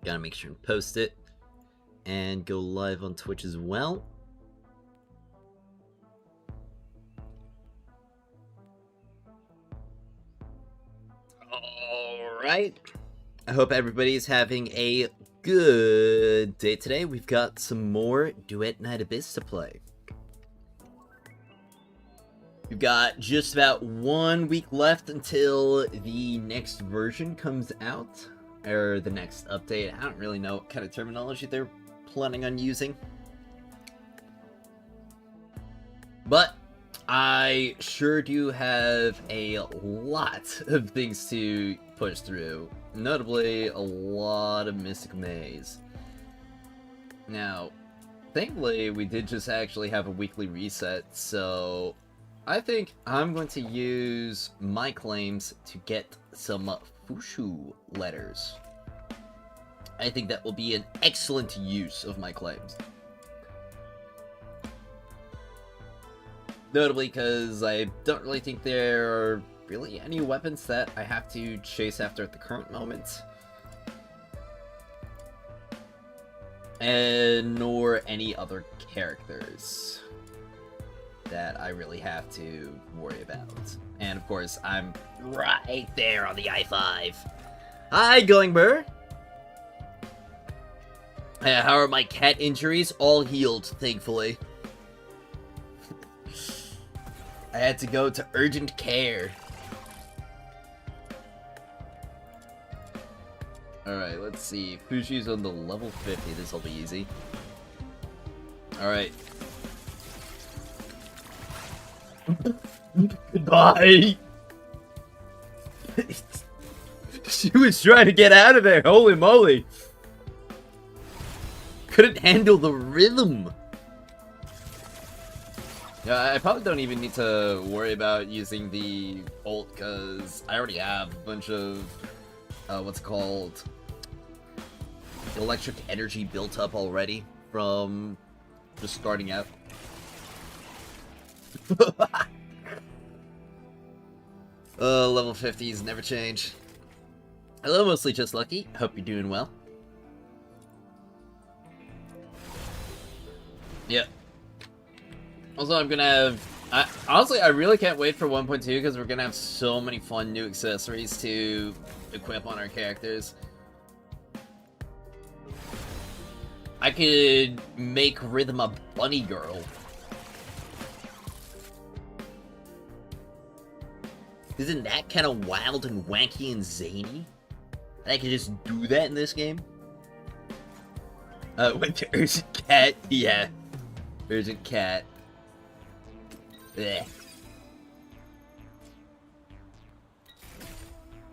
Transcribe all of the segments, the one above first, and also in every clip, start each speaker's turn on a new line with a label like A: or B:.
A: Gotta make sure and post it. And go live on Twitch as well. Alright. I hope everybody's having a good day today. We've got some more Duet Night Abyss to play. We've got just about 1 week left until the next version comes out. Or the next update. I don't really know what kind of terminology they're planning on using. But I sure do have a lot of things to push through. Notably, a lot of Mystic Maze. Now, thankfully, we did just actually have a weekly reset, so I think I'm going to use my claims to get some Fushu letters. I think that will be an excellent use of my claims. Notably because I don't really think there are really any weapons that I have to chase after at the current moment. And nor any other characters that I really have to worry about. And of course, I'm right there on the I-5. Hi, Goingber! How are my cat injuries? All healed, thankfully. I had to go to urgent care. Alright, let's see. Fushi's on the level 50. This'll be easy. Alright. Goodbye! She was trying to get out of there, holy moly! Couldn't handle the rhythm! Yeah, I probably don't even need to worry about using the ult, because I already have a bunch of, what's it called? Electric energy built up already from just starting out. Level 50s never change. Hello, Mostly Just Lucky. Hope you're doing well. Yep. Also, I'm gonna have... honestly, I really can't wait for 1.2 because we're gonna have so many fun new accessories to equip on our characters. I could make Rhythm a bunny girl. Isn't that kind of wild and wanky and zany? I could just do that in this game? Went to Urgent Cat? Yeah. Urgent Cat. Blech.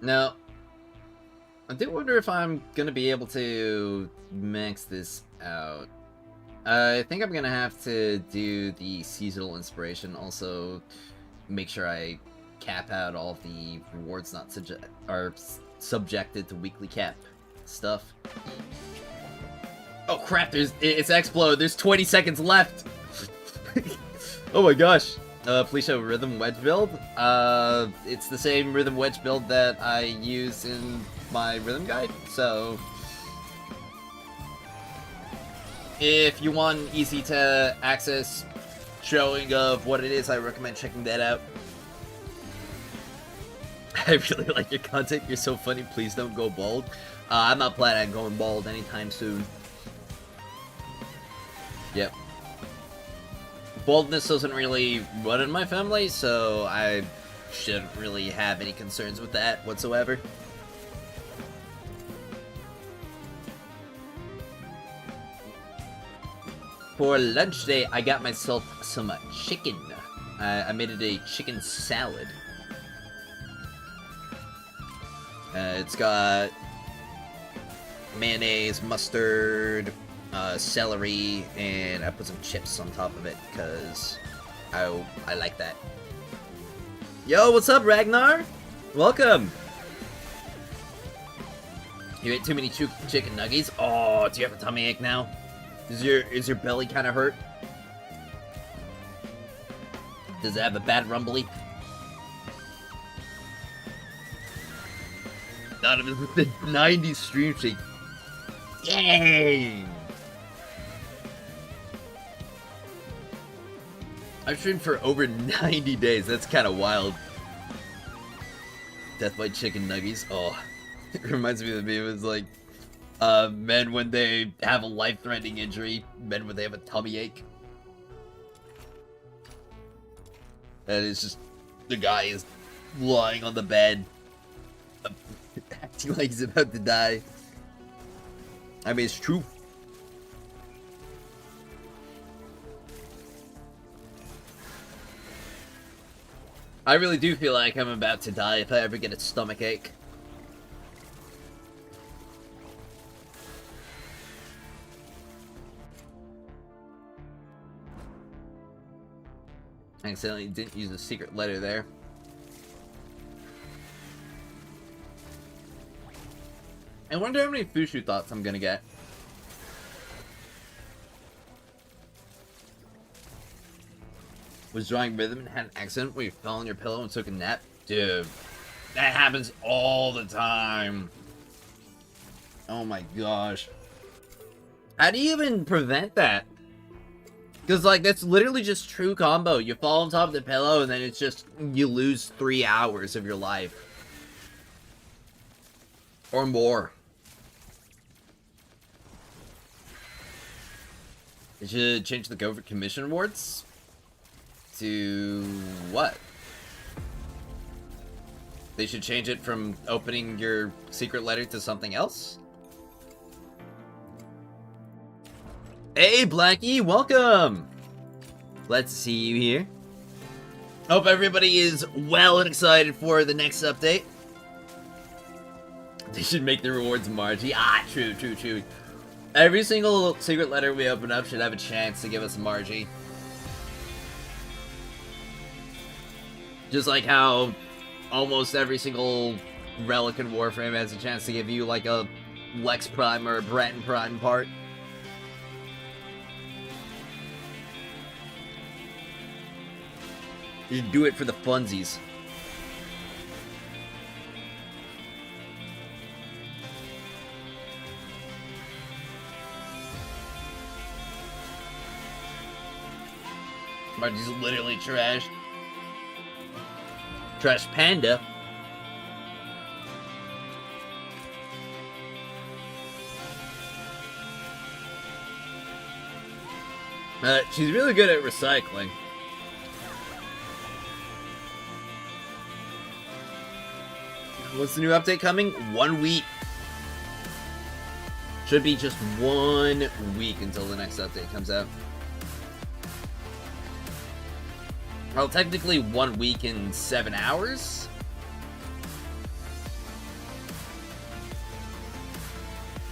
A: Now, I do wonder if I'm gonna be able to max this out. I think I'm gonna have to do the seasonal inspiration, also make sure I cap out all of the rewards not subjected to weekly cap stuff. Oh crap, it's explode, there's 20 seconds left! Oh my gosh. Please show Rhythm Wedge build. It's the same Rhythm Wedge build that I use in my Rhythm Guide, so if you want an easy to access showing of what it is, I recommend checking that out. I really like your content, you're so funny, please don't go bald. I'm not planning on going bald anytime soon. Yep. Baldness doesn't really run in my family, so I shouldn't really have any concerns with that whatsoever. For lunch today, I got myself some chicken. I made it a chicken salad. It's got mayonnaise, mustard, celery, and I put some chips on top of it because I like that. Yo, what's up, Ragnar? Welcome. You ate too many chicken nuggies? Oh, do you have a tummy ache now? Is your belly kind of hurt? Does it have a bad rumbly? Not even the 90s stream shake. Dang! I've streamed for over 90 days. That's kind of wild. Death by chicken nuggies. Oh, it reminds me of the meme. It's like, men when they have a life-threatening injury, men when they have a tummy ache. And it's just, the guy is lying on the bed, acting like he's about to die. I mean, it's true. I really do feel like I'm about to die if I ever get a stomach ache. I accidentally didn't use a secret letter there. I wonder how many Fushu thoughts I'm gonna get. Was drawing rhythm and had an accident where you fell on your pillow and took a nap? Dude, that happens all the time. Oh my gosh. How do you even prevent that? Because, like, that's literally just true combo. You fall on top of the pillow and then it's just, you lose 3 hours of your life. Or more. They should change the Government Commission Awards to what? They should change it from opening your secret letter to something else? Hey, Blackie, welcome! Glad to see you here. Hope everybody is well and excited for the next update. They should make the rewards Margie. Ah, true. Every single secret letter we open up should have a chance to give us a Margie. Just like how almost every single relic in Warframe has a chance to give you like a Lex Prime or a Breton Prime part. You should do it for the funsies. Margie's literally trash. Trash Panda. She's really good at recycling. What's the new update coming? 1 week. Should be just 1 week until the next update comes out. Well, technically 1 week and 7 hours?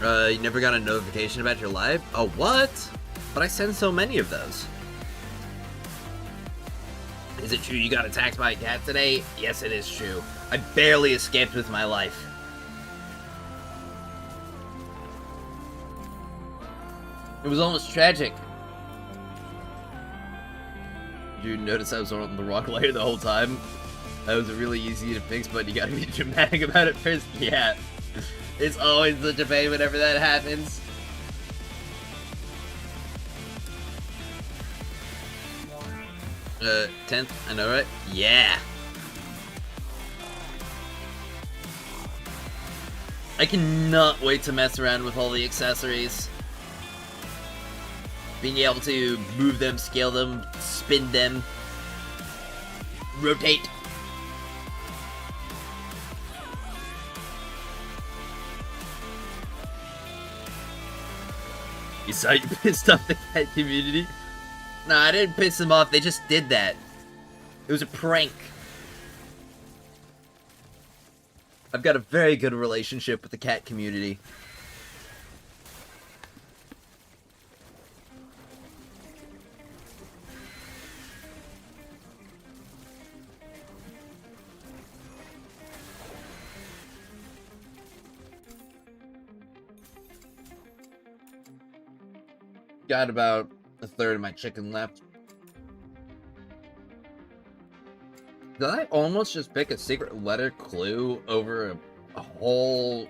A: You never got a notification about your live? Oh, what? But I send so many of those. Is it true you got attacked by a cat today? Yes, it is true. I barely escaped with my life. It was almost tragic. Did you notice I was on the wrong layer the whole time? That was really easy to fix, but you gotta be dramatic about it first. Yeah. It's always such a pain whenever that happens. 10th, I know, right? Yeah. I cannot wait to mess around with all the accessories. Being able to move them, scale them, spin them, rotate. You saw you pissed off the cat community? Nah, I didn't piss them off, they just did that. It was a prank. I've got a very good relationship with the cat community. Got about a third of my chicken left. Did I almost just pick a secret letter clue over a whole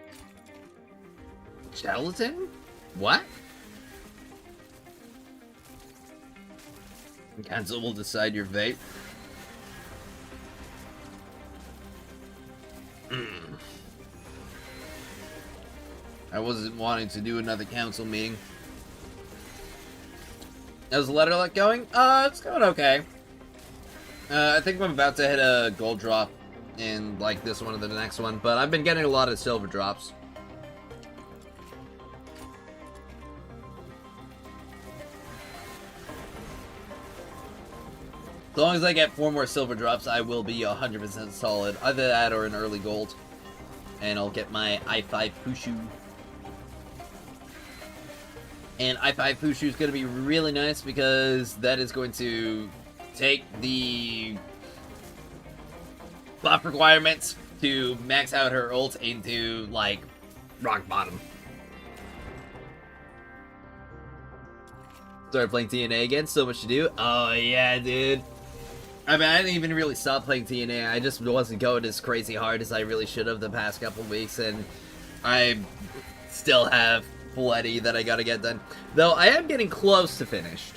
A: gelatin? What? Council will decide your fate. I wasn't wanting to do another council meeting. How's the letter luck going? It's going okay. I think I'm about to hit a gold drop in, like, this one or the next one, but I've been getting a lot of silver drops. As long as I get 4 more silver drops, I will be 100% solid. Either that or an early gold. And I'll get my I-5 Pushu. And I-5 Pushu is going to be really nice because that is going to take the buff requirements to max out her ult into, like, rock bottom. Started playing TNA again, so much to do. Oh yeah, dude. I mean, I didn't even really stop playing TNA, I just wasn't going as crazy hard as I really should have the past couple weeks, and I still have plenty that I gotta get done. Though, I am getting close to finished.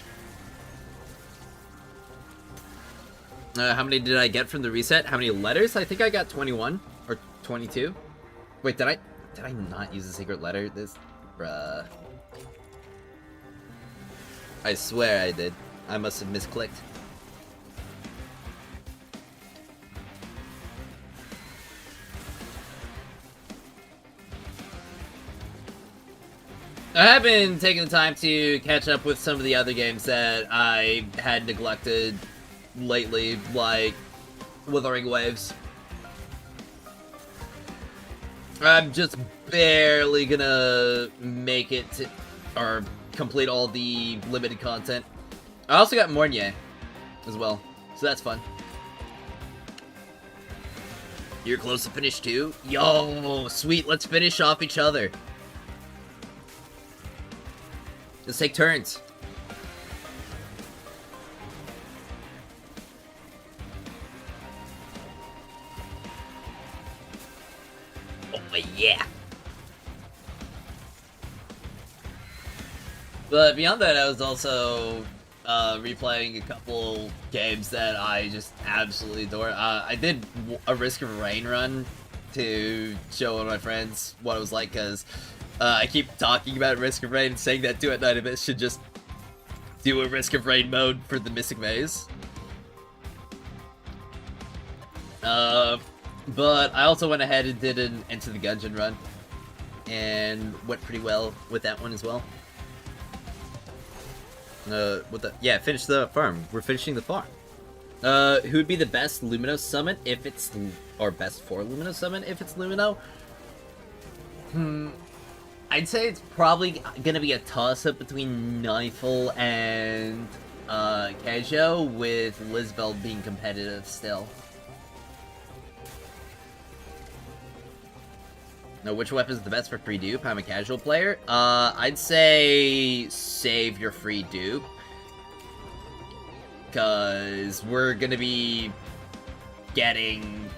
A: How many did I get from the reset? How many letters? I think I got 21, or 22. Wait, did I not use a secret letter? Bruh. I swear I did. I must have misclicked. I have been taking the time to catch up with some of the other games that I had neglected lately, like Wuthering Waves. I'm just barely gonna make it to, or complete all the limited content. I also got Mornier as well, so that's fun. You're close to finish too? Yo, sweet, let's finish off each other. Let's take turns. Oh yeah. But beyond that, I was also replaying a couple games that I just absolutely adore. I did a Risk of Rain run to show one of my friends what it was like, because I keep talking about Risk of Rain and saying that Duet Night Abyss should just do a Risk of Rain mode for the Mystic Maze. But I also went ahead and did an Enter the Gungeon run, and went pretty well with that one as well. Yeah, finish the farm. We're finishing the farm. Who would be the best Lumino summon if it's, or best for Lumino summon if it's Lumino? I'd say it's probably gonna be a toss-up between Nightfall and Kaijo, with Lisbel being competitive still. Now, which weapon's the best for free dupe? I'm a casual player. I'd say save your free dupe, because we're gonna be getting...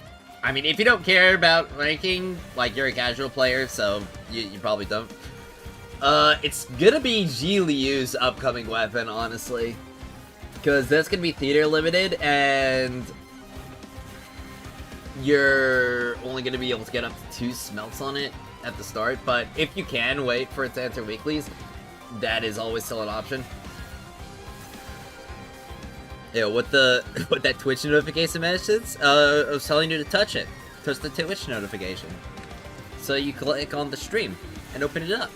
A: I mean, if you don't care about ranking, like, you're a casual player, so you probably don't. It's gonna be Ji Liu's upcoming weapon, honestly, because that's gonna be theater limited, and you're only gonna be able to get up to 2 smelts on it at the start. But if you can wait for it to enter weeklies, that is always still an option. Yeah, with that Twitch notification message, I was telling you to touch it. Touch the Twitch notification. So you click on the stream and open it up.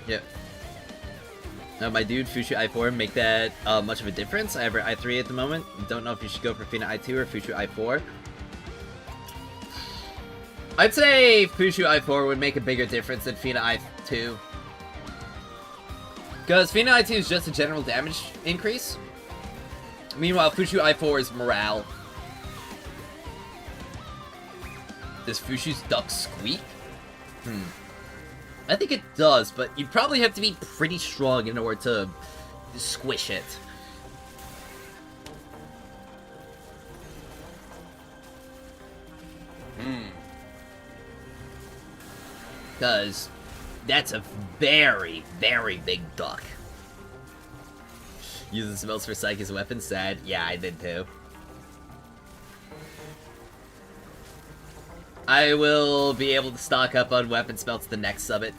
A: Yep. Now, my dude, Fushu I4, make that much of a difference. I have her I3 at the moment. Don't know if you should go for Fina I2 or Fushu I4. I'd say Fushu I4 would make a bigger difference than Fina I2. Because Fina I2 is just a general damage increase. Meanwhile, Fushu I4 is morale. Does Fushu's duck squeak? I think it does, but you'd probably have to be pretty strong in order to squish it. Because that's a very, very big duck. Using smells for Psyche as a weapon, sad. Yeah, I did too. I will be able to stock up on weapon smelts the next summit.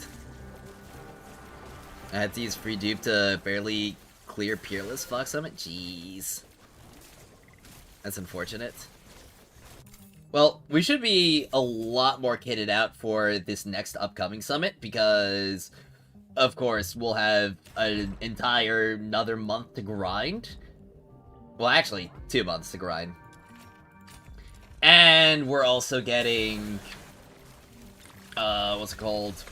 A: I had to use free dupe to barely clear Peerless Fox Summit? Jeez. That's unfortunate. Well, we should be a lot more kitted out for this next upcoming summit because, of course, we'll have an entire another month to grind. Well, actually, 2 months to grind. And we're also getting, what's it called?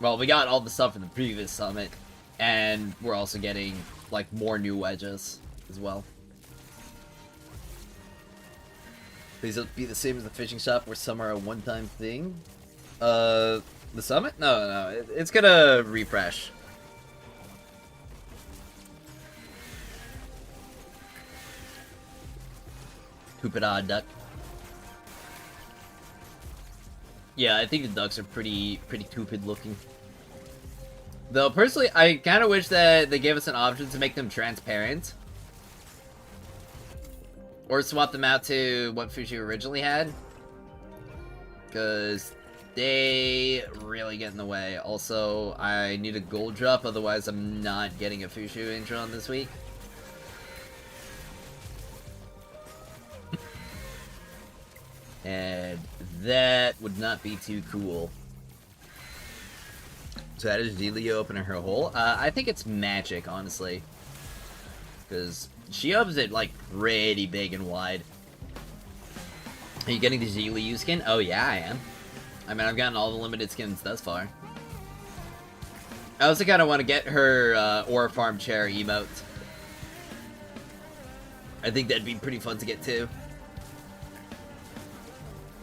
A: Well, we got all the stuff from the previous summit, and we're also getting, like, more new wedges as well. Please don't be the same as the fishing shop where some are a one-time thing. The summit? No, it's gonna refresh. Hoopida duck. Yeah, I think the ducks are pretty stupid looking. Though, personally, I kind of wish that they gave us an option to make them transparent. Or swap them out to what Fushi originally had. Because they really get in the way. Also, I need a gold drop, otherwise I'm not getting a Fushu intro on this week. And that would not be too cool. So that is Delio opening her hole. I think it's magic, honestly. Because she opens it, like, pretty big and wide. Are you getting the Delio skin? Oh, yeah, I am. I mean, I've gotten all the limited skins thus far. I also kind of want to get her Aura Farm Chair emote. I think that'd be pretty fun to get, too.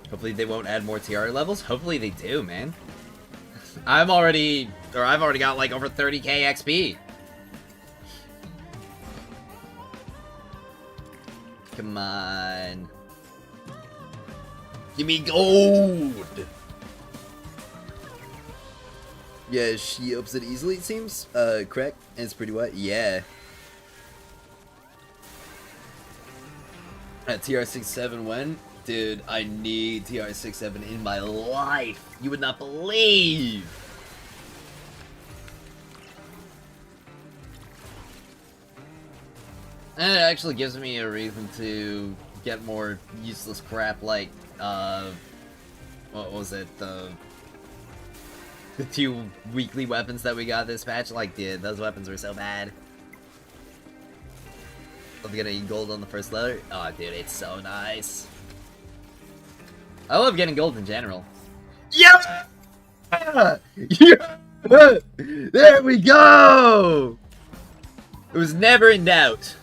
A: Hopefully they won't add more TR levels. Hopefully they do, man. I've already got like over 30k XP. Come on. Give me gold! Yeah, she opens it easily, it seems. Correct? And it's pretty wet? Yeah. At TR67 when? Dude, I need TR67 in my life. You would not believe. And it actually gives me a reason to get more useless crap like, what was it? The 2 weekly weapons that we got this patch. Like, dude, those weapons were so bad. I'm gonna need gold on the first letter. Oh, dude, it's so nice. I love getting gold in general. Yeah! Yeah! There we go! It was never in doubt.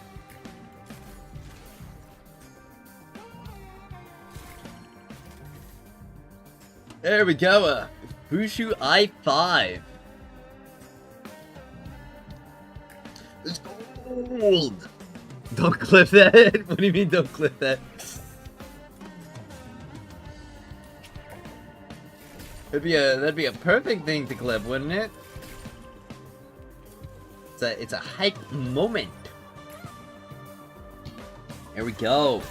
A: There we go, Bushu I5. It's gold! Don't clip that. What do you mean don't clip that? That'd be a perfect thing to clip, wouldn't it? It's a hype moment. There we go.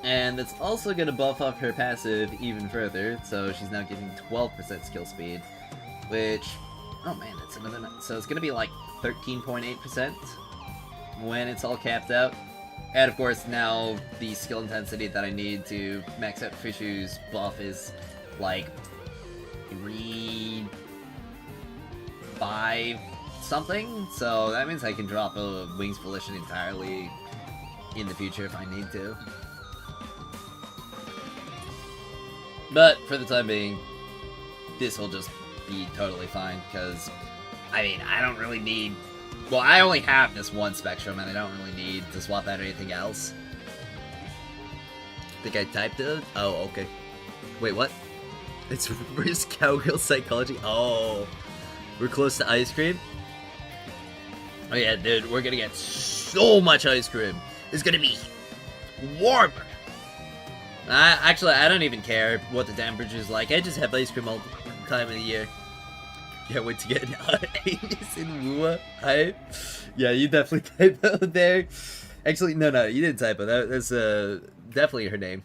A: And it's also gonna buff up her passive even further, so she's now getting 12% skill speed, which, oh man, that's another. So it's gonna be like 13.8% when it's all capped out. And of course, now the skill intensity that I need to max out Fishu's buff is like 3, 5 something. So that means I can drop a Wings Volition entirely in the future if I need to. But for the time being, this will just be totally fine because, I mean, I don't really need. Well, I only have this one Spectrum, and I don't really need to swap out anything else. Think I typed it? Oh, okay. Wait, what? It's reverse cowgirl psychology? Oh. We're close to ice cream? Oh yeah, dude, we're gonna get so much ice cream. It's gonna be warmer. Actually, I don't even care what the temperature's like. I just have ice cream all the time of the year. Can't wait to get an anus in Wua. Yeah, you definitely typoed there. Actually, no, you didn't typo. That's definitely her name.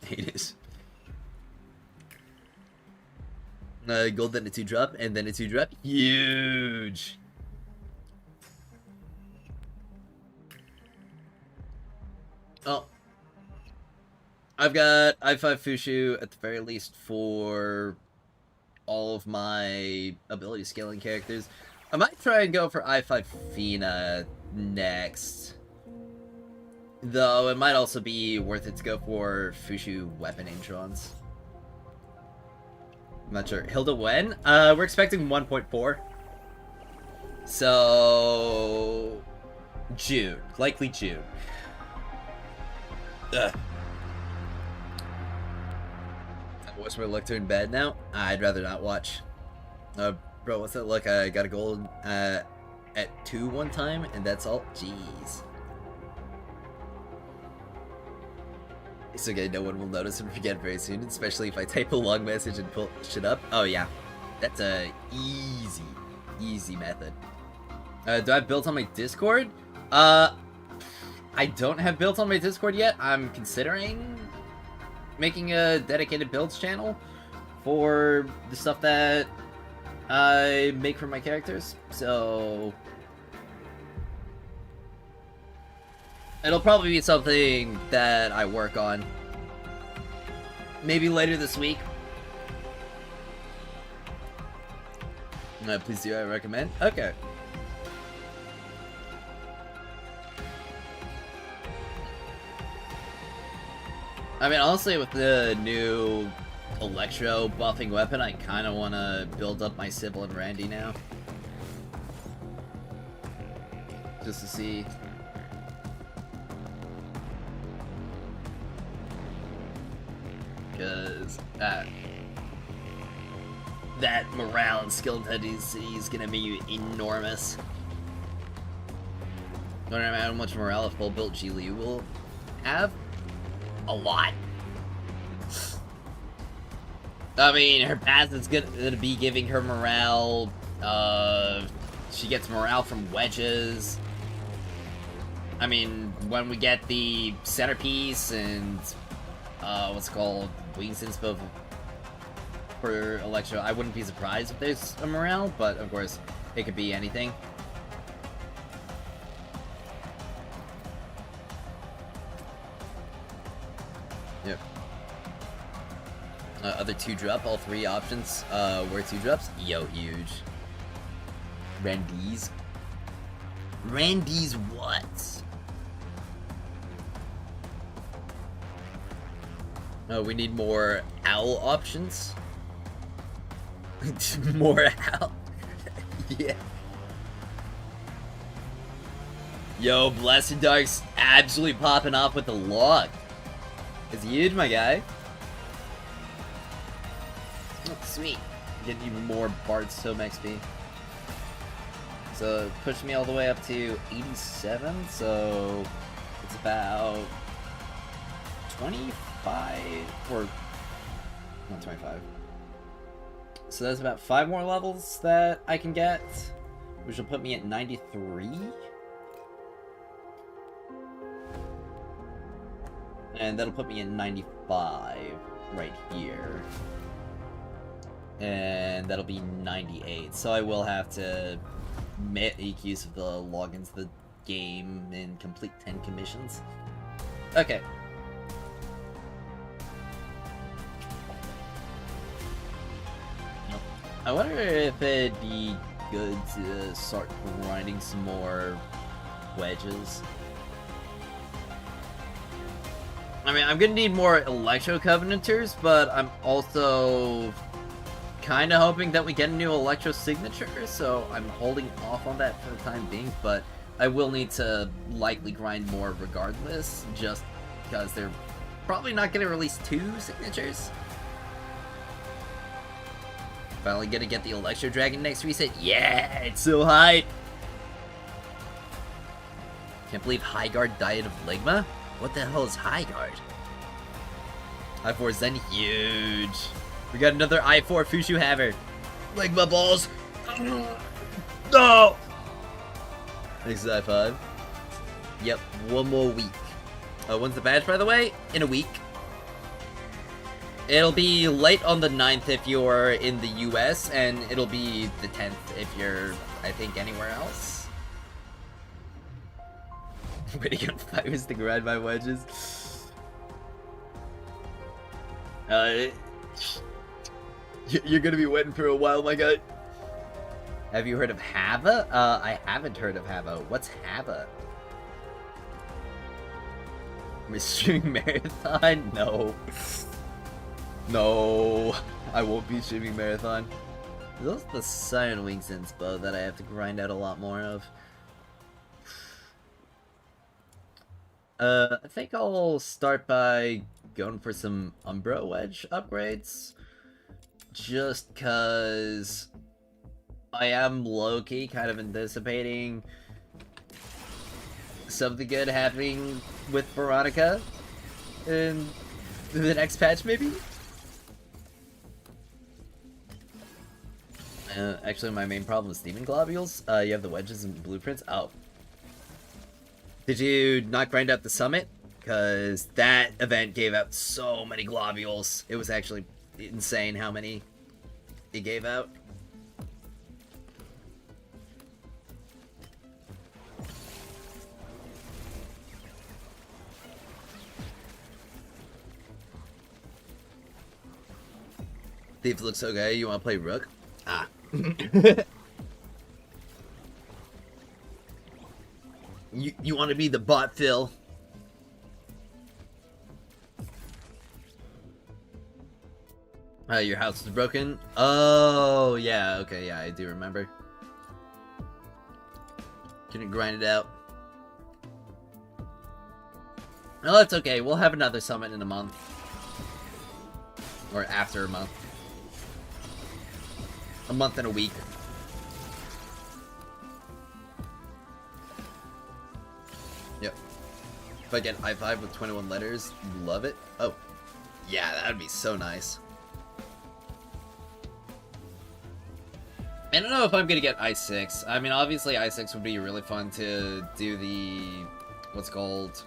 A: Anus. Gold, then a 2-drop, and then a 2-drop. Huge. Oh. I've got I5 Fushu at the very least for all of my ability scaling characters. I might try and go for I5 Fina next. Though it might also be worth it to go for Fushu weapon Introns. I'm not sure. Hilda when? We're expecting 1.4. So June. Likely June. Ugh. What's my luck turn bad now? I'd rather not watch. Bro, what's that look? I got a gold at 2 one time, and that's all. Jeez. It's okay, no one will notice and forget very soon, especially if I type a long message and pull shit up. Oh yeah, that's a easy method. Do I have built on my Discord? I don't have built on my Discord yet. I'm considering making a dedicated builds channel for the stuff that I make for my characters, so it'll probably be something that I work on maybe later this week. Please do, I recommend. Okay. I mean, honestly, with the new Electro buffing weapon, I kind of want to build up my Sybil and Randy now. Just to see. Because that morale and skill intensity is going to be enormous. I don't know how much morale a full built G Liu will have. A lot. I mean, her path is gonna be giving her morale. She gets morale from wedges. I mean, when we get the centerpiece and what's it called, wings inspo for Electro, I wouldn't be surprised if there's a morale, but of course, it could be anything. Yep. Other 2-drop, all 3 options were 2-drops. Yo, huge. Randy's what? Oh, we need more owl options. More owl. Yeah. Yo, Blessed Dark's absolutely popping off with the log. It's huge, my guy. Oh, sweet. Getting even more Bard's Tome XP. So, pushed me all the way up to 87, so it's about 25, or not 25. So that's about 5 more levels that I can get, which will put me at 93. And that'll put me at 95 right here. And that'll be 98. So I will have to make use of the logins to the game and complete 10 commissions. Okay. I wonder if it'd be good to start grinding some more wedges. I mean, I'm gonna need more Electro Covenanters, but I'm also kind of hoping that we get a new Electro Signature, so I'm holding off on that for the time being, but I will need to likely grind more regardless, just because they're probably not gonna release 2 signatures. Finally gonna get the Electro Dragon next reset. Yeah, it's so hype! Can't believe High Guard died of Ligma? What the hell is High Guard? I4 is then huge. We got another I4 Fushu Haver. Like my balls. No! Next is I5. Yep, one more week. When's the badge, by the way? In a week. It'll be late on the 9th if you're in the US, and it'll be the 10th if you're, I think, anywhere else. Waiting on 5 is to ride my wedges. You're gonna be waiting for a while, my guy. Have you heard of Hava? I haven't heard of Hava. What's Hava? Streaming marathon? No. No. I won't be streaming marathon. Those are the Siren Wings inspo that I have to grind out a lot more of. I think I'll start by going for some Umbra Wedge upgrades. Just cause I am low-key kind of anticipating something good happening with Veronica in the next patch, maybe? Actually, my main problem is Demon Globules. You have the wedges and blueprints. Oh. Did you not grind out the summit? Because that event gave out so many globules. It was actually insane how many it gave out. Thief looks okay. You want to play Rook? Ah. You want to be the bot, Phil? Your house is broken? Oh, yeah, okay, yeah, I do remember. Can you grind it out? No, that's okay. We'll have another summit in a month. Or after a month. A month and a week. Yep. If I get I5 with 21 letters, love it. Oh, yeah, that would be so nice. I don't know if I'm gonna get I6. I mean, obviously I6 would be really fun to do the... what's called...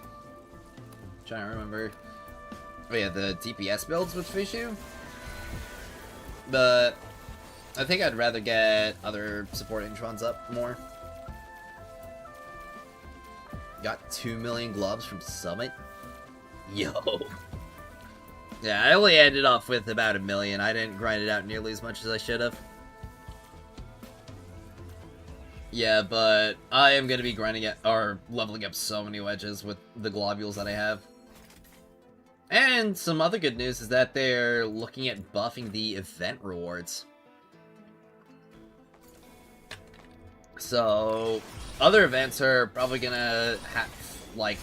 A: I'm trying to remember. Oh yeah, the DPS builds with Fishu. But I think I'd rather get other support introns up more. Got 2 million globs from Summit? Yo. Yeah, I only ended off with about 1 million. I didn't grind it out nearly as much as I should have. Yeah, but I am going to be grinding it, or leveling up so many wedges with the globules that I have. And some other good news is that they're looking at buffing the event rewards. So, other events are probably gonna have, like,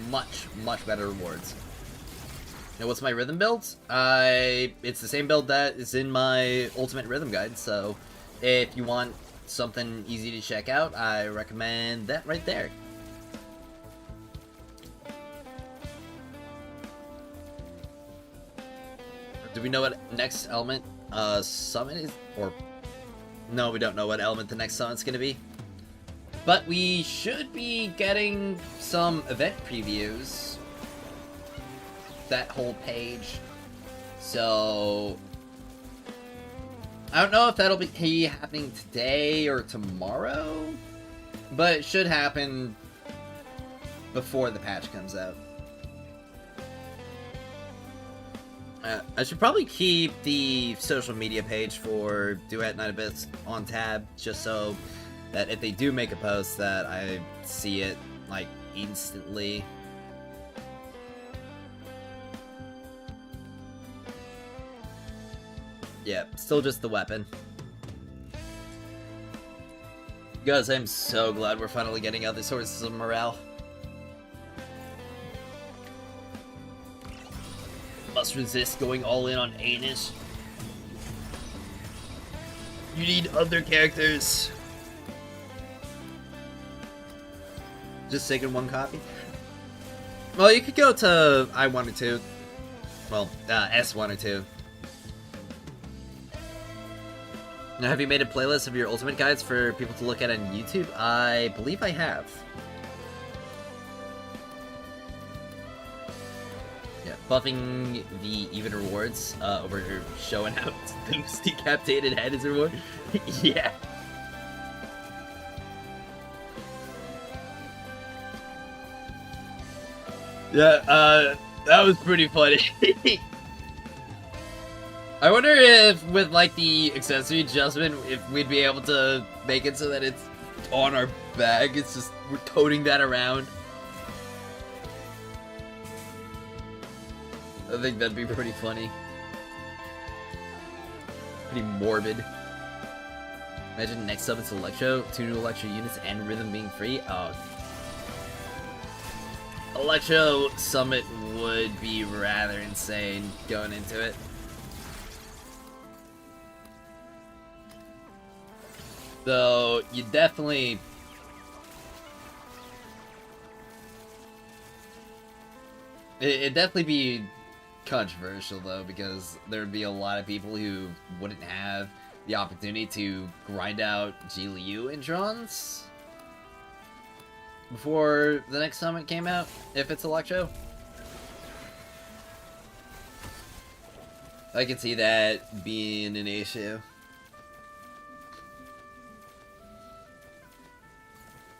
A: much better rewards. Now, what's my rhythm build? It's the same build that is in my Ultimate Rhythm Guide, so if you want something easy to check out, I recommend that right there. Do we know what next element summon is? Or no, we don't know what element the next summon's gonna be. But we should be getting some event previews. That whole page. So I don't know if that'll be happening today or tomorrow, but it should happen before the patch comes out. I should probably keep the social media page for Duet Night Abyss on tab, just so that if they do make a post that I see it, like, instantly. Yeah, still just the weapon. Guys, I'm so glad we're finally getting other sources of morale. Must resist going all in on Anish. You need other characters. Just taking one copy? Well, you could go to I Wanted To. Well, S1 or 2. Now, have you made a playlist of your ultimate guides for people to look at on YouTube? I believe I have. Yeah, buffing the even rewards over showing how the decapitated head is a reward. Yeah. Yeah, that was pretty funny. I wonder if, with, like, the accessory adjustment, if we'd be able to make it so that it's on our bag. It's just, we're toting that around. I think that'd be pretty funny. Pretty morbid. Imagine next up it's Electro, 2 new Electro units, and Rhythm being free. Oh. Electro Summit would be rather insane going into it. Though, you definitely... It'd definitely be controversial, though, because there'd be a lot of people who wouldn't have the opportunity to grind out G Liu introns before the next summit came out, if it's Electro. I can see that being an issue.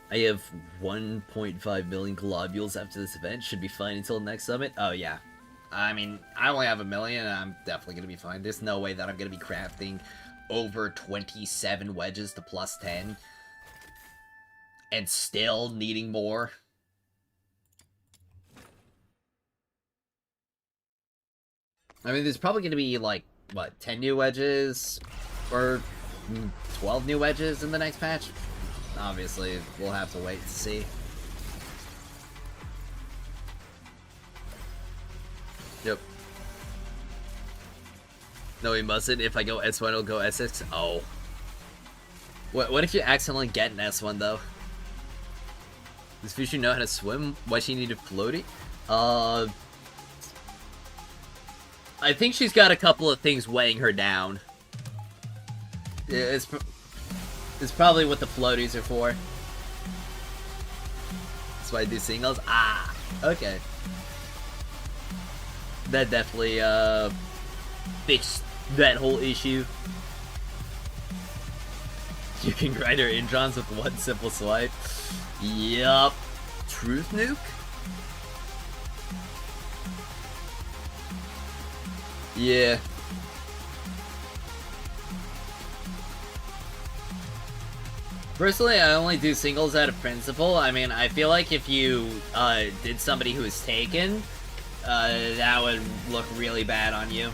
A: I have 1.5 million globules after this event. Should be fine until next summit. Oh, yeah. I mean, I only have 1 million, and I'm definitely going to be fine. There's no way that I'm going to be crafting over 27 wedges to plus 10. And still needing more. I mean, there's probably going to be, like, what, 10 new wedges? Or 12 new wedges in the next patch? Obviously, we'll have to wait to see. Yep. No, we mustn't. If I go S1, it'll go S6. Oh. What if you accidentally get an S1, though? Does Fushi know how to swim? Why she needed floaty? I think she's got a couple of things weighing her down. It's probably what the floaties are for. That's why I do singles. Ah, okay. That definitely fixed that whole issue. You can grind her introns with one simple swipe. Yup. Truth nuke? Yeah. Personally, I only do singles out of principle. I mean, I feel like if you did somebody who is taken, that would look really bad on you.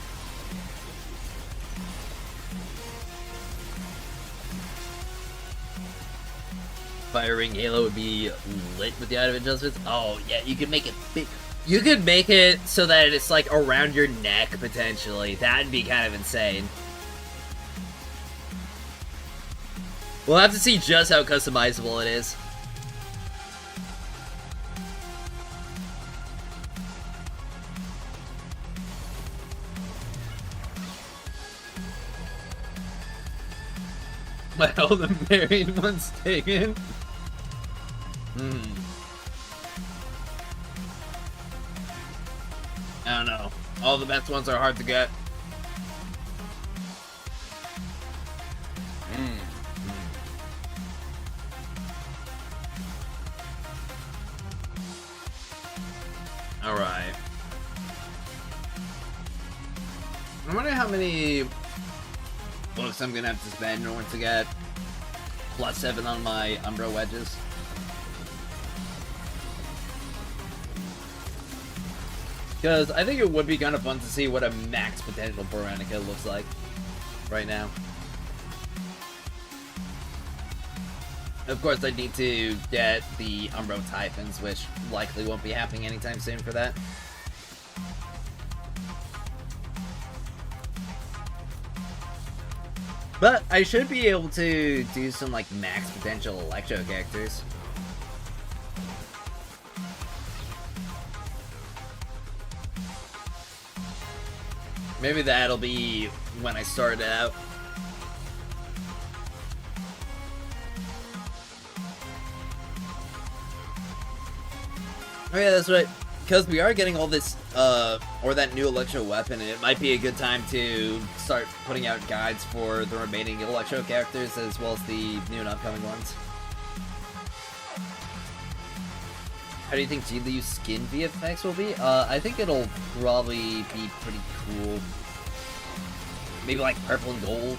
A: Fire Ring Halo would be lit with the item adjustments. Oh, yeah, you could make it big. You could make it so that it's, like, around your neck, potentially. That'd be kind of insane. We'll have to see just how customizable it is. Well, all the married one's taken. I don't know. All the best ones are hard to get. Alright. I wonder how many books I'm gonna have to spend in order to get plus 7 on my Umbra wedges. Because I think it would be kind of fun to see what a max potential Veronica looks like right now. Of course, I need to get the Umbro Typhons, which likely won't be happening anytime soon for that. But I should be able to do some, like, max potential Electro characters. Maybe that'll be when I start out. Oh yeah, that's right. Because we are getting all this, or that new Electro weapon, and it might be a good time to start putting out guides for the remaining Electro characters, as well as the new and upcoming ones. How do you think G-Liu's skin VFX will be? I think it'll probably be pretty cool. Maybe like purple and gold.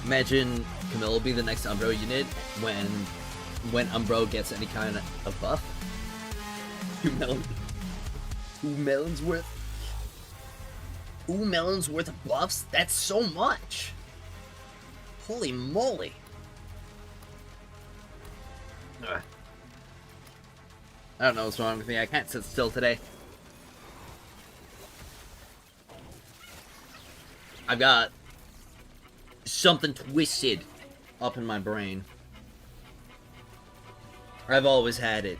A: Imagine Camille will be the next Umbro unit when Umbro gets any kind of buff. Two melons worth of buffs? That's so much! Holy moly! Ugh. I don't know what's wrong with me, I can't sit still today. I've got something twisted up in my brain. I've always had it.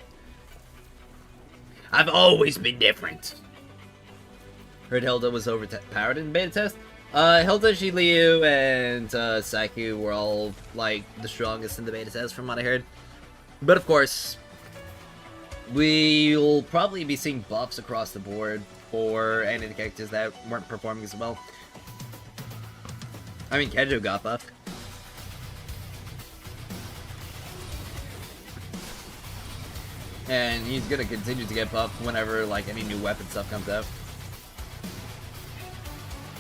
A: I've always been different. Heard Hilda was overpowered in beta test. Hilda, Ji-Liu, and Saiku were all like the strongest in the beta test from what I heard. But of course, we'll probably be seeing buffs across the board for any of the characters that weren't performing as well. I mean, Kenjo got buffed. And he's gonna continue to get buffed whenever, like, any new weapon stuff comes out.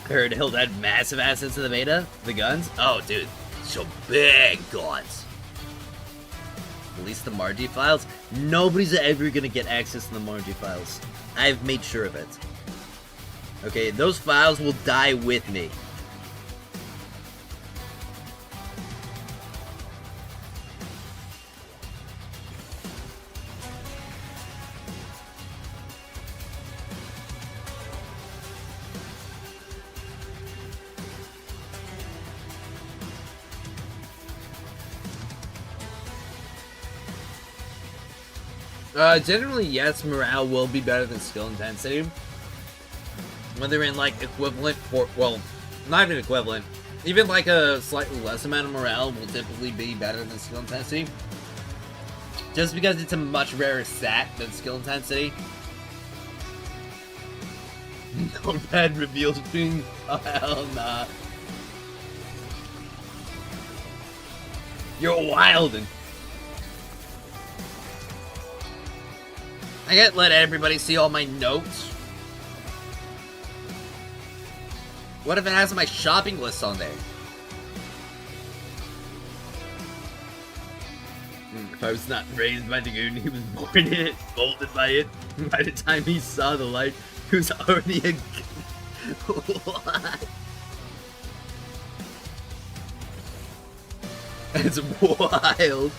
A: Heard Hilda had massive assets in the beta. The guns? Oh, dude. Some big guns. Release the Margie files? Nobody's ever gonna get access to the Margie files. I've made sure of it. Okay, those files will die with me. Generally, yes, morale will be better than skill intensity. When they're in, like, equivalent, well, not even equivalent, even, like, a slightly less amount of morale will typically be better than skill intensity. Just because it's a much rarer stat than skill intensity. No bad reveals between, oh, hell nah. You're wildin'. I can't let everybody see all my notes. What if it has my shopping list on there? If I was not raised by the goon, he was born in it, molded by it. By the time he saw the light, he was already a... What? It's wild.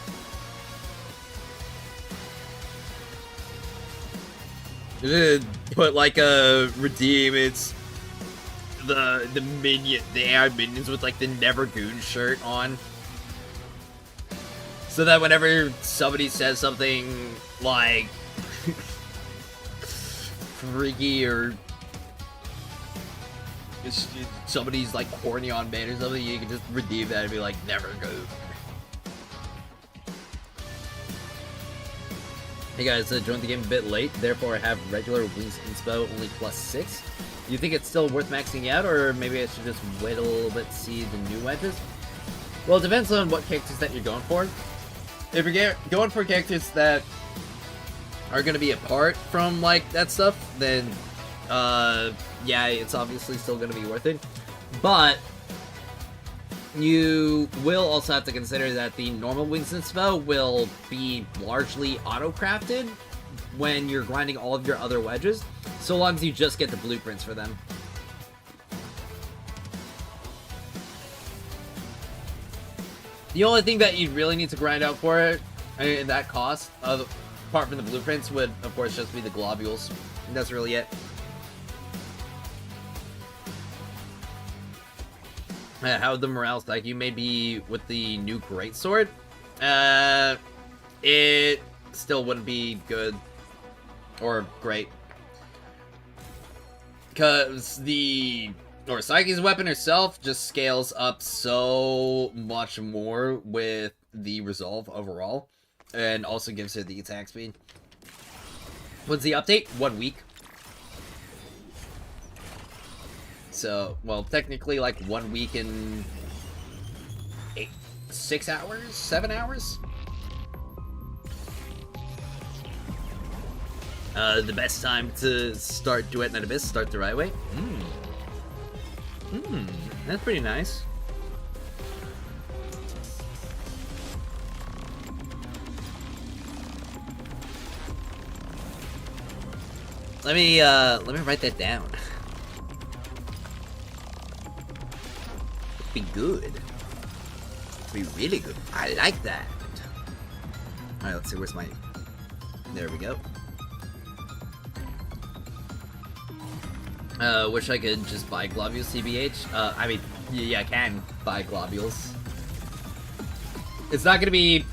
A: Put like a redeem, it's the minion, the AI minions with like the Never Goon shirt on. So that whenever somebody says something like freaky or somebody's like horny on bait or something, you can just redeem that and be like, Never Goon. Hey guys, joined the game a bit late, therefore I have regular Wings Inspo only +6. Do you think it's still worth maxing out, or maybe I should just wait a little bit to see the new wedges? Well, it depends on what characters that you're going for. If you're going for characters that are going to be apart from, like, that stuff, then, yeah, it's obviously still going to be worth it. But you will also have to consider that the normal Wings Inspo will be largely auto-crafted when you're grinding all of your other wedges, so long as you just get the blueprints for them. The only thing that you'd really need to grind out for it, and that cost, apart from the blueprints, would, of course, just be the globules. And that's really it. How would the morale stack? You may be with the new greatsword. It still wouldn't be good or great. Because the Psyche's weapon herself just scales up so much more with the resolve overall. And also gives her the attack speed. What's the update? 1 week. So, well, technically like 1 week and 6 hours? 7 hours? The best time to start Duet Night Abyss, start the right way? That's pretty nice. Let me write that down. It'd be good. It'd be really good. I like that. Alright, let's see, where's my... There we go. Wish I could just buy globules, TBH. I mean, yeah, I can buy globules. It's not gonna be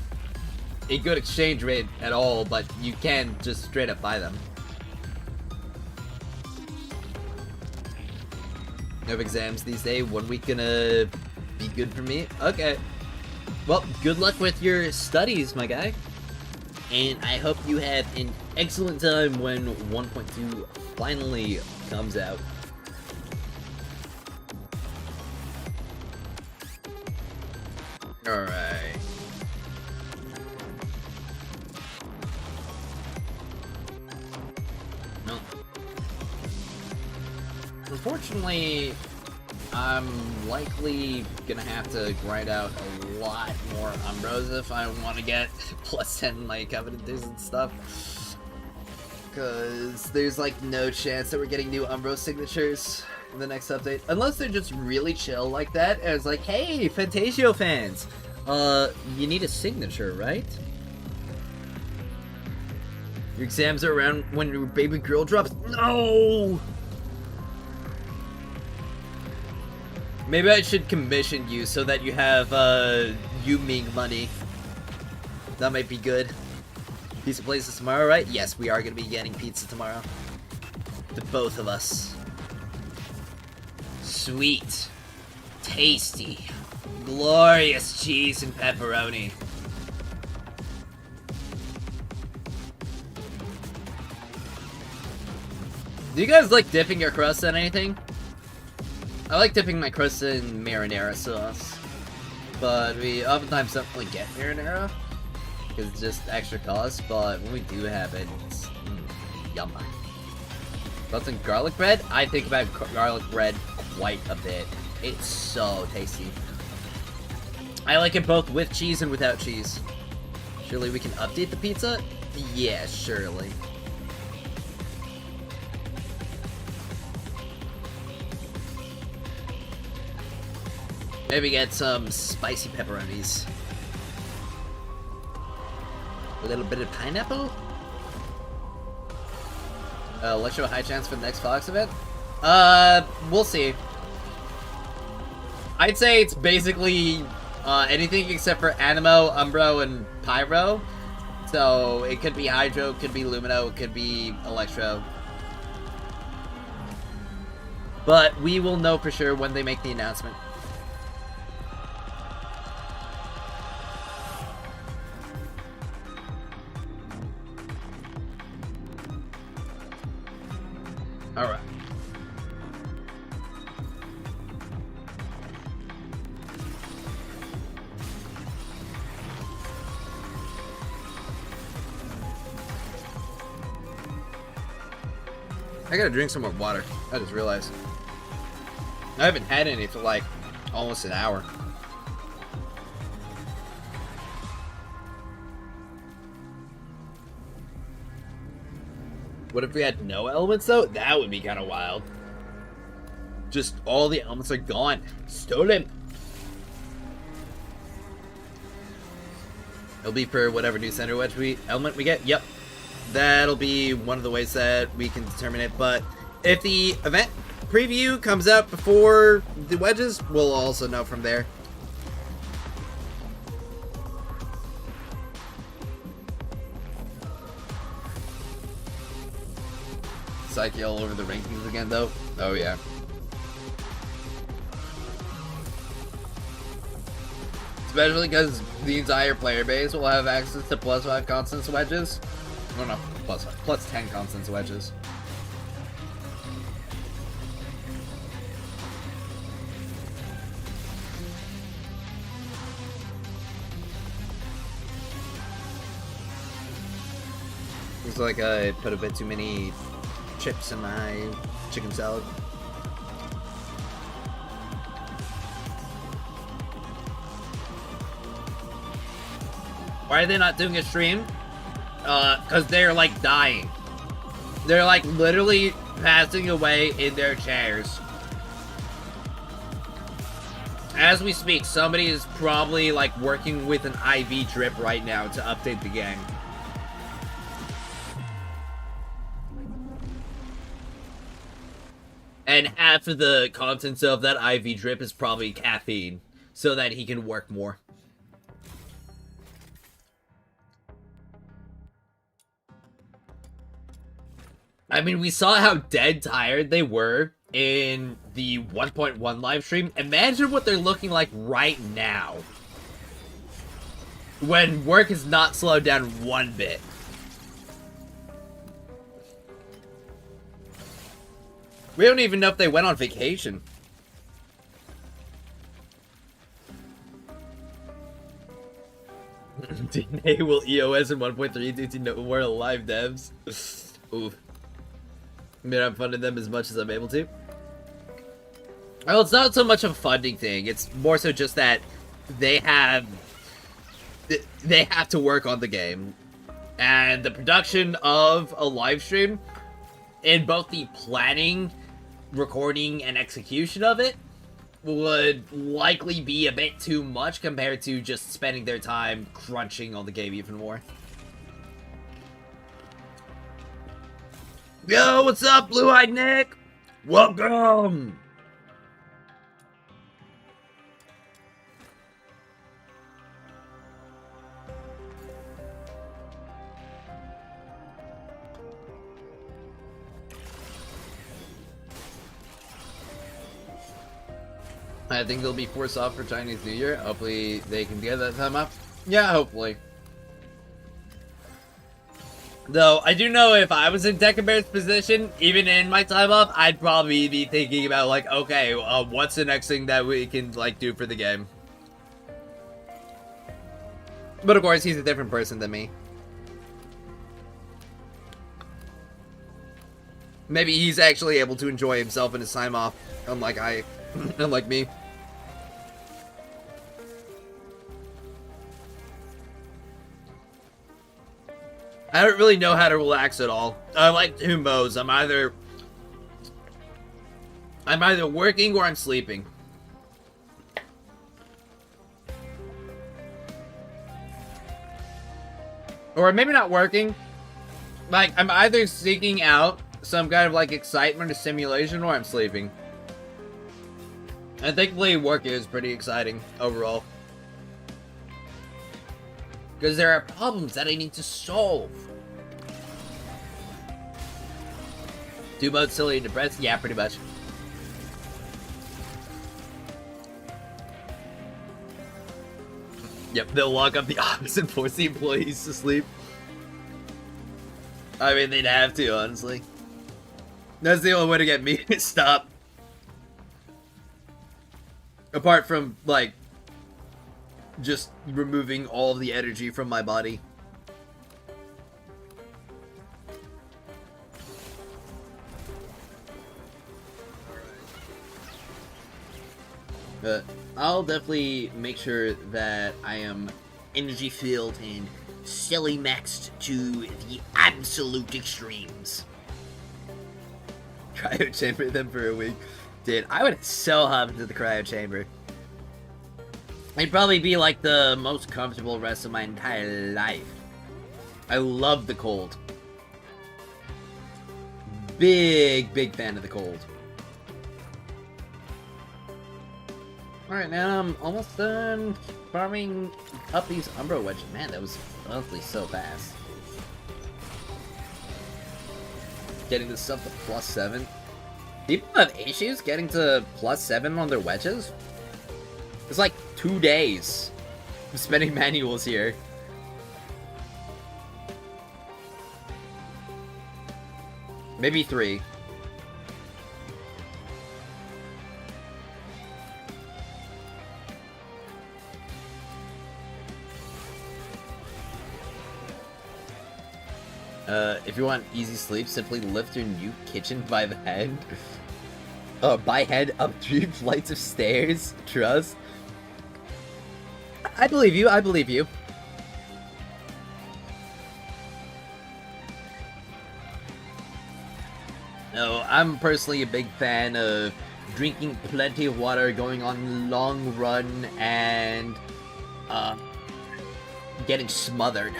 A: a good exchange rate at all, but you can just straight up buy them. No exams these days. 1 week gonna be good for me? Okay. Well, good luck with your studies, my guy. And I hope you have an excellent time when 1.2 finally comes out. Alright. No. Unfortunately, I'm likely gonna have to grind out a lot more Umbros if I want to get plus 10 my Covenanters and stuff. Because there's like no chance that we're getting new Umbro signatures in the next update. Unless they're just really chill like that, and it's like, hey, Fantasio fans, you need a signature, right? Your exams are around when your baby girl drops? No! Maybe I should commission you so that you have, Yu-Ming money. That might be good. Pizza places tomorrow, right? Yes, we are going to be getting pizza tomorrow. The both of us. Sweet. Tasty. Glorious cheese and pepperoni. Do you guys like dipping your crust in anything? I like dipping my crust in marinara sauce. But we oftentimes don't really get marinara. Because it's just extra cost, but when we do have it, it's yum. Something garlic bread? I think about garlic bread quite a bit. It's so tasty. I like it both with cheese and without cheese. Surely we can update the pizza? Yeah, surely. Maybe get some spicy pepperonis. A little bit of pineapple? Electro high chance for the next Fox event? We'll see. I'd say it's basically, anything except for Animo, Umbro, and Pyro. So, it could be Hydro, it could be Lumino, it could be Electro. But we will know for sure when they make the announcement. Alright. I gotta drink some more water. I just realized. I haven't had any for like almost an hour. What if we had no elements though? That would be kind of wild. Just all the elements are gone. Stolen. It'll be for whatever new center wedge element we get. Yep. That'll be one of the ways that we can determine it. But if the event preview comes out before the wedges, we'll also know from there. Psyche all over the rankings again, though. Oh, yeah. Especially because the entire player base will have access to +5 constants wedges. No, no, plus 10 constants wedges. Looks like I put a bit too many chips in my chicken salad. Why are they not doing a stream? Because they're like dying. They're like literally passing away in their chairs. As we speak, somebody is probably like working with an IV drip right now to update the game. And half of the contents of that IV drip is probably caffeine, so that he can work more. I mean, we saw how dead tired they were in the 1.1 live stream. Imagine what they're looking like right now, when work is not slowed down one bit. We don't even know if they went on vacation. Enable EOS in 1.3 due to no more live devs. Oof. I mean, I'm funding them as much as I'm able to. Well, it's not so much a funding thing. It's more so just that they have to work on the game. And the production of a live stream, in both the planning, recording, and execution of it, would likely be a bit too much compared to just spending their time crunching on the game even more. Yo, what's up, Blue-Eyed Nick? Welcome! I think they'll be forced off for Chinese New Year. Hopefully they can get that time off. Yeah, hopefully. Though, I do know if I was in Deca Bear's position, even in my time off, I'd probably be thinking about, like, okay, what's the next thing that we can, like, do for the game? But of course, he's a different person than me. Maybe he's actually able to enjoy himself in his time off, unlike me. I don't really know how to relax at all. I like two modes. I'm either working or I'm sleeping. Or maybe not working. Like, I'm either seeking out some kind of, like, excitement or stimulation, or I'm sleeping. And thankfully, work is pretty exciting overall. Because there are problems that I need to solve. Two modes, silly and depressed? Yeah, pretty much. Yep, they'll lock up the office and force the employees to sleep. I mean, they'd have to, honestly. That's the only way to get me to stop. Apart from, like, just removing all of the energy from my body. But I'll definitely make sure that I am energy filled and silly maxed to the absolute extremes. Cryo chamber them for a week. Dude, I would so hop into the cryo chamber. It'd probably be like the most comfortable rest of my entire life. I love the cold. Big fan of the cold. Alright, now I'm almost done farming up these Umbro Wedges. Man, that was honestly so fast. getting this stuff to +7. People have issues getting to +7 on their wedges? It's like 2 days of spending manuals here. Maybe 3. If you want easy sleep, simply lift your new kitchen by the head. By head up 3 flights of stairs. Trust. I believe you, I believe you. No, I'm personally a big fan of drinking plenty of water, going on long run, and getting smothered.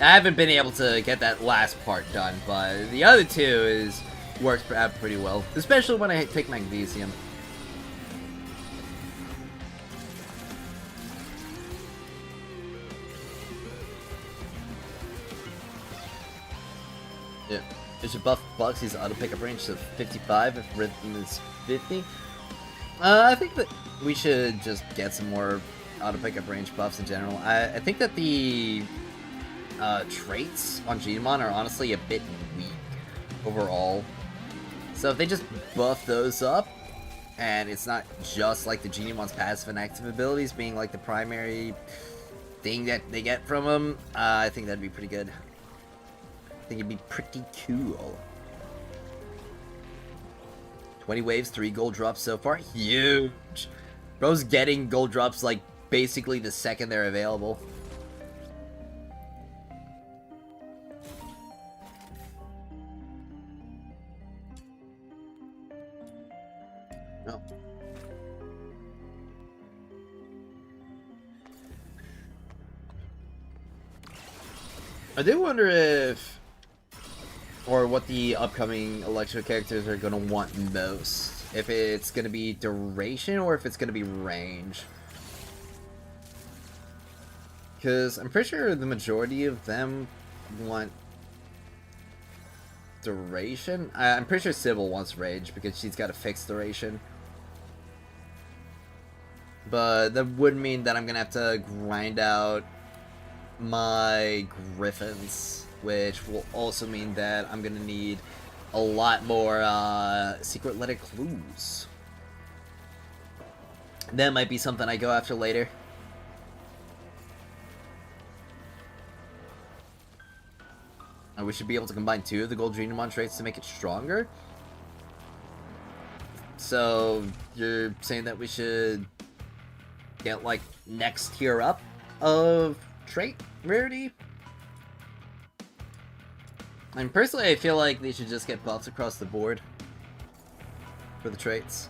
A: I haven't been able to get that last part done, but the other two works out pretty well, especially when I take magnesium. Yeah, it should buff Buxy's auto pickup range to 55 if rhythm is 50. I think that we should just get some more auto pickup range buffs in general. I think that the traits on Genimon are honestly a bit weak overall. So if they just buff those up, and it's not just like the Genimon's passive and active abilities being like the primary thing that they get from them, I think that'd be pretty good. I think it'd be pretty cool. 20 waves, 3 gold drops so far. Huge! Bro's getting gold drops like basically the second they're available. No. I do wonder if, or what the upcoming Electro characters are going to want most. If it's going to be duration or if it's going to be range. Because I'm pretty sure the majority of them want duration. I'm pretty sure Sybil wants range because she's got a fixed duration. But that would mean that I'm going to have to grind out my Griffins, which will also mean that I'm going to need a lot more secret letter clues. That might be something I go after later. And we should be able to combine 2 of the Gold Genimon traits to make it stronger. So you're saying that we should get like next tier up of trait rarity? And personally, I feel like they should just get buffs across the board for the traits.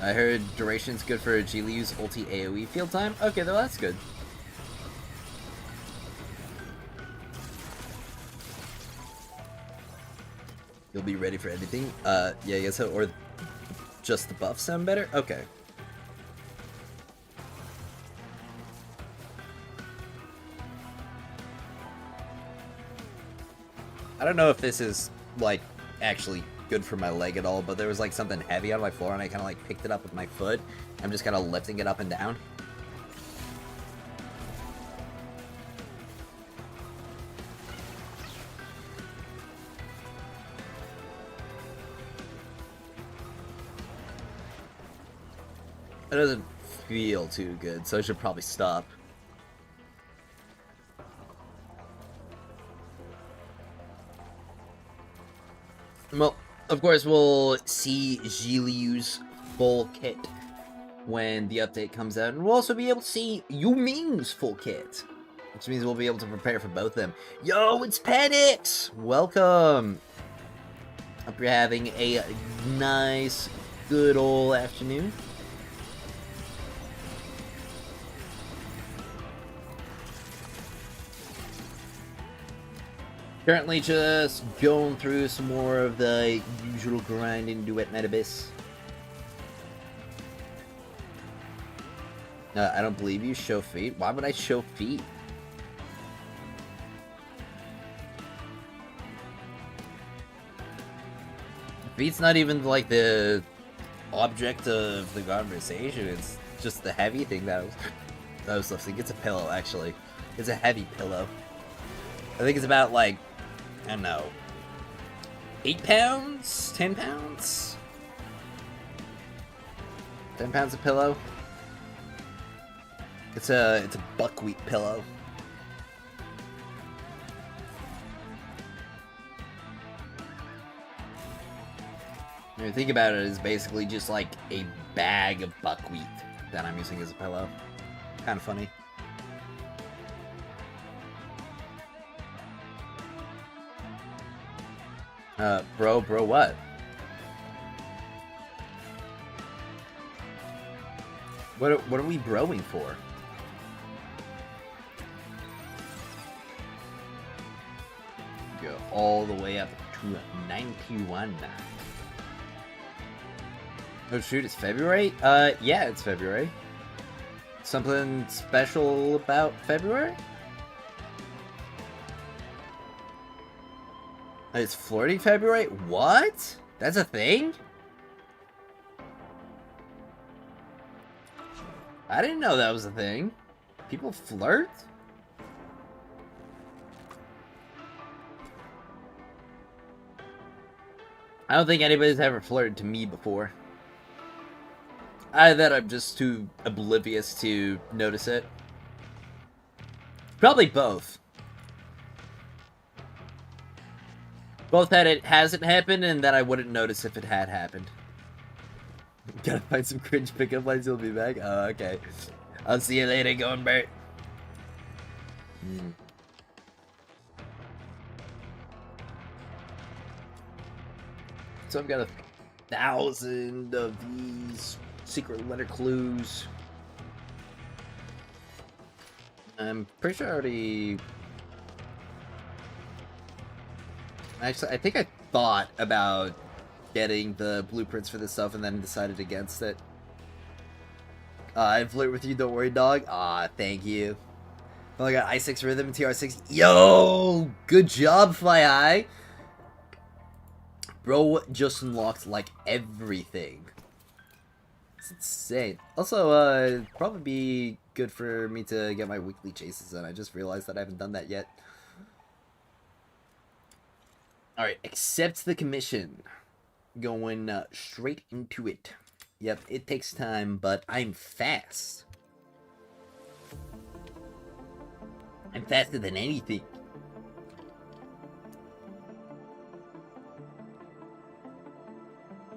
A: I heard duration's good for Gilyu's ulti AoE field time. Okay, though that's good. You'll be ready for everything? Yeah, I guess so. Or just the buffs sound better? Okay. I don't know if this is, like, actually good for my leg at all, but there was, like, something heavy on my floor, and I kind of, like, picked it up with my foot. I'm just kind of lifting it up and down. It doesn't feel too good, so I should probably stop. Well, of course, we'll see Gilyu's full kit when the update comes out, and we'll also be able to see Yuming's full kit, which means we'll be able to prepare for both of them. Yo, it's Penix! Welcome! Hope you're having a nice, good old afternoon. Currently just going through some more of the usual grind in Duet Night Abyss. I don't believe you. Show feet? Why would I show feet? Beat's not even like the object of the conversation, it's just the heavy thing that I was lifting. It's a pillow, actually. It's a heavy pillow. I think it's about, like, I don't know, 8 pounds? 10 pounds? 10 pounds of pillow? It's a buckwheat pillow. When you think about it, it's basically just like a bag of buckwheat that I'm using as a pillow. Kind of funny. Bro, what? What are we broing for? Go all the way up to 91. Oh shoot, it's February? Yeah, it's February. Something special about February? It's flirting February? What? That's a thing? I didn't know that was a thing. People flirt? I don't think anybody's ever flirted to me before. Either that I'm just too oblivious to notice it. Probably both. Both that it hasn't happened and that I wouldn't notice if it had happened. Gotta find some cringe pickup lines, he'll be back. Oh, okay. I'll see you later, going Bert. So I've got 1,000 of these secret letter clues. I'm pretty sure I already... Actually, I think I thought about getting the blueprints for this stuff and then decided against it. I flirt with you, don't worry, dog. Aw, thank you. Oh, I got I6 rhythm and TR6. Yo! Good job, Fly High! Bro just unlocked, like, everything. It's insane. Also, probably be good for me to get my weekly chases in. I just realized that I haven't done that yet. Alright, accept the commission. Going straight into it. Yep, it takes time, but I'm fast. I'm faster than anything.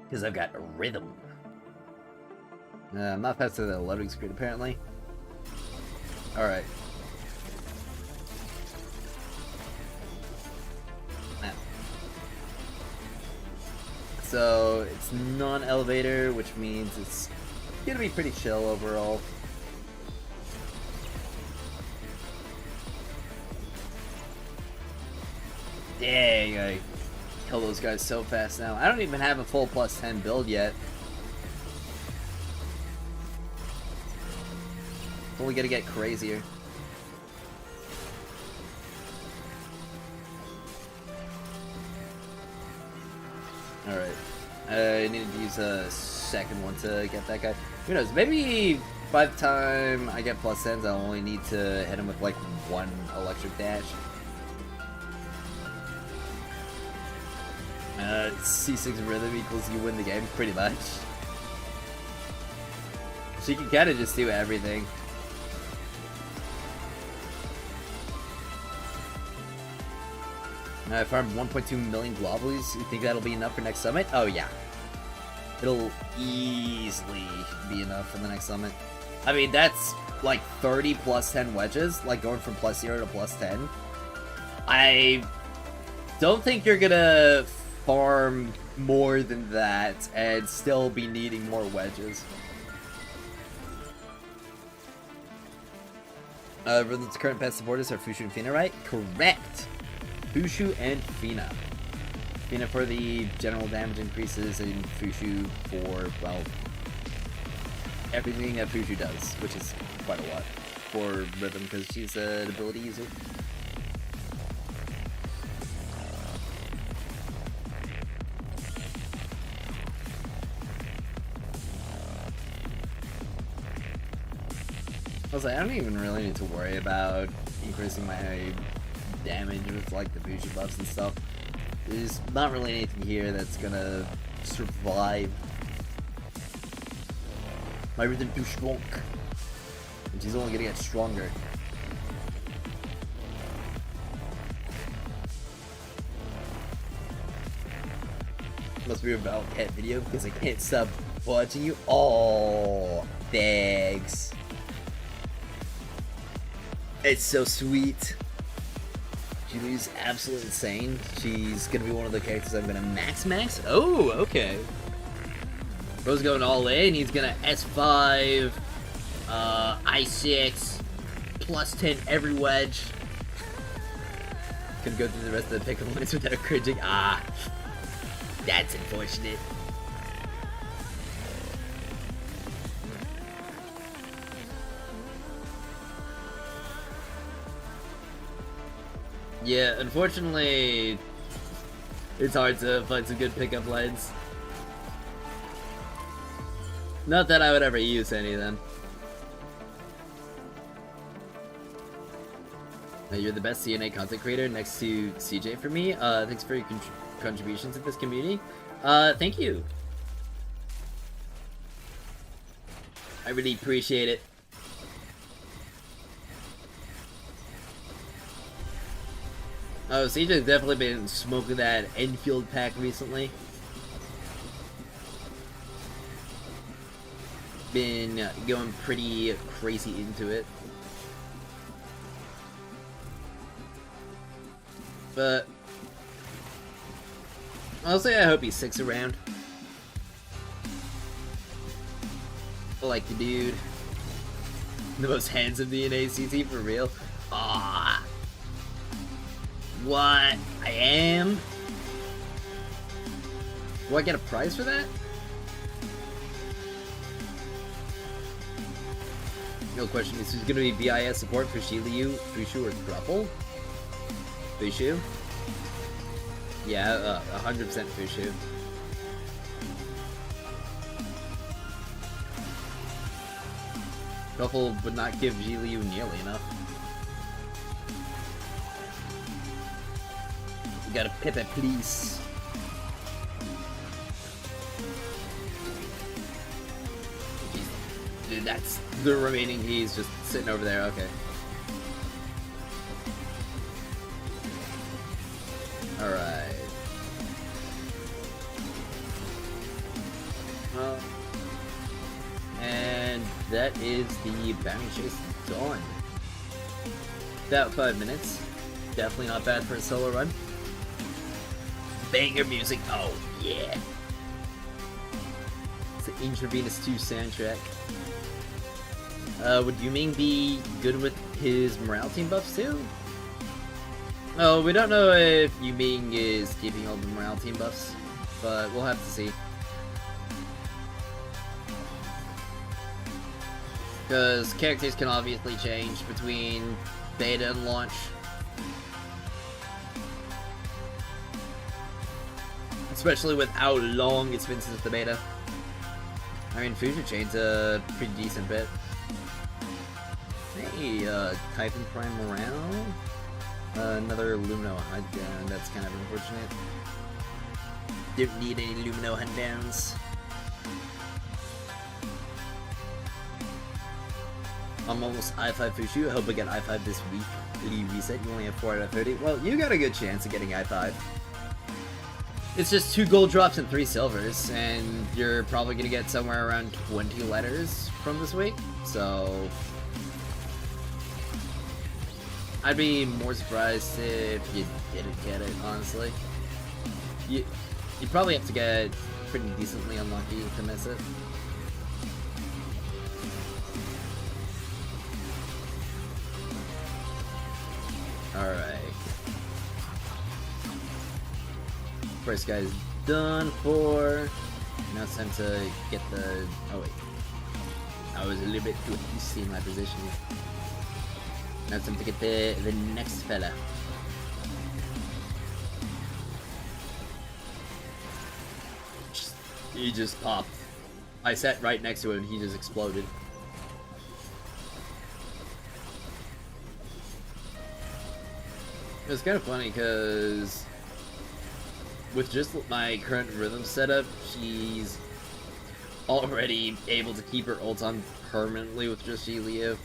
A: Because I've got a rhythm. I'm not faster than a loading screen, apparently. Alright. So, it's non-elevator, which means it's gonna be pretty chill overall. Dang, I kill those guys so fast now. I don't even have a full plus 10 build yet. It's only gonna get crazier. Alright. I needed to use a second one to get that guy. Who knows? Maybe by the time I get plus 10s, I'll only need to hit him with like one electric dash. C6 rhythm equals you win the game, pretty much. So you can kind of just do everything. I farmed 1.2 million globulars. You think that'll be enough for next summit? Oh yeah. It'll easily be enough for the next summit. I mean, that's like 30 plus 10 wedges, like going from plus 0 to plus 10. I don't think you're gonna farm more than that and still be needing more wedges. Rhythm's current pet supporters are Fushu and Fina, right? Correct! Fushu and Fina. Fina for the general damage increases, and Fushu for, well, everything that Fushu does, which is quite a lot for Rhythm, because she's an ability user. I was like, I don't even really need to worry about increasing my damage with like the Fushi buffs and stuff. There's not really anything here that's gonna survive my rhythm too strong, which is only gonna get stronger. Must be about pet video because I can't stop watching you. Oh, thanks. It's so sweet. Julie's absolutely insane. She's gonna be one of the characters I'm gonna max. Oh, okay. Bro's going all in. He's gonna S5, I6, plus 10 every wedge. Gonna go through the rest of the pick and lines without cringing. Ah, that's unfortunate. Yeah, unfortunately, it's hard to find some good pickup lines. Not that I would ever use any of them. You're the best CNA content creator next to CJ for me. Thanks for your contributions to this community. Thank you. I really appreciate it. Oh, CJ's definitely been smoking that Enfield pack recently. Been going pretty crazy into it. But I'll say I hope he sticks around. I like the dude. The most handsome DNA CT for real. Ah. What? I am? Do I get a prize for that? No question, this is gonna be BIS support for Shiliu, Fushu, or Thruple? Fushu? Yeah, 100% Fushu. Thruple would not give Shiliu nearly enough. You gotta pip it, please. Dude, that's the remaining keys just sitting over there. Okay. Alright. And that is the bounty chase done. About 5 minutes. Definitely not bad for a solo run. Banger music. Oh, yeah. It's the Intravenous 2 soundtrack. Would Yuming be good with his morale team buffs too? Oh, we don't know if Yuming is keeping all the morale team buffs, but we'll have to see. Because characters can obviously change between beta and launch. Especially with how long it's been since the beta. I mean, Fusion Chain's a pretty decent bit. Hey, Typhon Prime Morale. Another Lumino hunt down. That's kind of unfortunate. Don't need any Lumino hunt downs. I'm almost I5 Fushu. I hope I get I5 this week. Reset. You only have 4 out of 30. Well, you got a good chance of getting I5. It's just 2 gold drops and 3 silvers, and you're probably gonna get somewhere around 20 letters from this week. So I'd be more surprised if you didn't get it, honestly. You probably have to get pretty decently unlucky to miss it. Alright. First guy's done for. Now it's time to get the... Oh wait. I was a little bit too hasty in my position. Now it's time to get the next fella. He just popped. I sat right next to him and he just exploded. It's kind of funny because with just my current rhythm setup, she's already able to keep her ult on permanently with just Leo.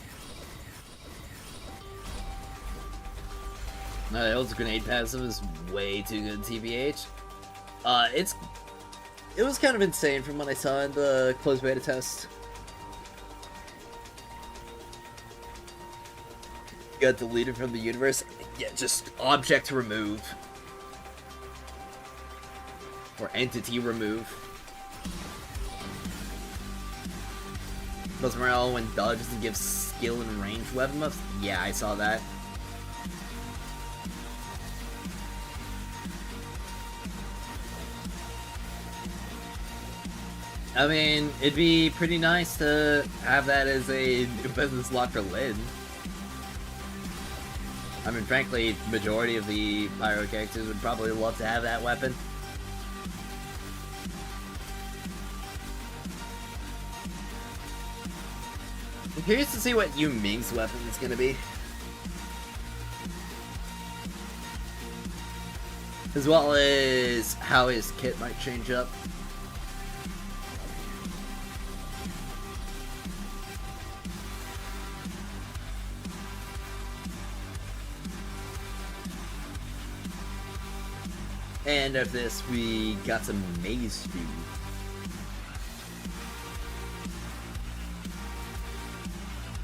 A: Ult's grenade passive is way too good, TBH. It was kind of insane from what I saw in the closed beta test. Got deleted from the universe. Yeah, just object remove. Or entity remove. Plus morale when dodges and gives skill and range weapon buffs. Yeah, I saw that. I mean, it'd be pretty nice to have that as a new business slot for Lyn. I mean, frankly, majority of the Pyro characters would probably love to have that weapon. I'm curious to see what Yu Ming's weapon is going to be. As well as how his kit might change up. And after this, we got some maze food.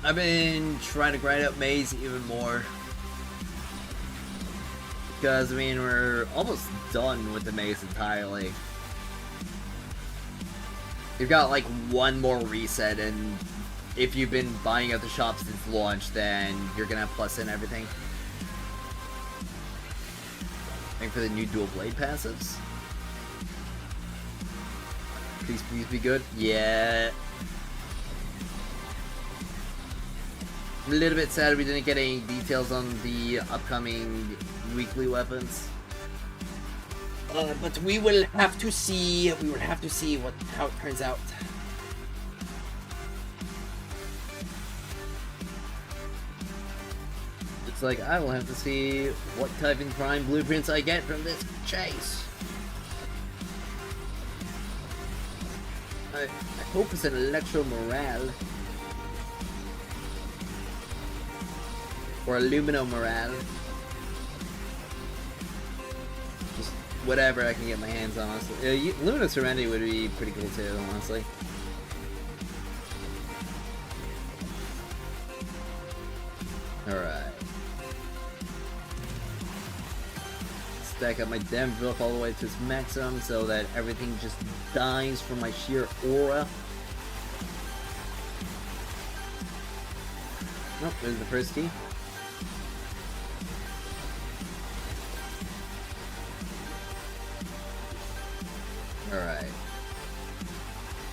A: I've been trying to grind up maze even more. Because, I mean, we're almost done with the maze entirely. We've got like one more reset, and if you've been buying at the shop since launch, then you're gonna have plus in everything. For the new dual blade passives. Please be good. Yeah. A little bit sad we didn't get any details on the upcoming weekly weapons. But we will have to see. We will have to see how it turns out. Like, I will have to see what type of prime blueprints I get from this chase. I hope it's an Electro Morale. Or a Lumino Morale. Just whatever I can get my hands on, honestly. Lumino Serenity would be pretty cool too, honestly. Alright. Stack up my Denver all the way to its maximum so that everything just dies from my sheer aura. Oh, there's the first key. Alright.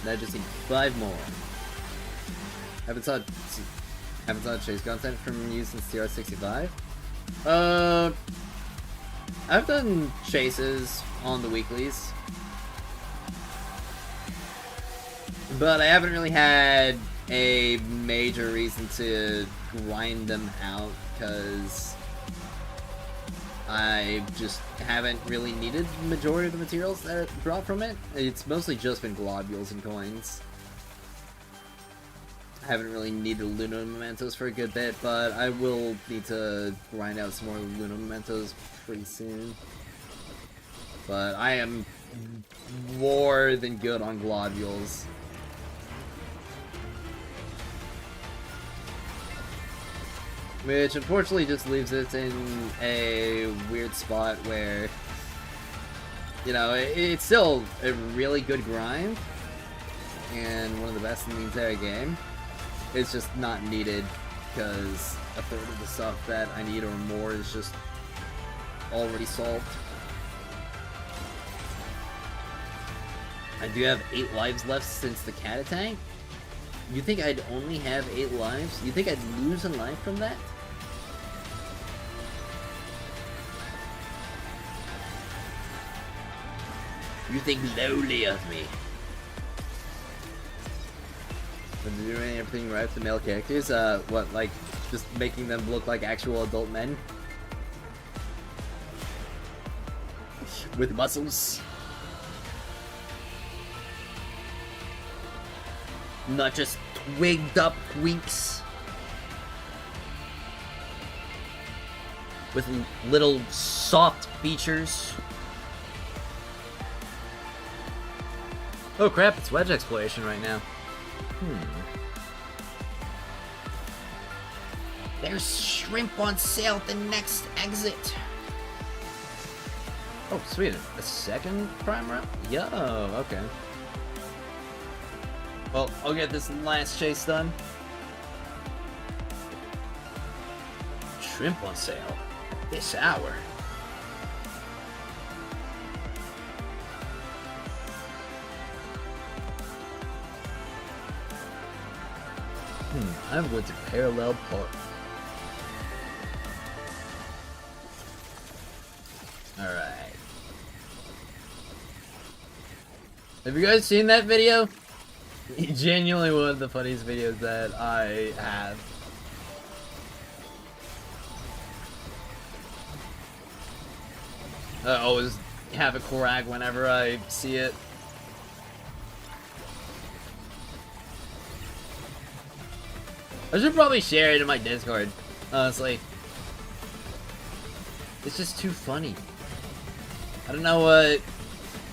A: Now just need 5 more. Haven't saw chase content from you since TR65. I've done chases on the weeklies, but I haven't really had a major reason to grind them out because I just haven't really needed the majority of the materials that drop from it. It's mostly just been globules and coins. I haven't really needed Luna Mementos for a good bit, but I will need to grind out some more Luna Mementos pretty soon. But I am more than good on globules. Which unfortunately just leaves it in a weird spot where, you know, it's still a really good grind and one of the best in the entire game. It's just not needed because a third of the stuff that I need or more is just already solved. I do have 8 lives left since the cat attack. You think I'd only have 8 lives? You think I'd lose a life from that? You think lowly of me? When you're doing everything right to male characters, what, like, just making them look like actual adult men? with muscles. Not just twigged up twinks. With little soft features. Oh crap, it's Wedge exploration right now.
B: There's shrimp on sale at the next exit.
A: Oh, sweet. A second prime round? Yo, okay. Well, I'll get this last chase done. Shrimp on sale this hour. I'm going to parallel park. Alright. Have you guys seen that video? Genuinely one of the funniest videos that I have. I always have a crag whenever I see it. I should probably share it in my Discord, honestly. It's just too funny. I don't know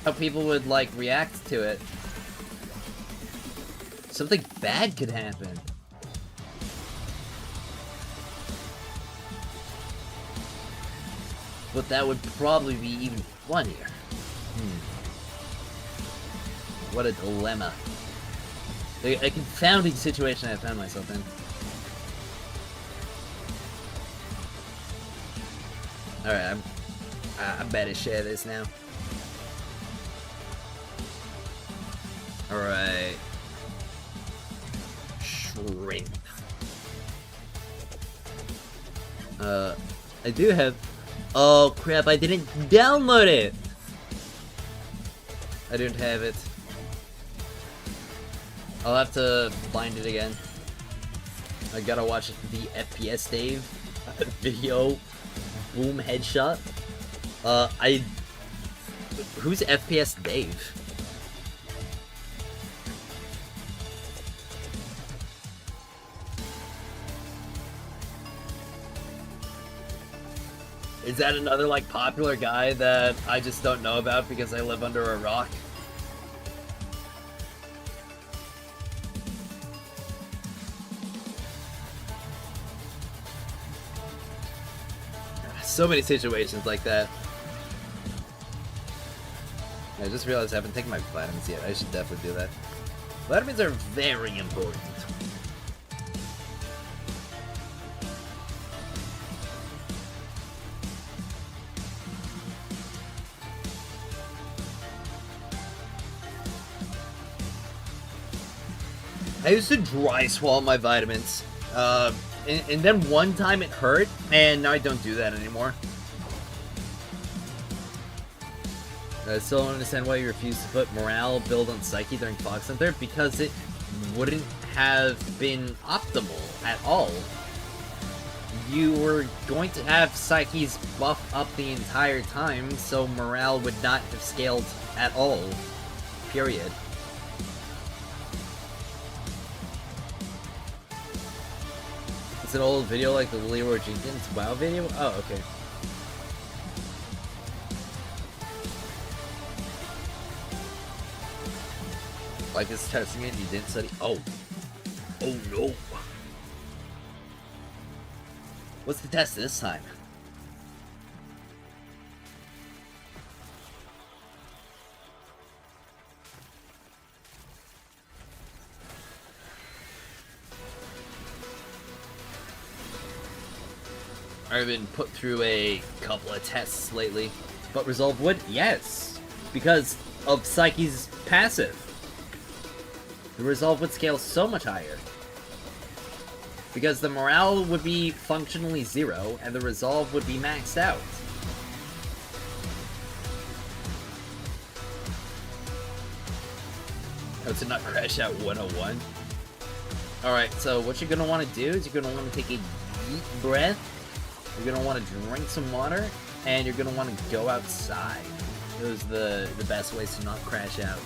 A: how people would, like, react to it. Something bad could happen. But that would probably be even funnier. What a dilemma. A confounding situation I found myself in. Alright, I better share this now. Alright. Shrimp. I do have... Oh crap, I didn't download it! I don't have it. I'll have to find it again. I gotta watch the FPS Dave video. Boom headshot. Who's FPS Dave? Is that another, like, popular guy that I just don't know about because I live under a rock? So many situations like that. I just realized I haven't taken my vitamins yet. I should definitely do that. Vitamins are very important. I used to dry swallow my vitamins. And then one time it hurt, and now I don't do that anymore. I still don't understand why you refuse to put morale build on Psyche during Fox Hunter, because it wouldn't have been optimal at all. You were going to have Psyche's buff up the entire time, so morale would not have scaled at all. Period. It's an old video like the Leroy Jenkins WoW video? Oh, okay. Like it's testing it, you didn't study. Oh. Oh no. What's the test this time? I've been put through a couple of tests lately, but Resolve would? Yes! Because of Psyche's passive. The Resolve would scale so much higher. Because the morale would be functionally 0, and the Resolve would be maxed out. Oh, to not crash out 101. Alright, so what you're gonna want to do is you're gonna want to take a deep breath. You're gonna want to drink some water, and you're gonna want to go outside. Those are the best ways to not crash out.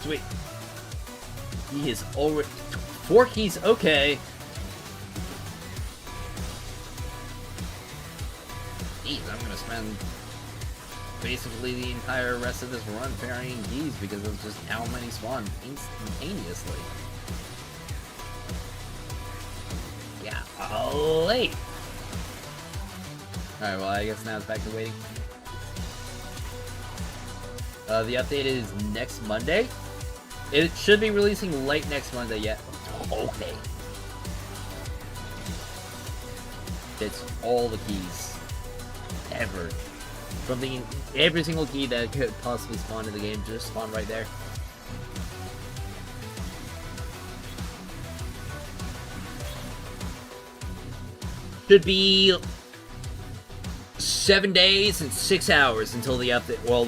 A: Sweet. He is already 4 keys. Okay. Jeez, I'm gonna spend basically the entire rest of this run parrying keys because of just how many spawn instantaneously. Yeah. Oh, late. All right. Well, I guess now it's back to waiting. The update is next Monday. It should be releasing late next Monday yet. Okay. It's all the keys. Ever. From every single key that could possibly spawn in the game, just spawn right there. Should be 7 days and 6 hours until the update. Well,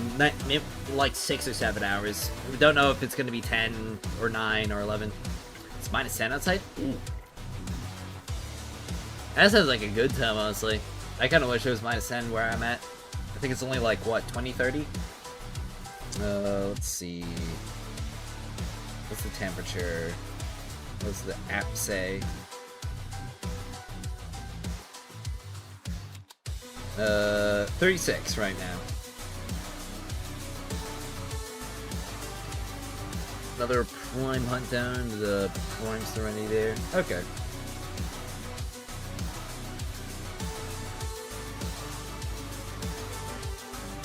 A: like 6 or 7 hours. We don't know if it's going to be 10 or 9 or 11. It's minus 10 outside? Ooh. That sounds like a good time, honestly. I kind of wish it was minus 10 where I'm at. I think it's only like, what, 20, 30? Let's see. What's the temperature? What's the app say? 36 right now. Another prime hunt down to the prime serenity there. Okay.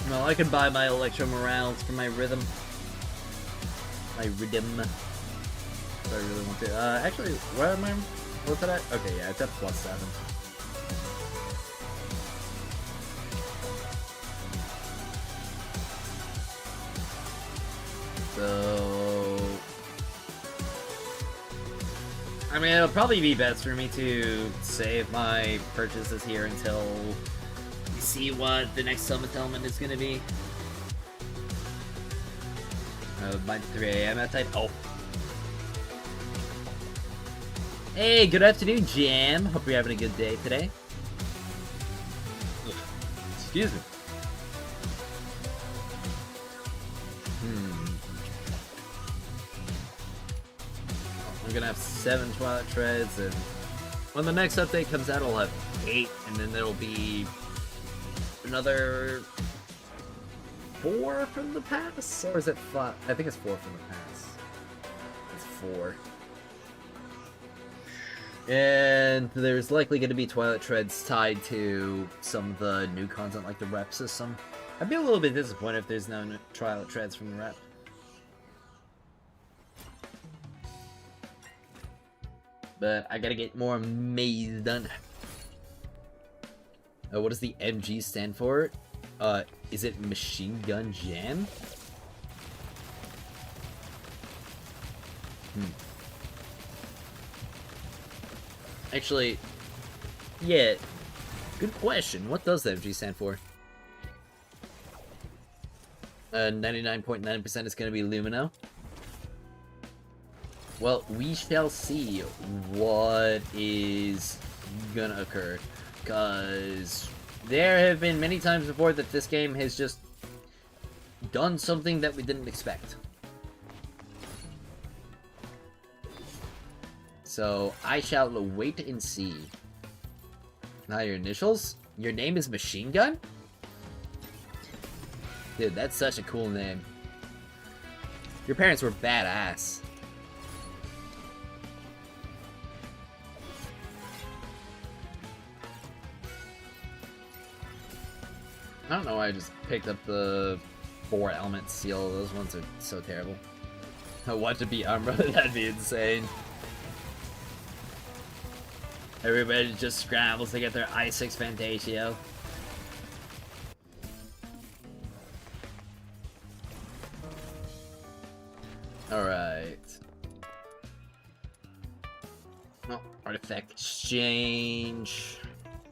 A: Well, I could buy my Electro Morales for my rhythm. My rhythm. If I really want to. Actually, where am I? What's it at? Okay, yeah, it's at +7. So, I mean, it'll probably be best for me to save my purchases here until we see what the next summit element is going to be. By 3 AM that type. Oh. Hey, good afternoon, Jam. Hope you're having a good day today. Excuse me. I'm gonna have 7 Twilight Treads, and when the next update comes out, I'll have 8, and then there'll be another 4 from the pass? Or is it 5? I think it's 4 from the pass. It's 4. And there's likely going to be Twilight Treads tied to some of the new content, like the rep system. I'd be a little bit disappointed if there's no Twilight Treads from the rep. But I gotta get more maze done. What does the MG stand for? Is it Machine Gun Jam? Actually, yeah, good question. What does the MG stand for? 99.9% is going to be Lumino. Well, we shall see what is gonna occur, because there have been many times before that this game has just done something that we didn't expect. So, I shall wait and see. Now, your initials? Your name is Machine Gun? Dude, that's such a cool name. Your parents were badass. I don't know why I just picked up the 4 element seal. Those ones are so terrible. I want to be Umbra, that'd be insane. Everybody just scrambles to get their I6 Fantasio. Alright. Oh, artifact exchange.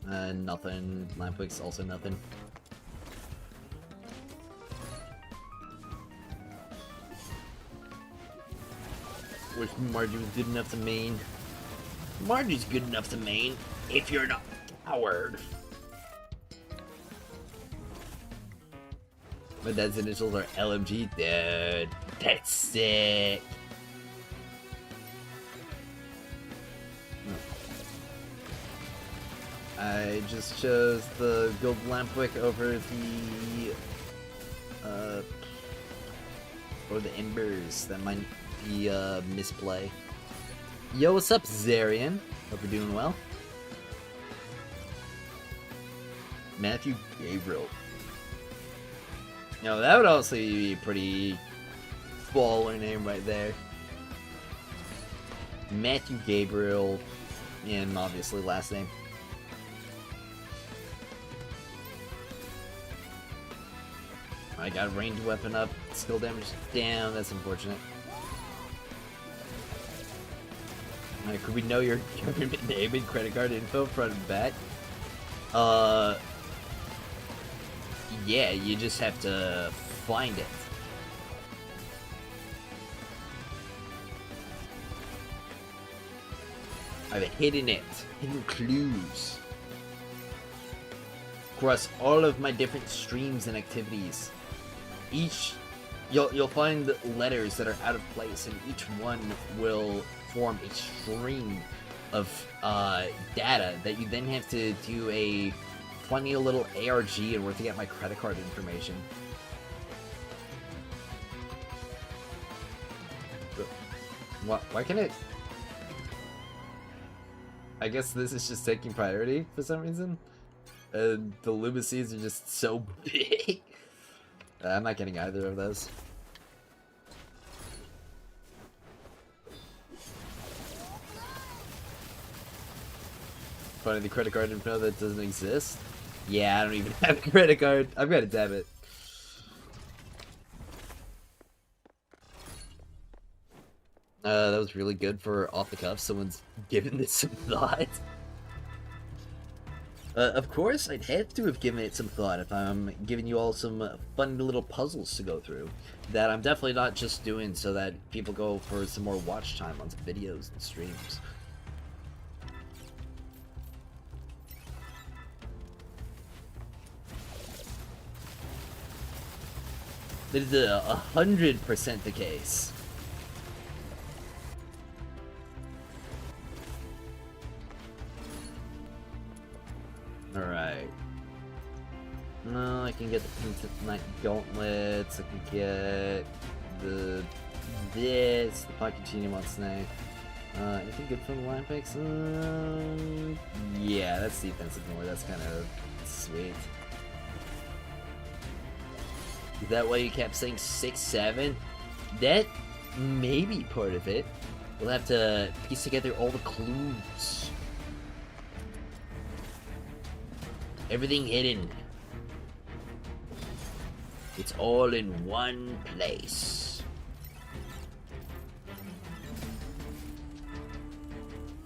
A: Nothing. Lampwick's also nothing. Wish Margie was good enough to main. Margie's good enough to main if you're not a coward. My dad's initials are LMG. Dude, that's sick. I just chose the Gold Lampwick over the Embers. That might be a misplay. Yo, what's up, Zarian? Hope you're doing well. Matthew Gabriel. No, that would also be a pretty baller name right there. Matthew Gabriel, and obviously last name. I got a ranged weapon up, skill damage down, that's unfortunate. Alright, could we know your government name and credit card info front and back? Yeah, you just have to find it. I've hidden it. Hidden clues. Across all of my different streams and activities. You'll find letters that are out of place, and each one will form a stream of data that you then have to do a funny little ARG in order to get my credit card information. Why can't it? I guess this is just taking priority for some reason. The Lumiseeds are just so big. I'm not getting either of those. Finding the credit card info that doesn't exist? Yeah, I don't even have a credit card. I've got a debit. That was really good for off the cuff. Someone's given this some thought. Of course, I'd have to have given it some thought if I'm giving you all some fun little puzzles to go through. That I'm definitely not just doing so that people go for some more watch time on some videos and streams. That is 100% the case. Alright. No, I can get the Pink Knight Gauntlets, I can get the Pocket on Snake. Anything good from the line picks? Yeah, that's defensive more, that's kind of sweet. Is that why you kept saying 6-7? That may be part of it. We'll have to piece together all the clues. Everything hidden. It's all in one place.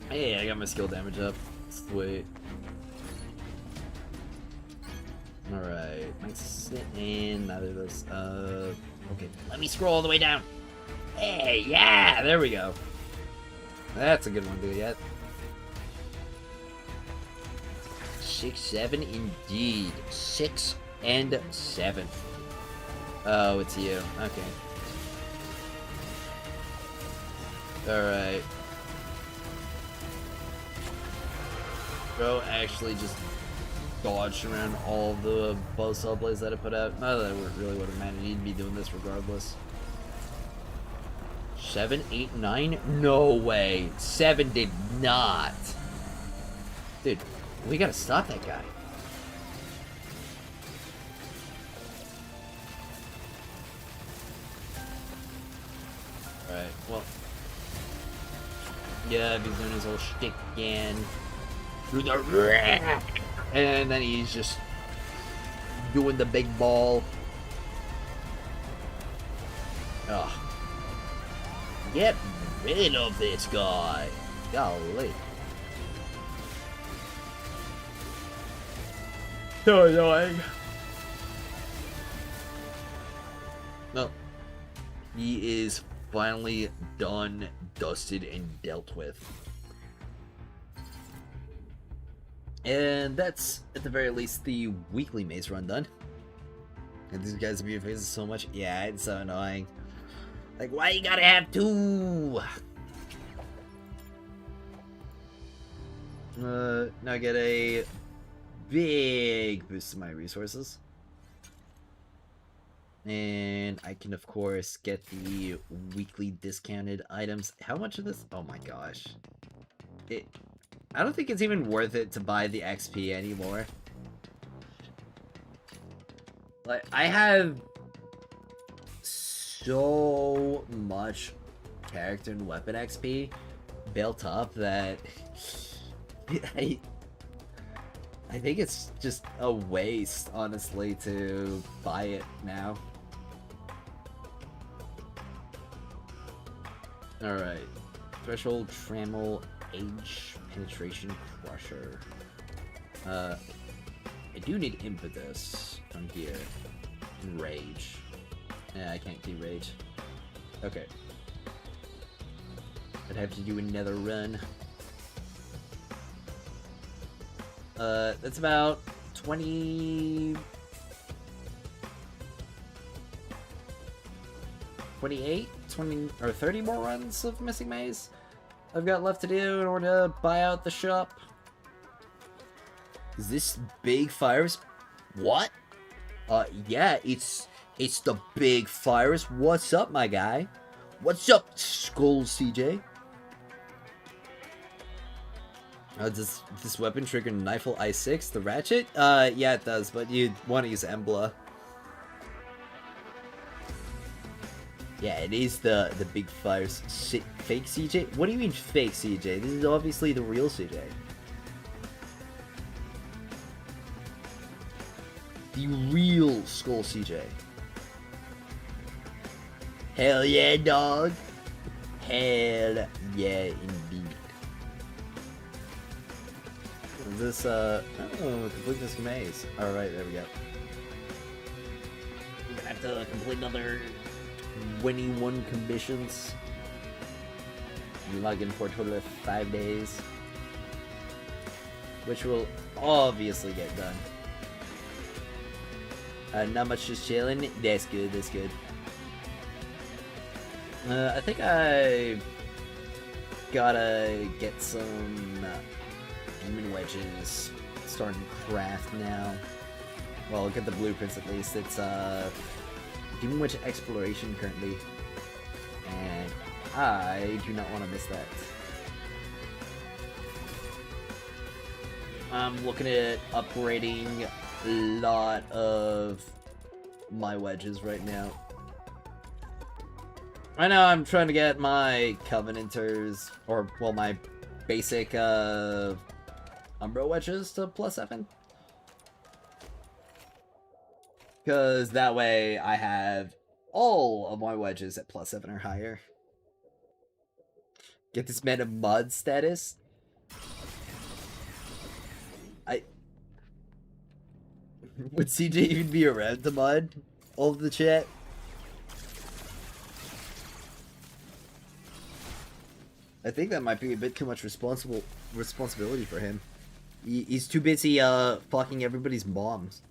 A: Hey, I got my skill damage up. Sweet. Alright, might sit in neither of those. Okay, let me scroll all the way down. Hey, yeah, there we go. That's a good one to get. 6-7 indeed. 6 and 7. Oh, it's you. Okay. Alright. Bro, actually just dodged around all the buzzsaw blades that I put out. Not that it really would have mattered. You'd be doing this regardless. 7, 8, 9? No way. 7 did not. Dude, we gotta stop that guy. Alright, well. Yeah, he's doing his whole shtick again. Through the... And then he's just doing the big ball. Ugh. Get rid of this guy. Golly. So annoying. No. He is finally done dusted and dealt with. And that's, at the very least, the weekly maze run done. And these guys be faces so much. Yeah, it's so annoying. Like, why you gotta have two? Now I get a big boost to my resources. And I can, of course, get the weekly discounted items. How much of this? Oh my gosh. I don't think it's even worth it to buy the XP anymore. Like, I have so much character and weapon XP built up that I think it's just a waste, honestly, to buy it now. Alright. Threshold, Trammel, Age, Penetration, Crusher. I do need Impetus from here. And Rage. Yeah, I can't do Rage. Okay. I'd have to do another run. That's about 28, 20, or 30 more runs of Missing Maze I've got left to do in order to buy out the shop. Is this Big Fires? What? Yeah, it's the Big Fires. What's up, my guy? What's up, Skull CJ? Does this weapon trigger Knifel I6, the ratchet? Yeah, it does, but you'd want to use Embla. Yeah, it is the Big Fires. Fake CJ? What do you mean fake CJ? This is obviously the real CJ. The real Skull CJ. Hell yeah, dog. Hell yeah, indeed. Is this, oh, complete this maze. Alright, there we go. We're gonna have to complete another 21 conditions. You log in for a total of 5 days. Which will obviously get done. Not much, just chilling. That's good, that's good. I think I gotta get some demon wedges starting to craft now. Well, get the blueprints at least. It's demon wedge exploration currently, and I do not want to miss that. I'm looking at upgrading a lot of my wedges right now. I know I'm trying to get my Covenanters, or, well, my basic, Umbro wedges to +7. Because that way I have all of my wedges at +7 or higher. Get this man a mud status. Would CJ even be around the mud? All of the chat? I think that might be a bit too much responsibility for him. He's too busy fucking everybody's moms.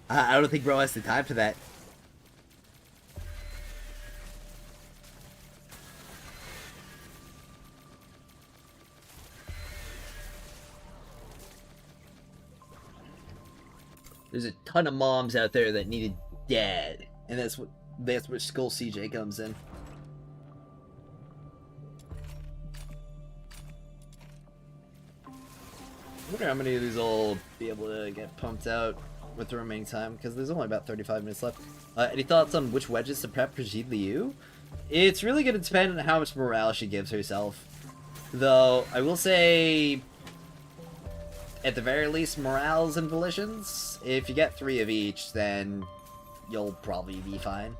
A: I don't think bro has the time for that. There's a ton of moms out there that need a dad, and that's where Skull CJ comes in. I wonder how many of these will be able to get pumped out with the remaining time, because there's only about 35 minutes left. Any thoughts on which wedges to prep for Brigitte Liu? It's really going to depend on how much morale she gives herself. Though, I will say, at the very least, morales and volitions. If you get 3 of each, then you'll probably be fine.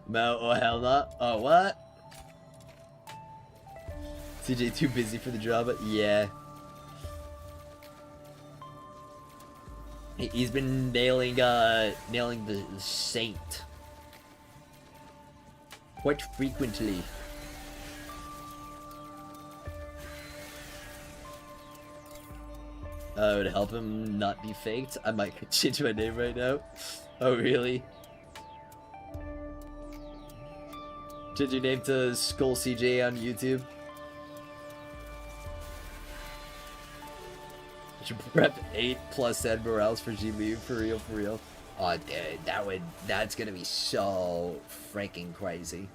A: No, oh hell no. Oh, what? CJ too busy for the job? Yeah. He's been nailing the Saint quite frequently. It would help him not be faked. I might change my name right now. Oh, really? Change your name to Skull CJ on YouTube. You should prep 8 plus Ed Morales for GBU, for real, for real. Oh, dude, that's gonna be so freaking crazy.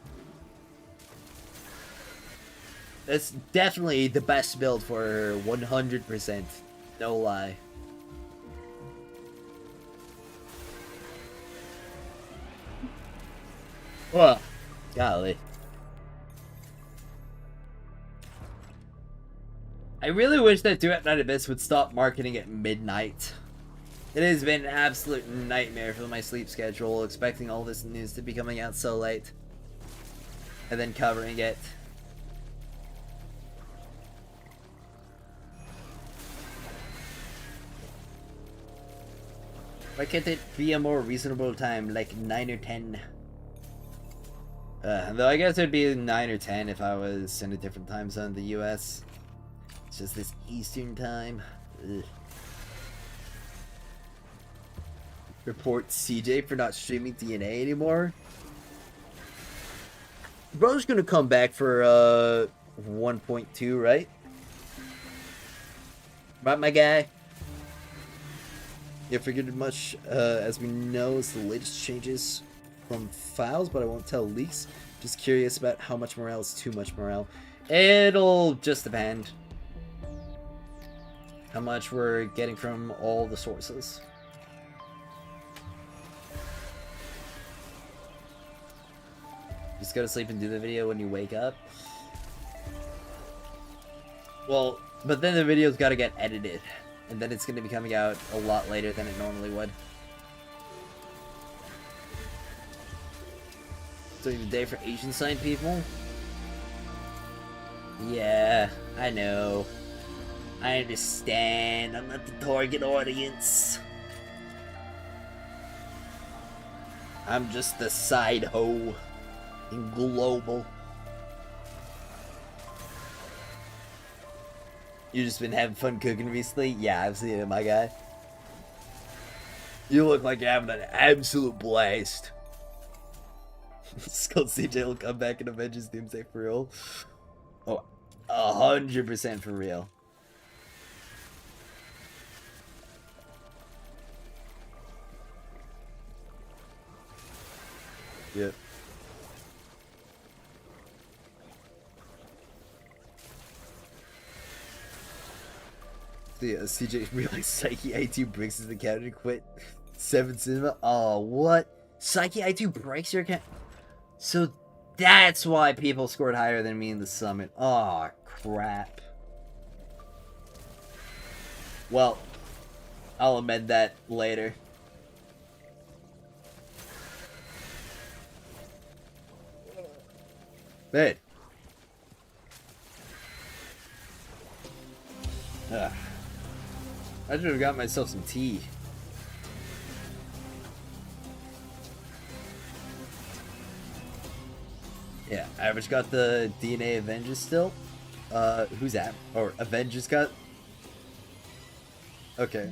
A: That's definitely the best build for her, 100%. No lie. Well, golly. I really wish that Duet Night Abyss would stop marketing at midnight. It has been an absolute nightmare for my sleep schedule, expecting all this news to be coming out so late. And then covering it. Why can't it be a more reasonable time, like 9 or 10? Though I guess it'd be 9 or 10 if I was in a different time zone than the US. It's just this Eastern time. Ugh. Report CJ for not streaming DNA anymore. Bro's gonna come back for 1.2, right? Right, my guy? Yeah, figured much as we know is the latest changes from files, but I won't tell leaks. Just curious about how much morale is too much morale. It'll just depend. How much we're getting from all the sources. Just go to sleep and do the video when you wake up. Well, but then the video's gotta get edited. And then it's gonna be coming out a lot later than it normally would. So the day for Asian sign people? Yeah, I know. I understand. I'm not the target audience. I'm just the side hoe in global. You just been having fun cooking recently? Yeah, I've seen it, my guy. You look like you're having an absolute blast. Skull CJ will come back and Avengers Doomsday for real. Oh, 100% for real. Yep. Yeah, CJ realized Psyche I2 breaks his account and quit 7 Cinema. Oh, what? Psyche I2 breaks your account? So that's why people scored higher than me in the summit. Oh, crap. Well, I'll amend that later. Man. I should have got myself some tea. Yeah, Average got the DNA Avengers still. Who's that? Or Avengers got? Okay.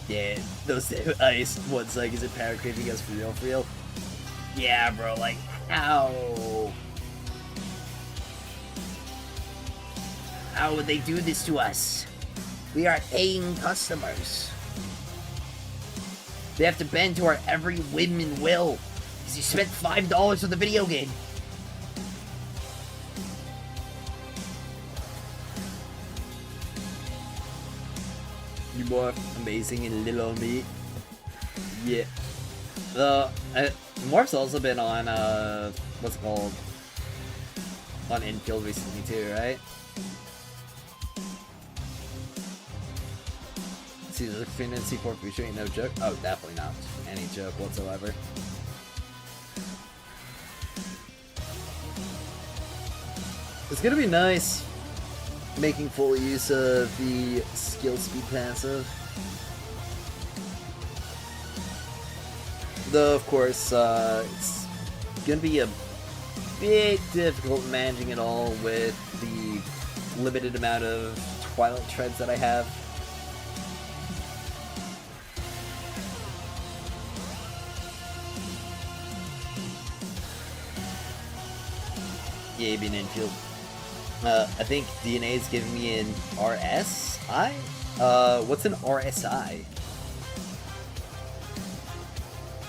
A: Yeah, those ice ones, like, is it power creeping us for real, for real? Yeah, bro, like, how? How would they do this to us? We are paying customers. They have to bend to our every whim and will. Because you spent $5 on the video game. You more amazing and little me. Yeah. Morph's also been on, what's it called? On Infield recently too, right? Caesar Fin and C4 Future ain't no joke. Oh, definitely not any joke whatsoever. It's gonna be nice making full use of the skill speed passive. Though, of course, it's gonna be a bit difficult managing it all with the limited amount of Twilight Treads that I have. Yeah, being infield. I think DNA is giving me an RSI? What's an RSI?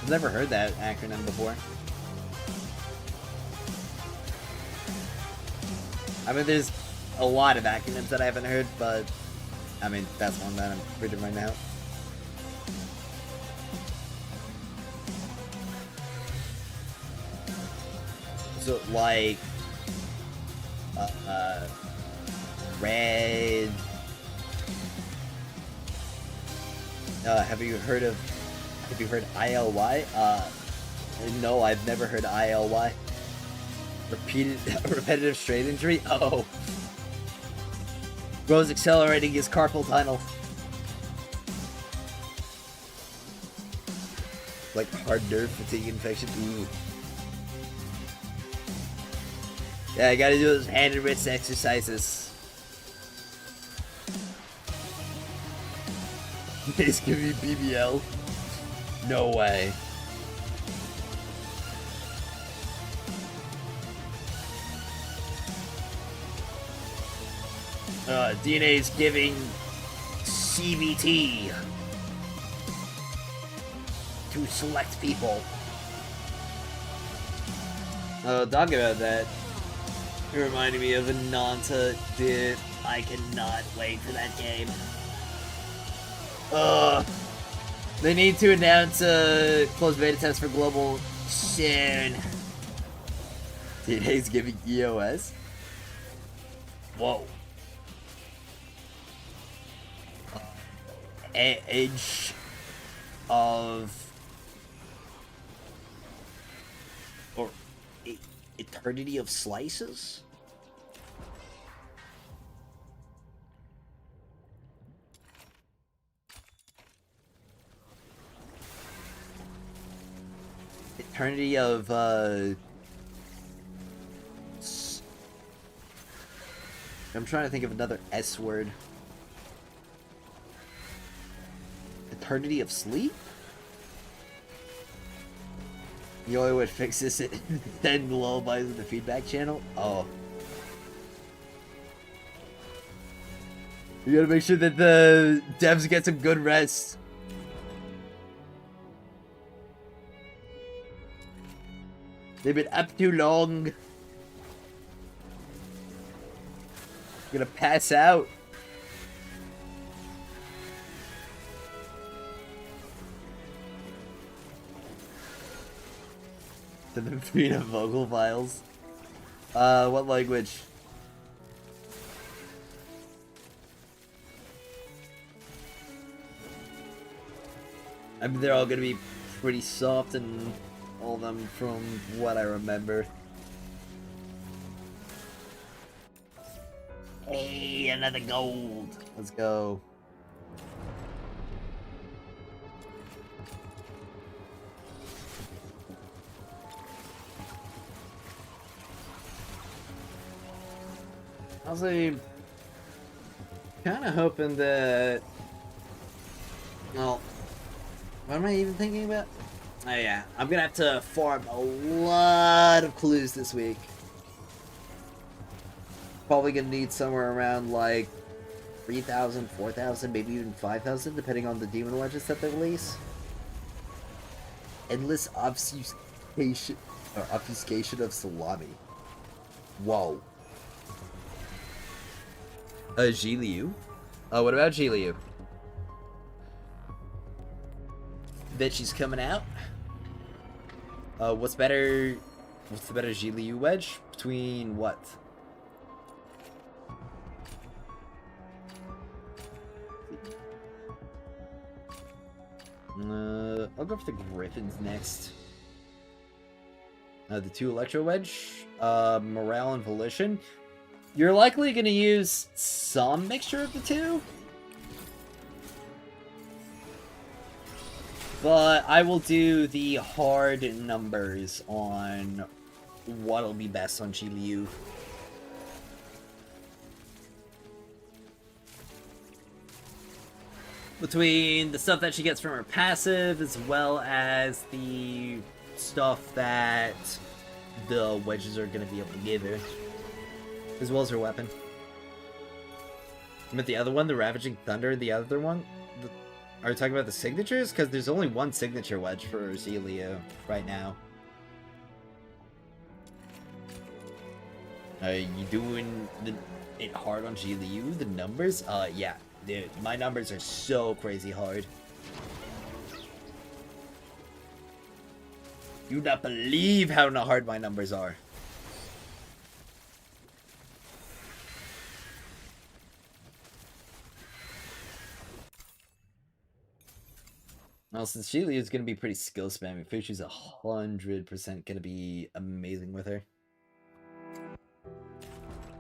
A: I've never heard that acronym before. I mean, there's a lot of acronyms that I haven't heard, but I mean, that's one that I'm reading right now. So, like, red. Have you heard ILY? No, I've never heard ILY. Repetitive strain injury? Oh. Bro's accelerating his carpal tunnel. Like hard nerve fatigue infection. Ooh. Yeah, I gotta do those hand and wrist exercises. He's giving me BBL. No way. DNA's giving CBT to select people. Talking about that, it reminded me of a Nanta. Dude, I cannot wait for that game. They need to announce a closed beta test for global soon. DNA's giving EOS. Whoa. Edge of or Eternity of Slices? Eternity of I'm trying to think of another S word. Eternity of Sleep? The only way to fix this is send lullabies in the feedback channel? Oh. You gotta make sure that the devs get some good rest. They've been up too long. Gonna pass out. To the freedom vocal files. What language? I mean, they're all gonna be pretty soft and all of them from what I remember. Hey, another gold. Let's go. I was like, kind of hoping that. Well, what am I even thinking about? Oh yeah, I'm gonna have to farm a lot of clues this week. Probably gonna need somewhere around like 3,000, 4,000, maybe even 5,000, depending on the demon wedges that they release. Endless obfuscation of salami. Whoa. Jiliu? What about Jiliu? Bet she's coming out. What's better? What's the better Jiliu wedge? Between what? I'll go for the Griffins next. The 2 Electro Wedge, Morale and Volition. You're likely going to use some mixture of the two. But I will do the hard numbers on what'll be best on Chi Liu. Between the stuff that she gets from her passive, as well as the stuff that the wedges are going to be able to give her. As well as her weapon. But the other one, the Ravaging Thunder, the other one... Are you talking about the signatures? Because there's only one signature wedge for Zelio right now. Are you doing it hard on Zelio? The numbers? Yeah. Dude, my numbers are so crazy hard. You do not believe how hard my numbers are. Well, since Sheila is going to be pretty skill spammy, Fushu's 100% going to be amazing with her.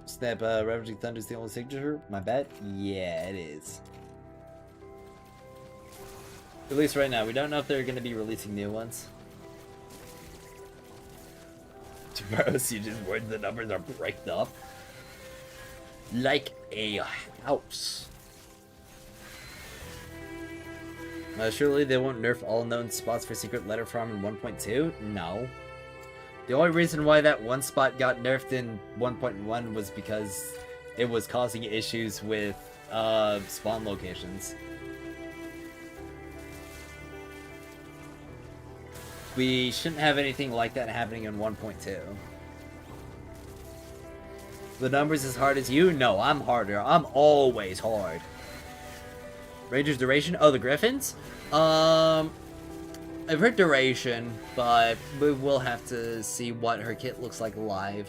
A: Snap, Ravaging Thunder is the only signature? My bet? Yeah, it is. At least right now. We don't know if they're going to be releasing new ones. Tomorrow, you just worried the numbers are breaked up. Like a house. Surely they won't nerf all known spots for secret letter from in 1.2? No. The only reason why that one spot got nerfed in 1.1 was because it was causing issues with spawn locations. We shouldn't have anything like that happening in 1.2. The numbers as hard as you? No, I'm harder. I'm always hard. Ranger's duration? Oh, the Griffins? I've heard duration, but we will have to see what her kit looks like live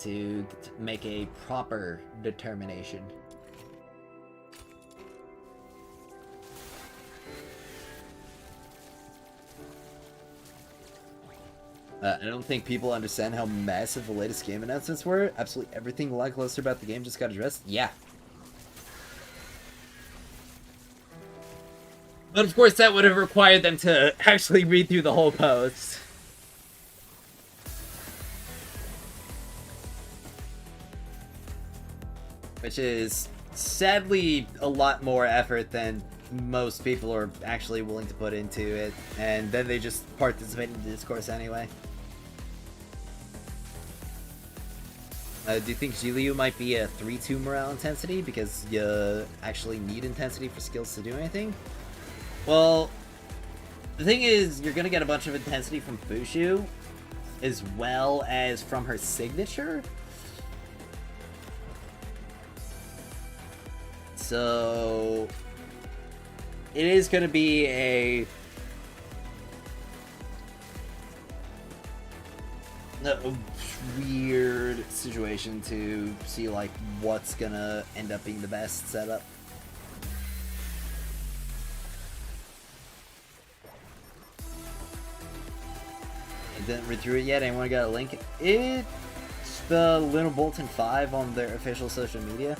A: to make a proper determination. I don't think people understand how massive the latest game announcements were. Absolutely everything lackluster about the game just got addressed. Yeah. But of course that would have required them to actually read through the whole post. Which is sadly a lot more effort than most people are actually willing to put into it. And then they just participate in the discourse anyway. Do you think Ziliu might be a 3-2 morale intensity because you actually need intensity for skills to do anything? Well, the thing is, you're going to get a bunch of intensity from Fushu, as well as from her signature. So, it is going to be a weird situation to see, like, what's going to end up being the best setup. Didn't read through it yet. Anyone got a link? It's the Luna Bolton 5 on their official social media.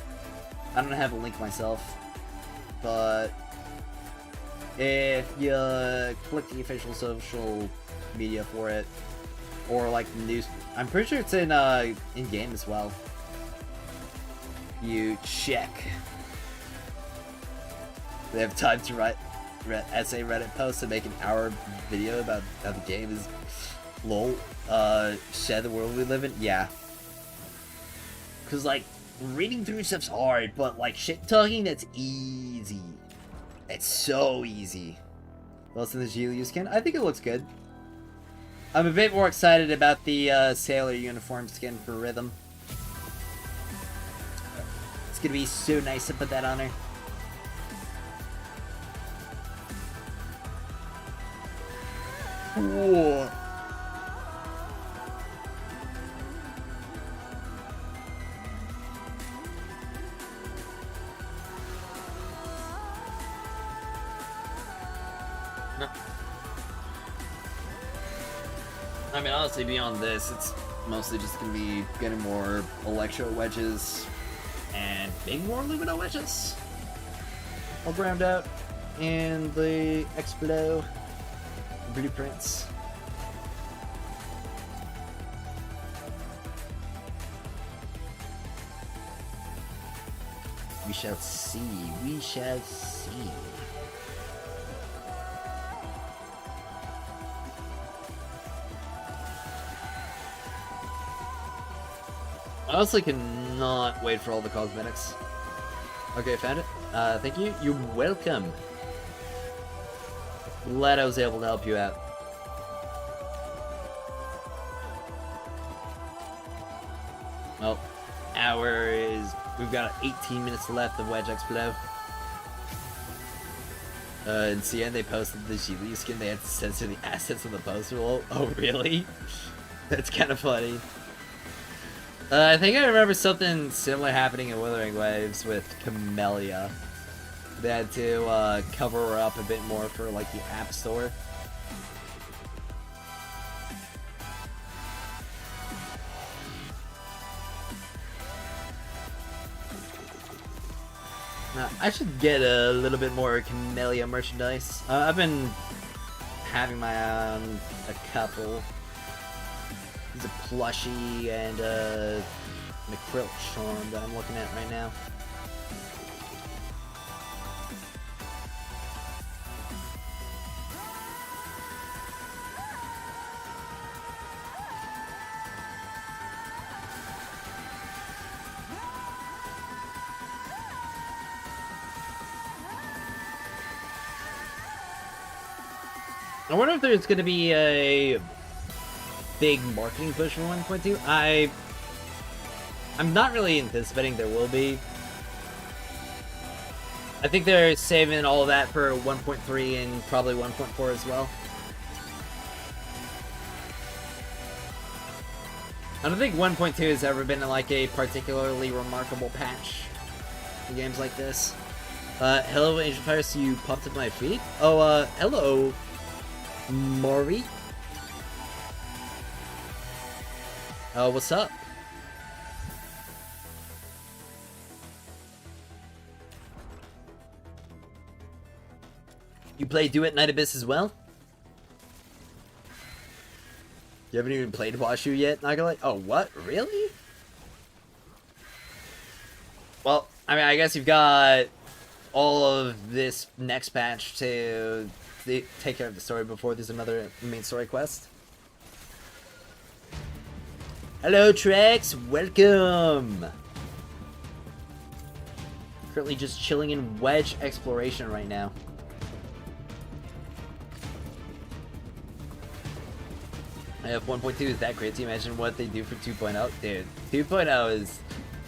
A: I don't have a link myself, but if you click the official social media for it, or like the news, I'm pretty sure it's in game as well. You check. They have time to write essay Reddit posts and make an hour video about how the game is. Lol, shed the world we live in? Yeah. Cause like, reading through stuff's hard, but like, shit talking, that's easy. It's so easy. What's in the Giuliu skin? I think it looks good. I'm a bit more excited about the sailor uniform skin for Rhythm. It's gonna be so nice to put that on her. Whoa. I mean, honestly, beyond this, it's mostly just going to be getting more Electro wedges and maybe more Lumina wedges. I'll round out in the Explo. blueprints. We shall see. We shall see. I honestly cannot wait for all the cosmetics. Okay, found it. Thank you. You're welcome. Glad I was able to help you out. Well, we've got 18 minutes left of Wedge Explo. In CN, they posted the Gilu skin. They had to censor the assets on the poster wall. Oh, really? That's kind of funny. I think I remember something similar happening in Withering Waves with Camellia. They had to cover her up a bit more for like the App Store. I should get a little bit more Camellia merchandise. I've been having my a couple. There's a plushie and a McQuilt charm that I'm looking at right now. I wonder if there's going to be a big marketing push for 1.2. I'm not really anticipating there will be. I think they're saving all of that for 1.3 and probably 1.4 as well. I don't think 1.2 has ever been like a particularly remarkable patch in games like this. Hello, Ancient Pirates, you popped up my feet? Oh, hello, Maury. What's up? You play Duet Night Abyss as well? You haven't even played Washu yet, not gonna lie? Oh, what? Really? Well, I mean, I guess you've got all of this next patch to take care of the story before there's another main story quest. Hello, Trex! Welcome! Currently just chilling in Wedge exploration right now. If 1.2 is that crazy, imagine what they do for 2.0. Dude, 2.0 is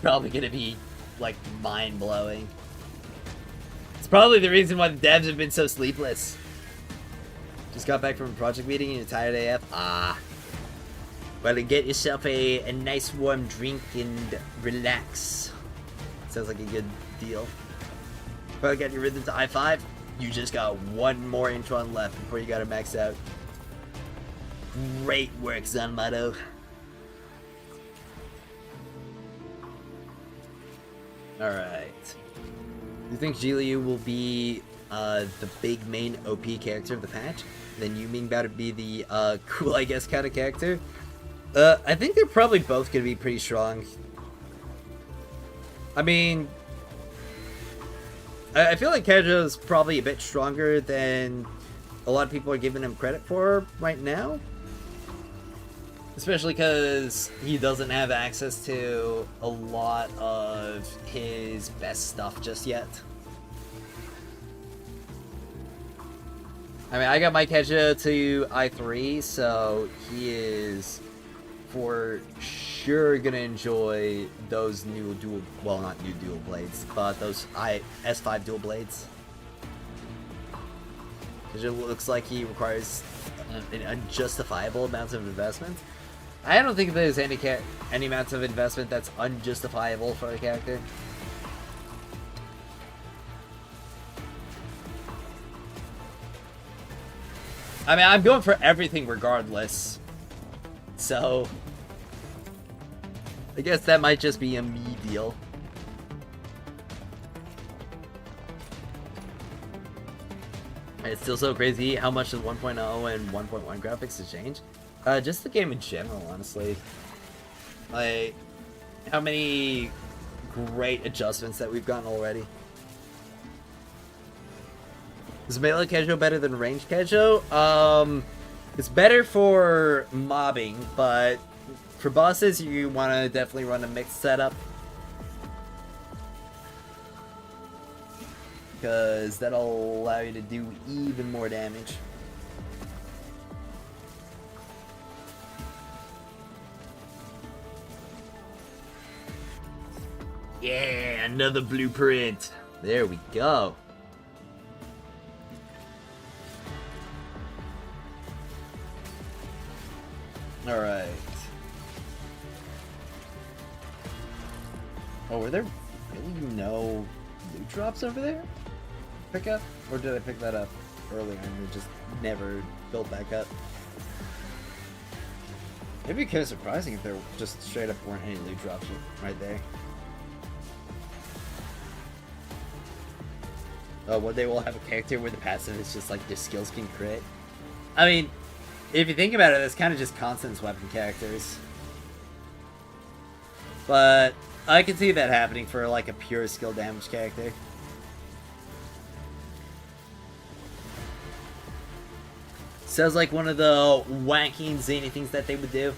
A: probably gonna be, like, mind-blowing. It's probably the reason why the devs have been so sleepless. Just got back from a project meeting and you're tired AF? Ah. Well, get yourself a nice warm drink and relax. Sounds like a good deal. Probably got your rhythm to I5. You just got one more intron left before you gotta max out. Great work, Zanmato. Alright. You think Jiliu will be the big main OP character of the patch? Then Yuming about to be the cool, I guess, kind of character? I think they're probably both going to be pretty strong. I mean, I feel like Kejo's probably a bit stronger than a lot of people are giving him credit for right now. Especially because he doesn't have access to a lot of his best stuff just yet. I mean, I got my Kejo to I3, so he is for sure gonna enjoy those new dual, well, not new dual blades, but those S5 dual blades. It looks like he requires an unjustifiable amount of investment. I don't think there's any amount of investment that's unjustifiable for a character. I mean, I'm going for everything regardless. So, I guess that might just be a me deal. It's still so crazy how much the 1.0 and 1.1 graphics has changed. Just the game in general, honestly. Like, how many great adjustments that we've gotten already. Is melee Kejo better than ranged Kejo? It's better for mobbing, but for bosses, you want to definitely run a mixed setup. Because that'll allow you to do even more damage. Yeah, another blueprint. There we go. Alright. Oh, were there really no loot drops over there? Pick up? Or did I pick that up earlier and it just never built back up? It'd be kind of surprising if there just straight up weren't any loot drops right there. Oh, one day we'll have a character where the passive is just like their skills can crit. I mean, if you think about it, that's kind of just constant weapon characters. But I can see that happening for like a pure skill damage character. Sounds like one of the wacky and zany things that they would do.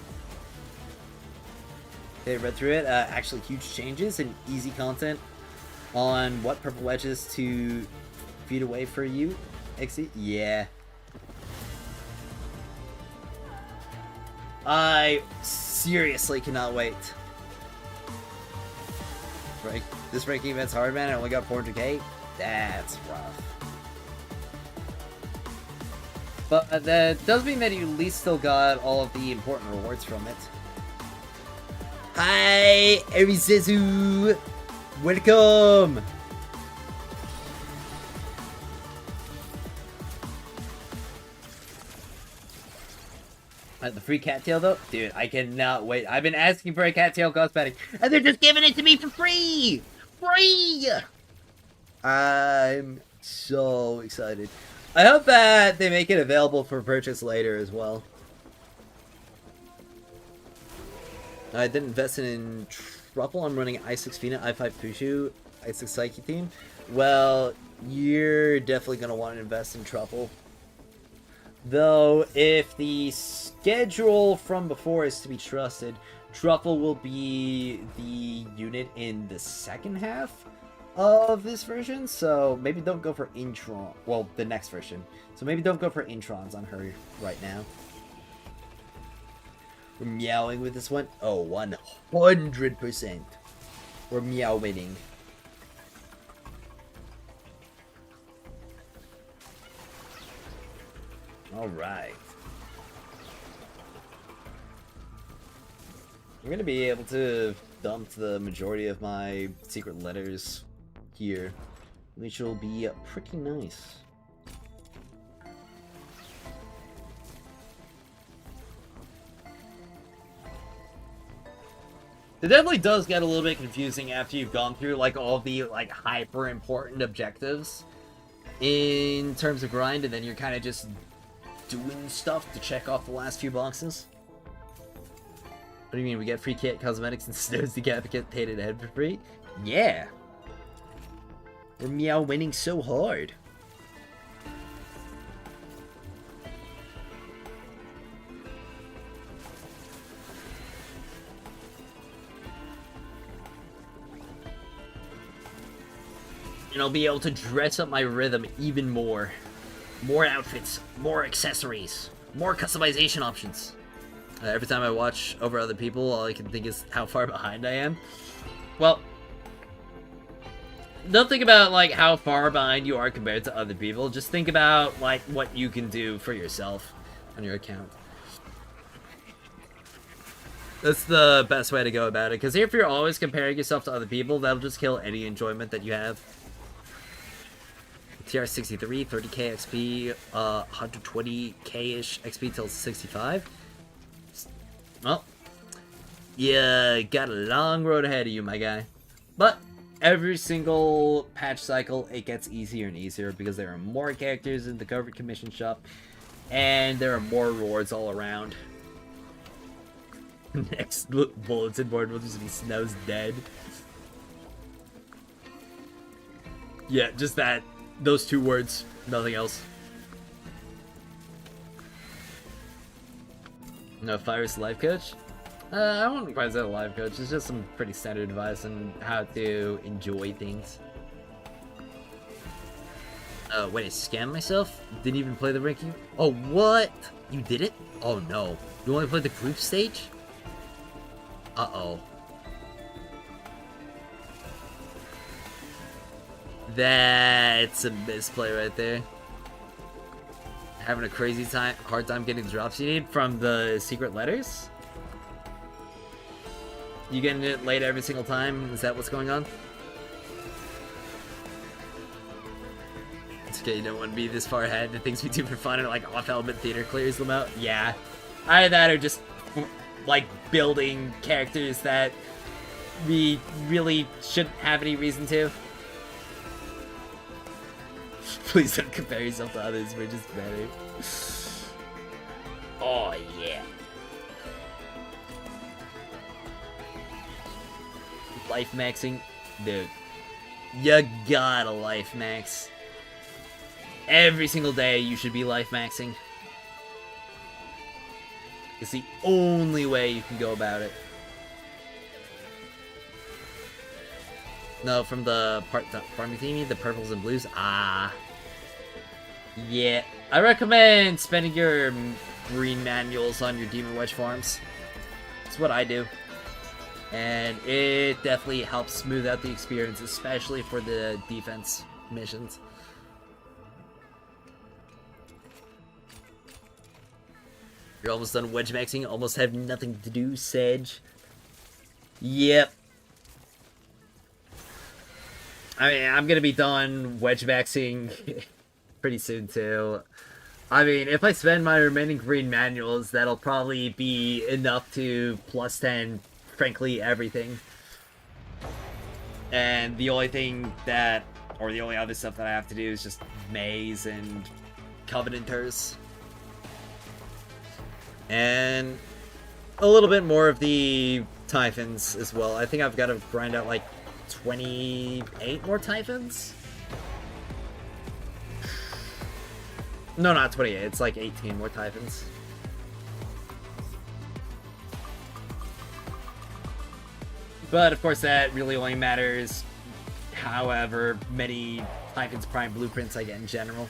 A: They read through it. Actually, huge changes and easy content on what purple wedges to feed away for you. Exit? Yeah. I seriously cannot wait. Right? This ranking event's hard, man. I only got 400k. That's rough. But that does mean that you at least still got all of the important rewards from it. Hi, Arizezu! Welcome! The free cattail though? Dude, I cannot wait. I've been asking for a cattail cosmetic, and they're just giving it to me for free! Free! I'm so excited. I hope that they make it available for purchase later as well. I did invest in Truffle. I'm running i6 Fina, i5 Pushu, i6 Psyche team. Well, you're definitely going to want to invest in Truffle. Though, if the schedule from before is to be trusted, Truffle will be the unit in the second half of this version, so maybe don't go for Intron. Well, the next version. So maybe don't go for Introns on her right now. We're meowing with this one. Oh, 100%. We're meowing. Alright. I'm gonna be able to dump the majority of my secret letters here, which will be pretty nice. It definitely does get a little bit confusing after you've gone through like all the like hyper important objectives in terms of grind, and then you're kind of just doing stuff to check off the last few boxes. What do you mean, we get free kit cosmetics and Snow's decapitated head for free? Yeah! We're meow winning so hard. And I'll be able to dress up my rhythm even more. More outfits, more accessories, more customization options. Every time I watch over other people, all I can think is how far behind I am. Well, don't think about like how far behind you are compared to other people. Just think about like what you can do for yourself on your account. That's the best way to go about it. Because if you're always comparing yourself to other people, that'll just kill any enjoyment that you have. TR63, 30k XP, 120k-ish XP till 65. Well, yeah, got a long road ahead of you, my guy. But every single patch cycle, it gets easier and easier because there are more characters in the covered commission shop, and there are more rewards all around. Next bulletin board will just be Snow's dead. Yeah, just that. Those 2 words. Nothing else. No, Fire's life coach? I wouldn't quite say a life coach. It's just some pretty standard advice on how to enjoy things. Wait, I scammed myself? Didn't even play the ranking? Oh, what? You did it? Oh, no. You only played the group stage? Uh-oh. That's a misplay right there. Having a crazy hard time getting the drops you need from the secret letters? You getting it late every single time? Is that what's going on? It's okay, you don't want to be this far ahead. The things we do for fun are like off-element theater clears them out. Yeah. Either that or just like building characters that we really shouldn't have any reason to. Please don't compare yourself to others, we're just better. Oh yeah. Life maxing? Dude. You gotta life max. Every single day you should be life maxing. It's the only way you can go about it. No, from the farming team, the purples and blues. Ah. Yeah. I recommend spending your green manuals on your Demon Wedge farms. That's what I do. And it definitely helps smooth out the experience, especially for the defense missions. You're almost done wedge maxing, almost have nothing to do, Sedge. Yep. I mean, I'm gonna be done wedge maxing pretty soon too. I mean, if I spend my remaining green manuals, that'll probably be enough to plus 10, frankly, everything. And the only thing that, or the only other stuff that I have to do is just maze and covenanters. And a little bit more of the typhons as well. I think I've got to grind out like 28 more typhons? No, not 28. It's like 18 more typhons. But of course that really only matters however many Typhons Prime blueprints I get in general.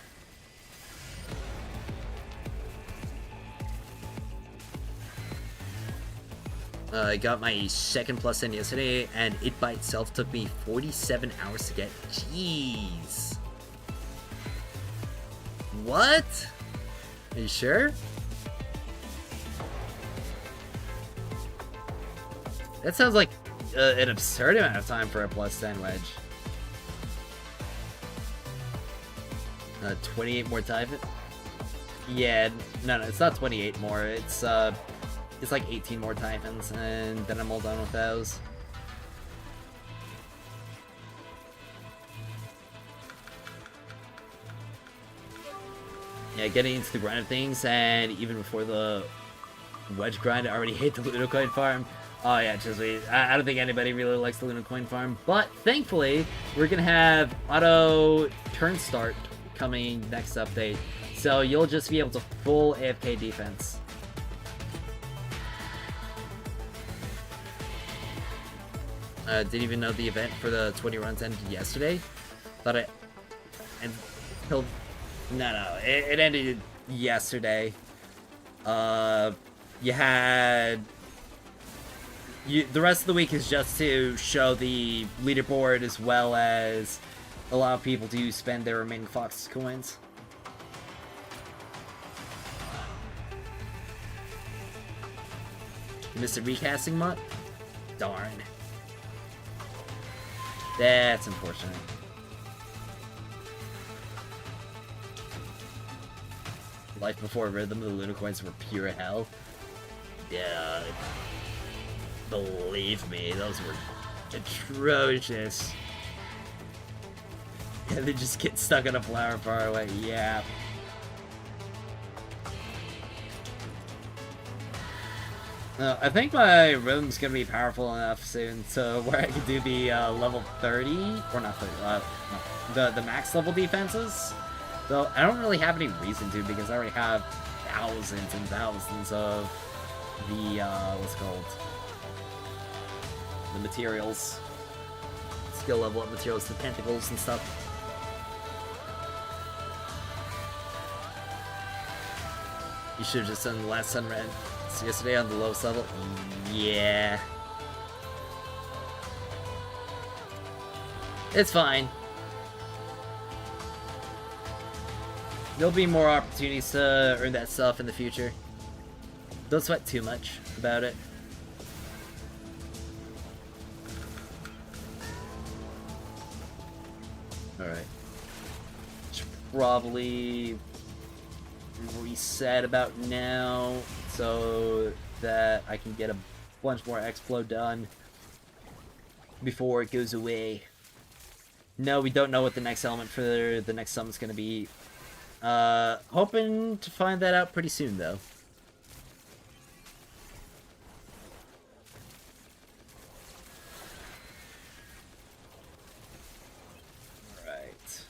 A: I got my second plus 10 yesterday, and it by itself took me 47 hours to get. Jeez. What? Are you sure? That sounds like an absurd amount of time for a plus 10 wedge. 28 more Typhon? Yeah, no, it's not 28 more. It's like 18 more Typhons, and then I'm all done with those. Yeah, getting into the grind of things, and even before the wedge grind, I already hate the Lunacoin farm. Oh yeah, just wait. I don't think anybody really likes the Lunacoin farm, but thankfully, we're gonna have auto turn start coming next update, so you'll just be able to full AFK defense. Didn't even know the event for the 20 runs ended yesterday. Thought it until no, it ended yesterday. You had the rest of the week is just to show the leaderboard as well as allow people to spend their remaining Fox coins. You missed a recasting mod? Darn. That's unfortunate. Life before Rhythm, the Lunacoins were pure hell. Yeah, believe me, those were atrocious. Yeah, they just get stuck in a flower far away. Yeah. I think my rhythm's gonna be powerful enough soon to where I can do the level 30, or not 30, no, the max level defenses. So I don't really have any reason to, because I already have thousands and thousands of the, what's it called? The materials. Skill level up materials, the tentacles and stuff. You should have just done the last Sunred yesterday on the lowest level. Yeah. It's fine. There'll be more opportunities to earn that stuff in the future. Don't sweat too much about it. Alright. Should probably reset about now so that I can get a bunch more Explo done before it goes away. No, we don't know what the next element for the next summon's gonna be. Hoping to find that out pretty soon, though. Alright.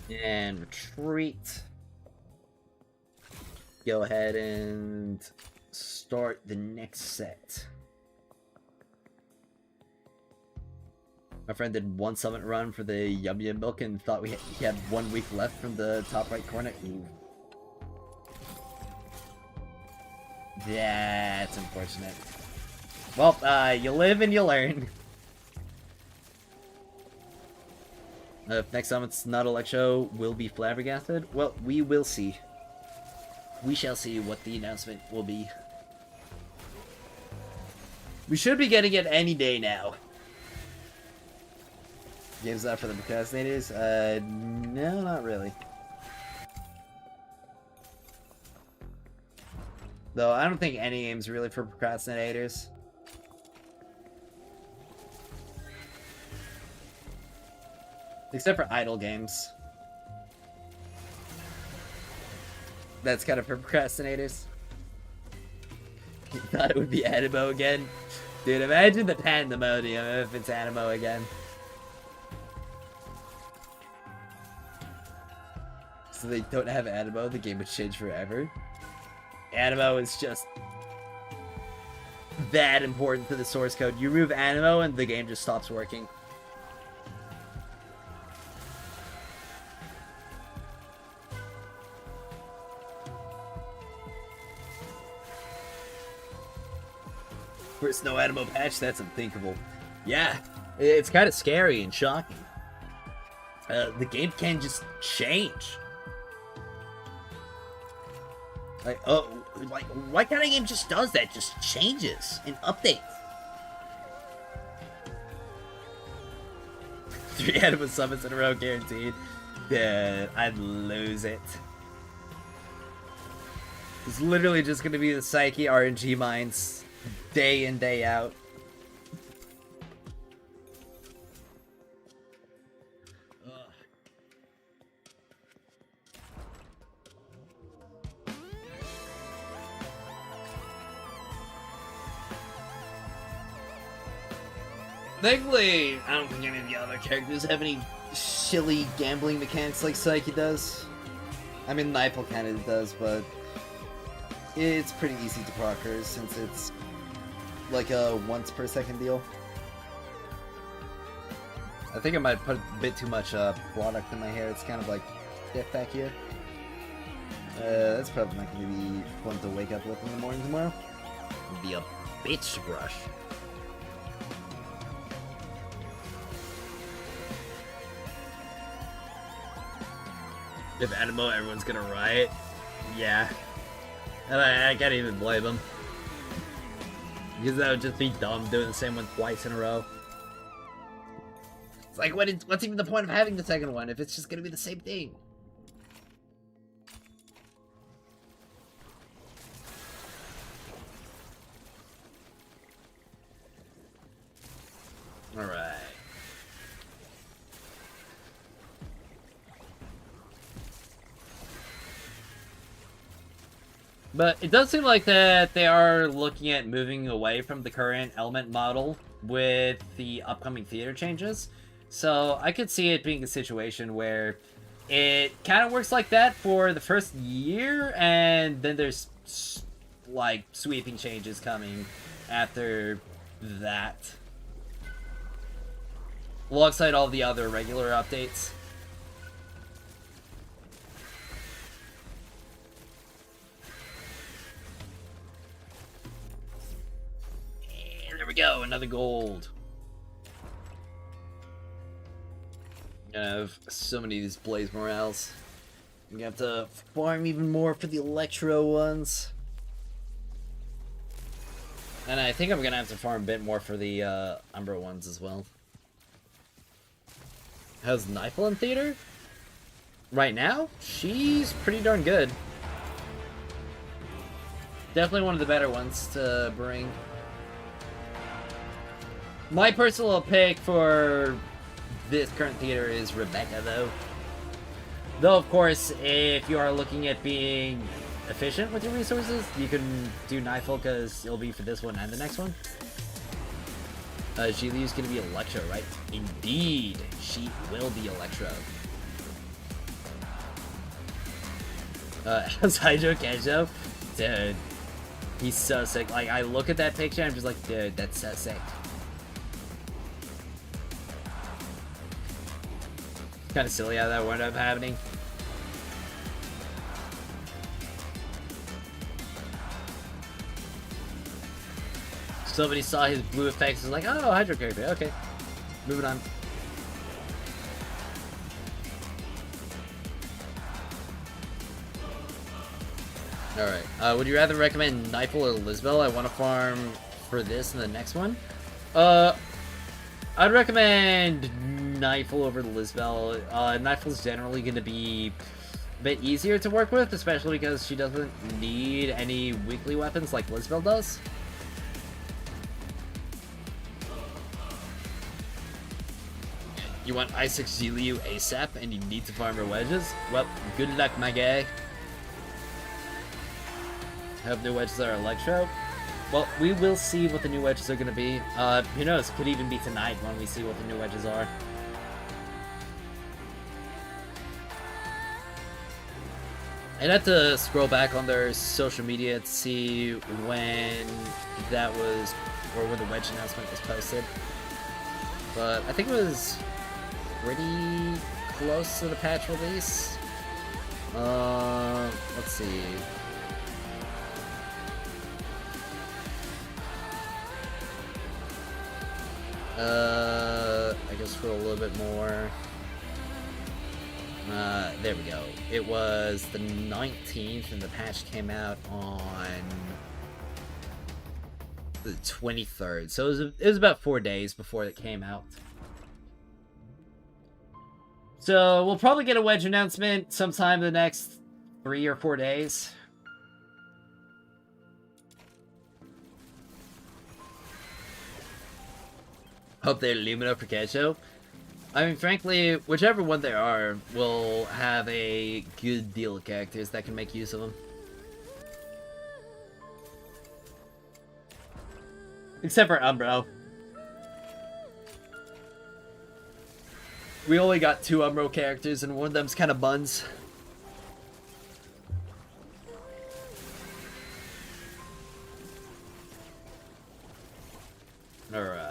A: And retreat. Go ahead and start the next set. My friend did one summit run for the Yum Yum Milk and thought he had 1 week left from the top right corner. Ooh. That's unfortunate. Well, you live and you learn. If next summit's not Electro, will be flabbergasted. Well, we will see. We shall see what the announcement will be. We should be getting it any day now. Game's not for the procrastinators? No, not really. Though, I don't think any game's really for procrastinators. Except for idle games. That's kind of for procrastinators. You thought it would be Animo again? Dude, imagine the pandemonium if it's Animo again. So they don't have Animo, the game would change forever. Animo is just that important to the source code. You remove Animo and the game just stops working. First no Animo patch? That's unthinkable. Yeah, it's kind of scary and shocking. The game can just change. Like, oh, like, what kind of game just does that? Just changes and updates. 3 Animo summons in a row guaranteed. Dude, I'd lose it. It's literally just gonna be the Psyche RNG mines day in, day out. Thankfully, I don't think any of the other characters have any silly gambling mechanics like Psyche does. I mean, Nightfall kind of does, but it's pretty easy to proc her since it's like a once per second deal. I think I might put a bit too much product in my hair. It's kind of like stiff back here. That's probably not going to be fun to wake up with in the morning tomorrow. It'll be a bitch to brush. If Animo, everyone's gonna riot. Yeah. And I can't even blame them. Because that would just be dumb, doing the same one twice in a row. It's like, what's even the point of having the second one if it's just gonna be the same thing? But it does seem like that they are looking at moving away from the current element model with the upcoming theater changes. So I could see it being a situation where it kind of works like that for the first year, and then there's like sweeping changes coming after that, alongside all the other regular updates. And there we go, another gold. I'm gonna have so many of these Blaze Morales. I'm gonna have to farm even more for the Electro ones. And I think I'm gonna have to farm a bit more for the Umbra ones as well. How's Nifel in theater? Right now, she's pretty darn good. Definitely one of the better ones to bring. My personal pick for this current theater is Rebecca, though. Though, of course, if you are looking at being efficient with your resources, you can do Nifel because it'll be for this one and the next one. Jilyu's gonna be Electro, right? Indeed, she will be Electro. How's Hydro Kenjo? Dude, he's so sick. Like, I look at that picture and I'm just like, dude, that's so sick. Kind of silly how that wound up happening. Somebody saw his blue effects and was like, oh, Hydro character, okay. Moving on. Alright, would you rather recommend Nifel or Lisbel? I want to farm for this and the next one. I'd recommend Nifel over Lisbel. Nifel's generally going to be a bit easier to work with, especially because she doesn't need any weekly weapons like Lisbel does. You want Isaac Ziliu ASAP and you need to farm her wedges? Well, good luck, my guy. Have new wedges that are Electro? Well, we will see what the new wedges are going to be. Who knows, could even be tonight when we see what the new wedges are. I'd have to scroll back on their social media to see when that was, or when the wedge announcement was posted. But I think it was pretty close to the patch release. Let's see. I guess scroll a little bit more. There we go. It was the 19th and the patch came out on the 23rd. So it was about 4 days before it came out. So we'll probably get a wedge announcement sometime in the next 3 or 4 days. Hope they're Lumina for Kesho. I mean, frankly, whichever one they are will have a good deal of characters that can make use of them. Except for Umbro. We only got 2 Umbro characters, and one of them's kind of buns. Alright.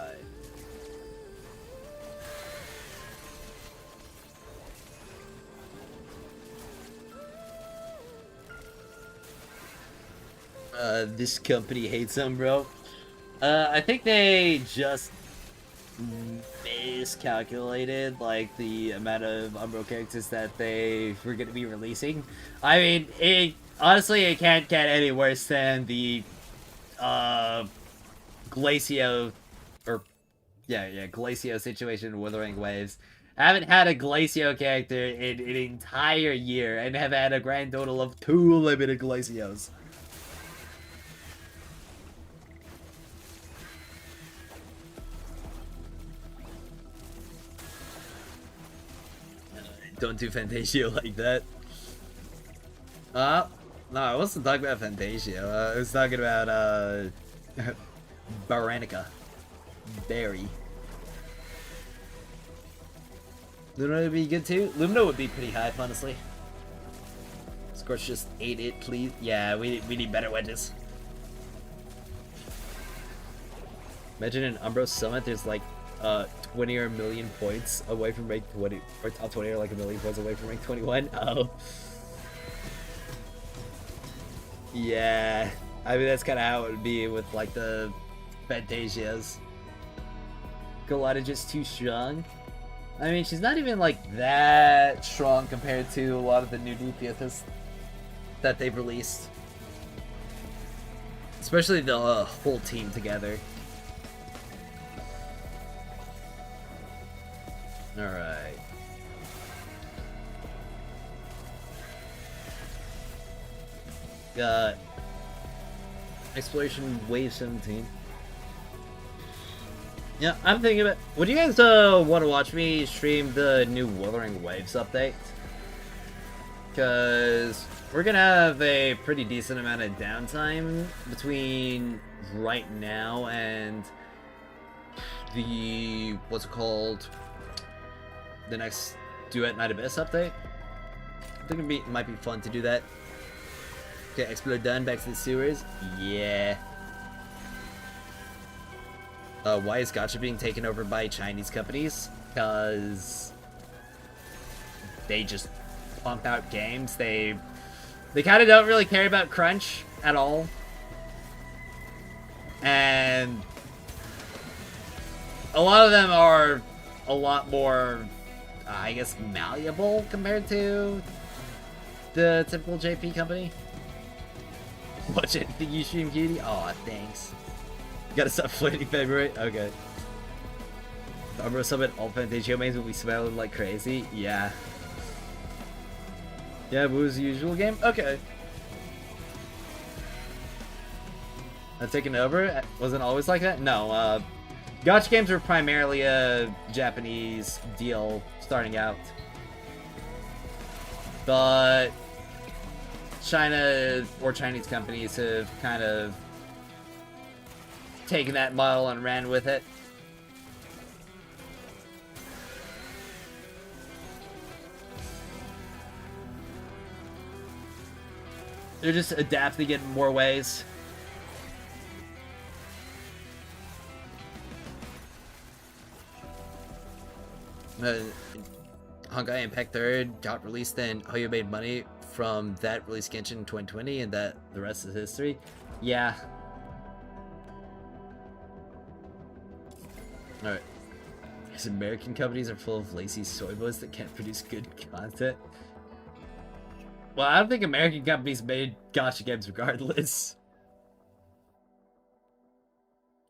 A: This company hates Umbro. I think they just miscalculated like the amount of Umbro characters that they were going to be releasing. I mean, honestly it can't get any worse than the Glacio Glacio situation in Withering Waves. I haven't had a Glacio character in an entire year and have had a grand total of 2 limited Glacios. Don't do Fantasio like that. No, I wasn't talking about Fantasia. I was talking about, Baranica. Barry. Lumina would be good too? Lumina would be pretty hype, honestly. Scorch just ate it, please. Yeah, we need better wedges. Imagine in Umbros Summit, there's like 20 or a million points away from rank 20, or top 20 or like a million points away from rank 21. Oh. Yeah. I mean, that's kind of how it would be with like the Fantasias. Galata just too strong. I mean, she's not even like that strong compared to a lot of the new DPSs that they've released. Especially the whole team together. Alright. Got Exploration Wave 17. Yeah, I'm thinking about... Would you guys want to watch me stream the new Wuthering Waves update? Because we're going to have a pretty decent amount of downtime between right now and the... what's it called? The next Duet Night Abyss update. I think it might be fun to do that. Okay, Explore done, back to the sewers. Yeah. Why is Gacha being taken over by Chinese companies? Because they just pump out games. They kind of don't really care about crunch at all. And a lot of them are a lot more, I guess, malleable compared to the typical JP company. Watch it, think you stream Cutie? Aw, thanks. Gotta stop flirting February? Okay. Umbro Summit, all Fantasio mains will be smiling like crazy? Yeah. Yeah, what was the usual game? Okay. I've taken over? Wasn't always like that? No, Gacha games were primarily a Japanese deal starting out. But China or Chinese companies have kind of taken that model and ran with it. They're just adapting it in more ways. Honkai Impact 3rd got released, and Hoyo made money from that release Genshin in 2020, and that the rest is history. Yeah. Alright. Because American companies are full of lazy soy boys that can't produce good content. Well, I don't think American companies made gacha games regardless.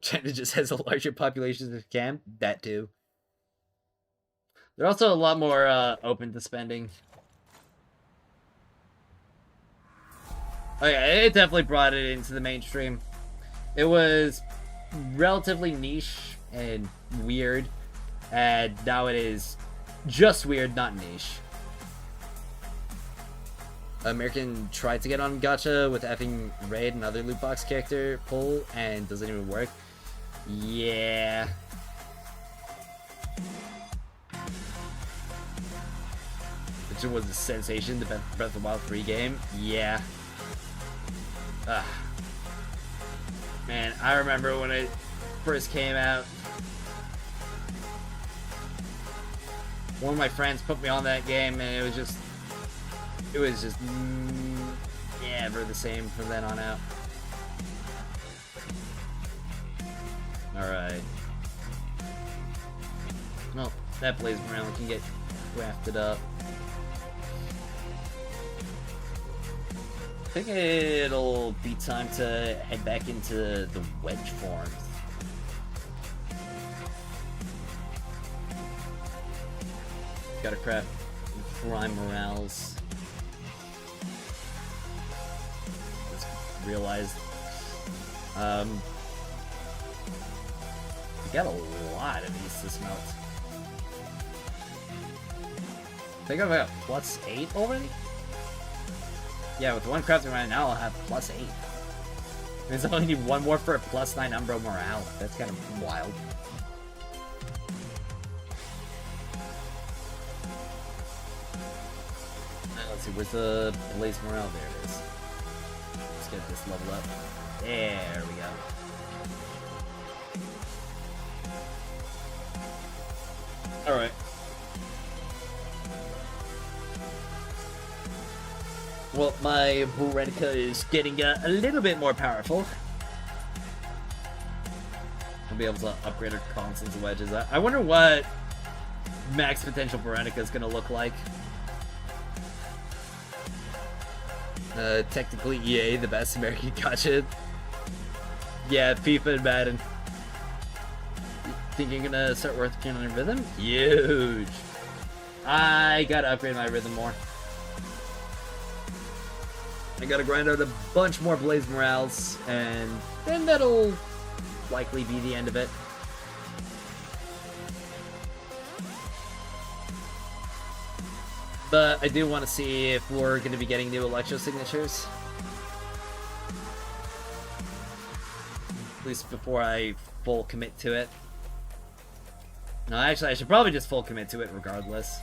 A: China just has a larger population than Japan. That too. They're also a lot more open to spending. Oh yeah, it definitely brought it into the mainstream. It was relatively niche and weird, and now it is just weird, not niche. American tried to get on gacha with effing raid and other loot box character pull, and doesn't even work. Yeah. Which was a sensation, the Breath of the Wild 3 game. Yeah. Man, I remember when it first came out. One of my friends put me on that game, and it was just never the same from then on out. Alright. Well, that Blaze Morale can get crafted up. I think it'll be time to head back into the Wedge forms. Gotta craft Prime Morales. Just realized. We got a lot of these to smelt. I think I'm at +8 already?
C: Yeah, with one crafting right now, I'll have +8. Means I only need one more for a +9 Umbro morale. That's kind of wild. Let's see, where's the Blaze morale? There it is. Let's get this level up. There we go. Alright. Well, my Burenica is getting a little bit more powerful. I'll be able to upgrade her constants and wedges. I wonder what max potential Burenica is going to look like. Technically EA, the best American gacha. Yeah, FIFA and Madden. Think you're gonna start working on rhythm? Huge! I gotta upgrade my rhythm more. I gotta grind out a bunch more Blaze Morales, and then that'll likely be the end of it. But I do want to see if we're going to be getting new Electro signatures. At least before I full commit to it. No, actually, I should probably just full commit to it regardless.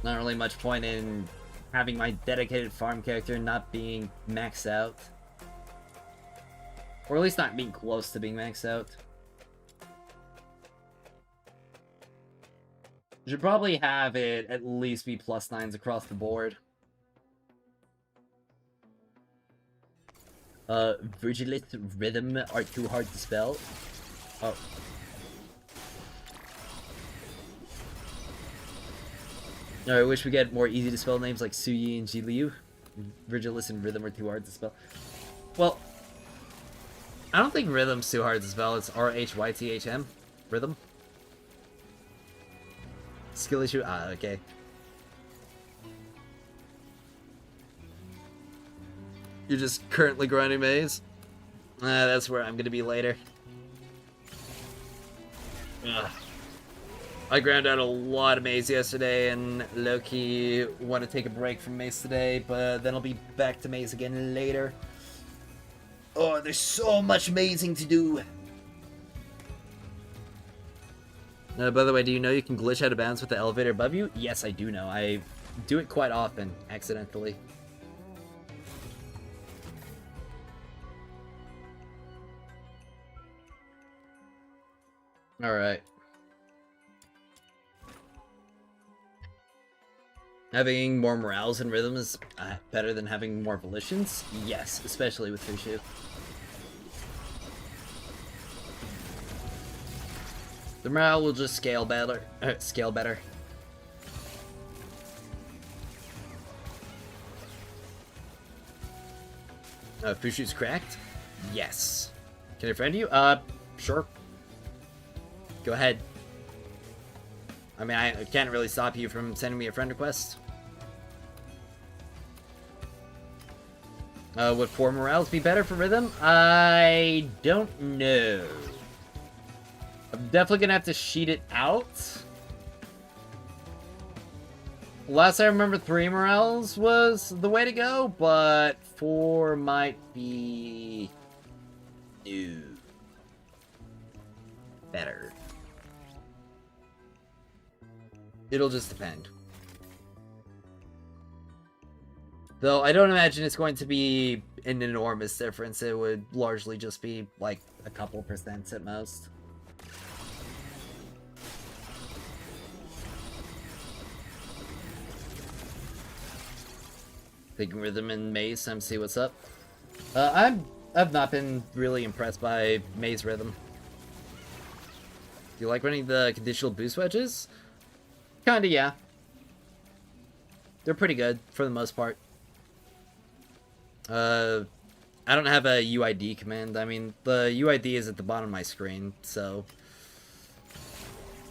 C: Not really much point in having my dedicated farm character not being maxed out. Or at least not being close to being maxed out. Should probably have it at least be +9s across the board. Virgilist rhythm are too hard to spell. Oh. I wish we get more easy to spell names like Suyi and Jiliu. Virgilist and rhythm are too hard to spell. Well, I don't think rhythm's too hard to spell. It's RHYTHM. Rhythm. Skill issue? Ah, okay. You're just currently grinding maze? That's where I'm gonna be later. Ugh. I ground out a lot of maze yesterday, and low-key want to take a break from maze today, but then I'll be back to maze again later. Oh, there's so much mazing to do! By the way, do you know you can glitch out of bounds with the elevator above you? Yes, I do know. I do it quite often, accidentally. Alright. Having more morales and rhythms is better than having more volitions? Yes, especially with Fushu. The morale will just scale better. Fushu's cracked? Yes. Can I friend you? Sure. Go ahead. I mean, I can't really stop you from sending me a friend request. Would 4 morales be better for rhythm? I don't know. I'm definitely gonna have to sheet it out. Last I remember, 3 morales was the way to go, but 4 might be new. Better. It'll just depend. Though I don't imagine it's going to be an enormous difference. It would largely just be like a couple % at most. Thinking rhythm and maze, time to see what's up. I've not been really impressed by maze rhythm. Do you like running the conditional boost wedges? Kinda, yeah. They're pretty good for the most part. I don't have a UID command. I mean, the UID is at the bottom of my screen, so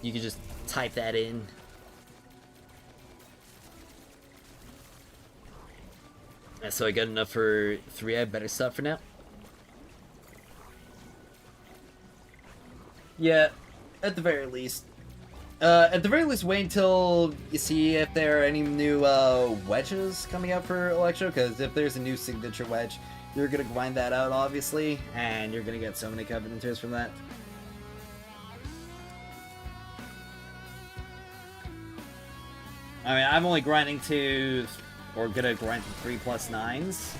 C: you can just type that in. So I got enough for 3. I better stop for now. Yeah, at the very least. At the very least, wait until you see if there are any new wedges coming out for Electro, because if there's a new signature wedge, you're gonna grind that out, obviously, and you're gonna get so many Covenanters from that. I mean, I'm only grinding to, or gonna grind to 3+9s.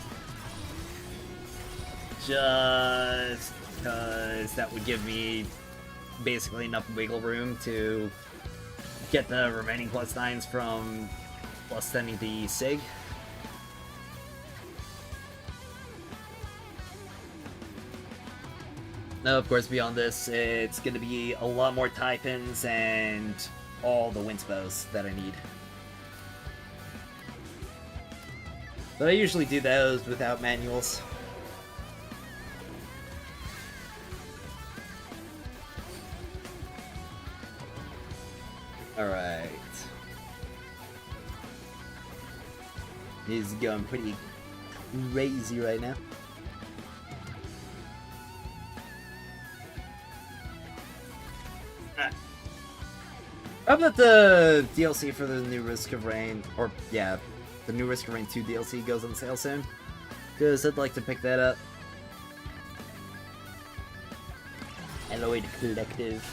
C: Just because that would give me basically enough wiggle room to get the remaining +9s from +10ing the Sig. Now, of course, beyond this, it's going to be a lot more tie pins and all the wind bows that I need. But I usually do those without manuals. Alright. This is going pretty crazy right now. How about the DLC for the new Risk of Rain, or yeah, the new Risk of Rain 2 DLC goes on sale soon? Because I'd like to pick that up. Alloyed Collective.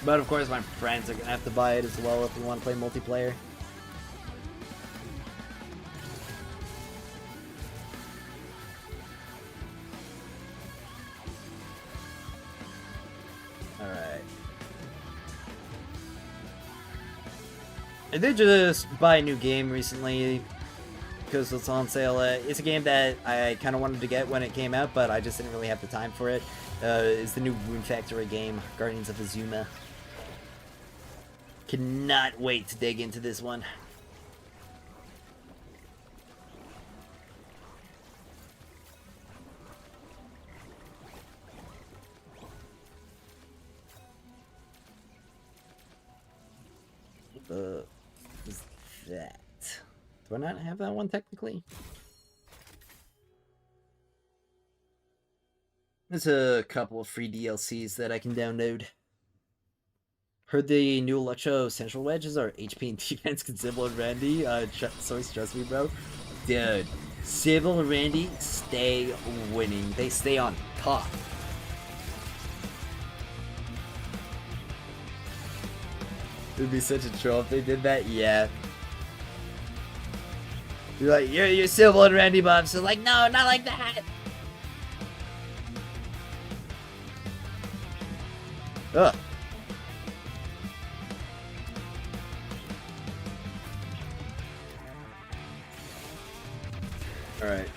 C: But of course my friends are gonna have to buy it as well if we want to play multiplayer. Alright. I did just buy a new game recently because it's on sale. It's a game that I kind of wanted to get when it came out, but I just didn't really have the time for it. It's the new Rune Factory game, Guardians of Azuma. Cannot wait to dig into this one. What is that? Do I not have that one technically? There's a couple of free DLCs that I can download. Heard the new Electro Central Wedges are HP and defense can Sybil and Randy. Source, trust me, bro. Dude, Sybil and Randy stay winning. They stay on top. It would be such a troll if they did that. Yeah. You're like, you're Sybil and Randy, Bob. So like, no, not like that. Ugh. Alright.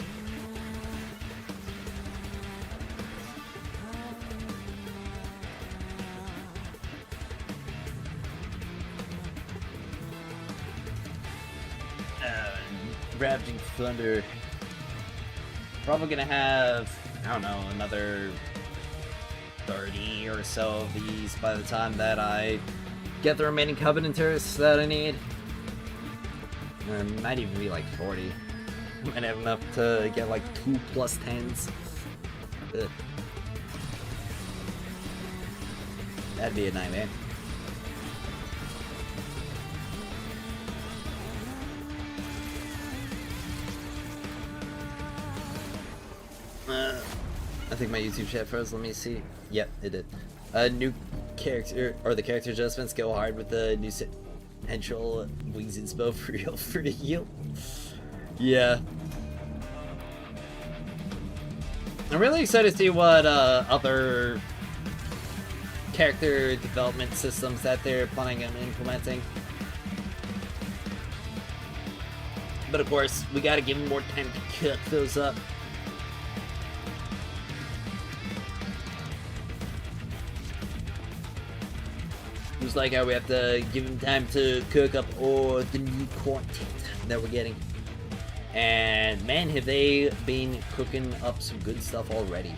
C: Ravaging Thunder. Probably gonna have, I don't know, another 30 or so of these by the time that I get the remaining Covenanters that I need. Might even be like 40. Might have enough to get like 2 +10s. Ugh. That'd be a nightmare. I think my YouTube chat froze. Let me see. Yep, it did. New character, or the character adjustments go hard with the new potential wings inspo for real for the heal. Yeah. I'm really excited to see what other character development systems that they're planning on implementing. But of course, we gotta give them more time to cook those up. Just like how we have to give them time to cook up all the new content that we're getting. And man, have they been cooking up some good stuff already.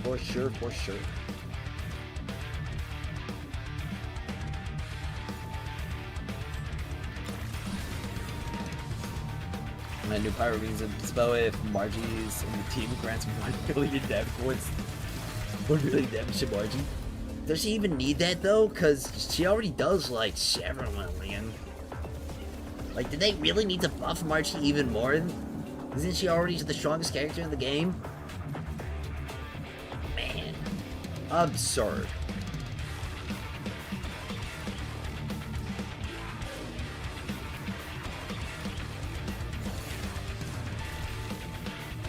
C: For sure, for sure. My new Pyro Beans and Spell if Margie's in the team grants 1 billion damage points. 1 billion damage to Margie. Does she even need that though? Because she already does like 7 million. Like, did they really need to buff Marchi even more? Isn't she already the strongest character in the game? Man. Absurd.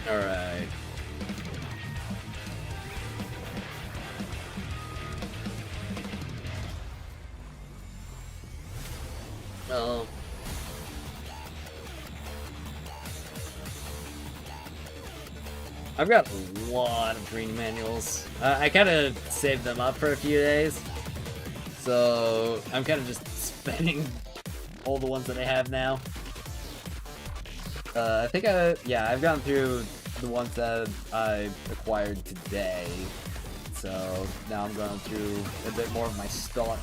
C: Alright. Oh. I've got a lot of green manuals. I kind of saved them up for a few days. So I'm kind of just spending all the ones that I have now. I think I've gone through the ones that I acquired today. So now I'm going through a bit more of my stock.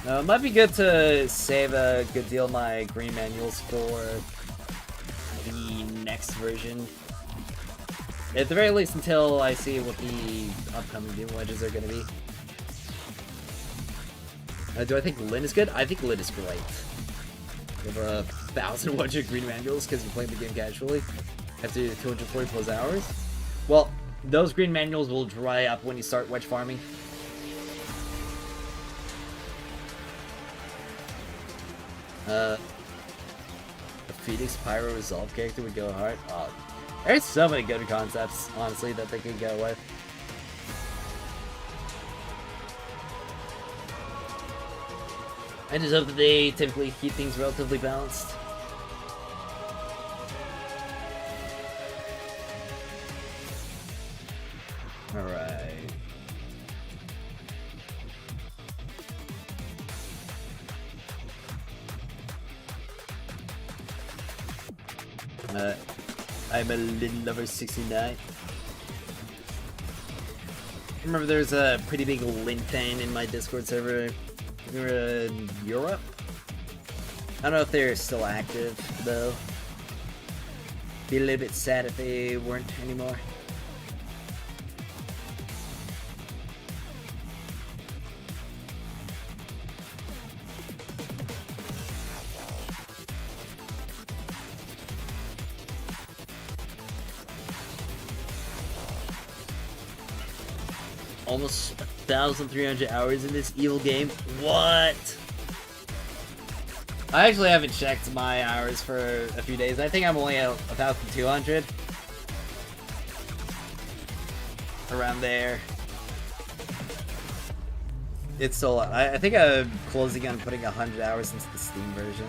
C: It might be good to save a good deal of my green manuals for the next version. At the very least until I see what the upcoming Doom Wedges are going to be. Do I think Lyn is good? I think Lyn is great. You have 1,000 Wedge green manuals because you're playing the game casually after 240 plus hours. Well, those green manuals will dry up when you start Wedge farming. A Phoenix Pyro Resolve character would go hard. Oh, there's so many good concepts, honestly, that they could go with. I just hope that they typically keep things relatively balanced. Alright. I'm a Lyn Lover 69. Remember there's a pretty big Lyn fan in my Discord server. They were in Europe? I don't know if they're still active, though. Be a little bit sad if they weren't anymore. Almost 1,300 hours in this evil game. What? I actually haven't checked my hours for a few days. I think I'm only at 1,200. Around there. It's still a lot. I think I'm closing on putting 100 hours into the Steam version.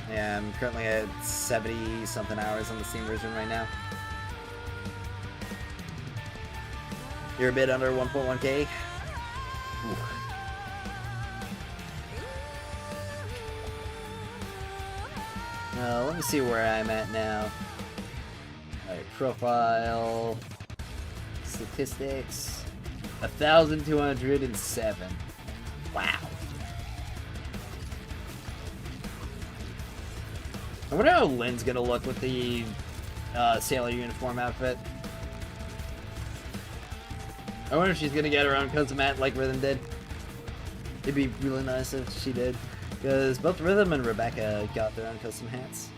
C: Yeah, I'm currently at 70 something hours on the Steam version right now. You're a bit under 1.1k. Let me see where I'm at now. Alright, profile. Statistics. 1,207. Wow. I wonder how Lyn's gonna look with the sailor uniform outfit. I wonder if she's gonna get her own custom hat like Rhythm did. It'd be really nice if she did, because both Rhythm and Rebecca got their own custom hats.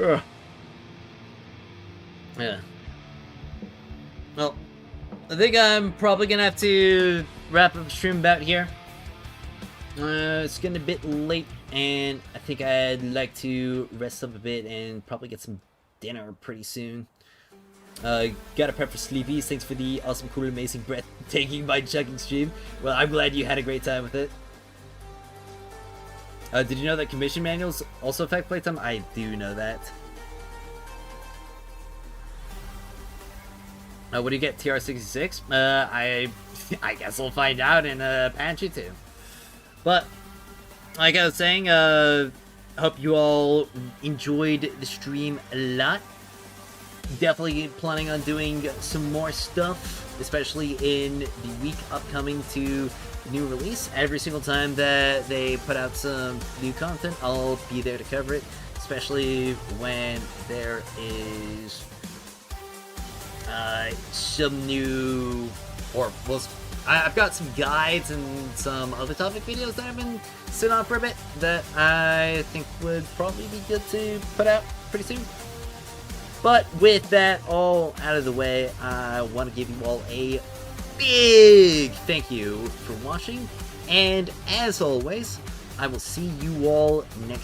C: Ugh. Yeah. Well, I think I'm probably gonna have to wrap up the stream about here. It's getting a bit late, and I think I'd like to rest up a bit and probably get some dinner pretty soon. Gotta prep for sleepies. Thanks for the awesome, cool, amazing, breathtaking, mind-chugging stream. Well, I'm glad you had a great time with it. Did you know that commission manuals also affect playtime? I do know that. What do you get, TR66? I guess we'll find out in Pantry 2. But, like I was saying, hope you all enjoyed the stream a lot. Definitely planning on doing some more stuff, especially in the week upcoming to new release. Every single time that they put out some new content, I'll be there to cover it, especially when there is
A: some new, or well, I've got some guides and some other topic videos that I've been sitting on for a bit that I think would probably be good to put out pretty soon. But with that all out of the way, I want to give you all a big thank you for watching, and as always, I will see you all next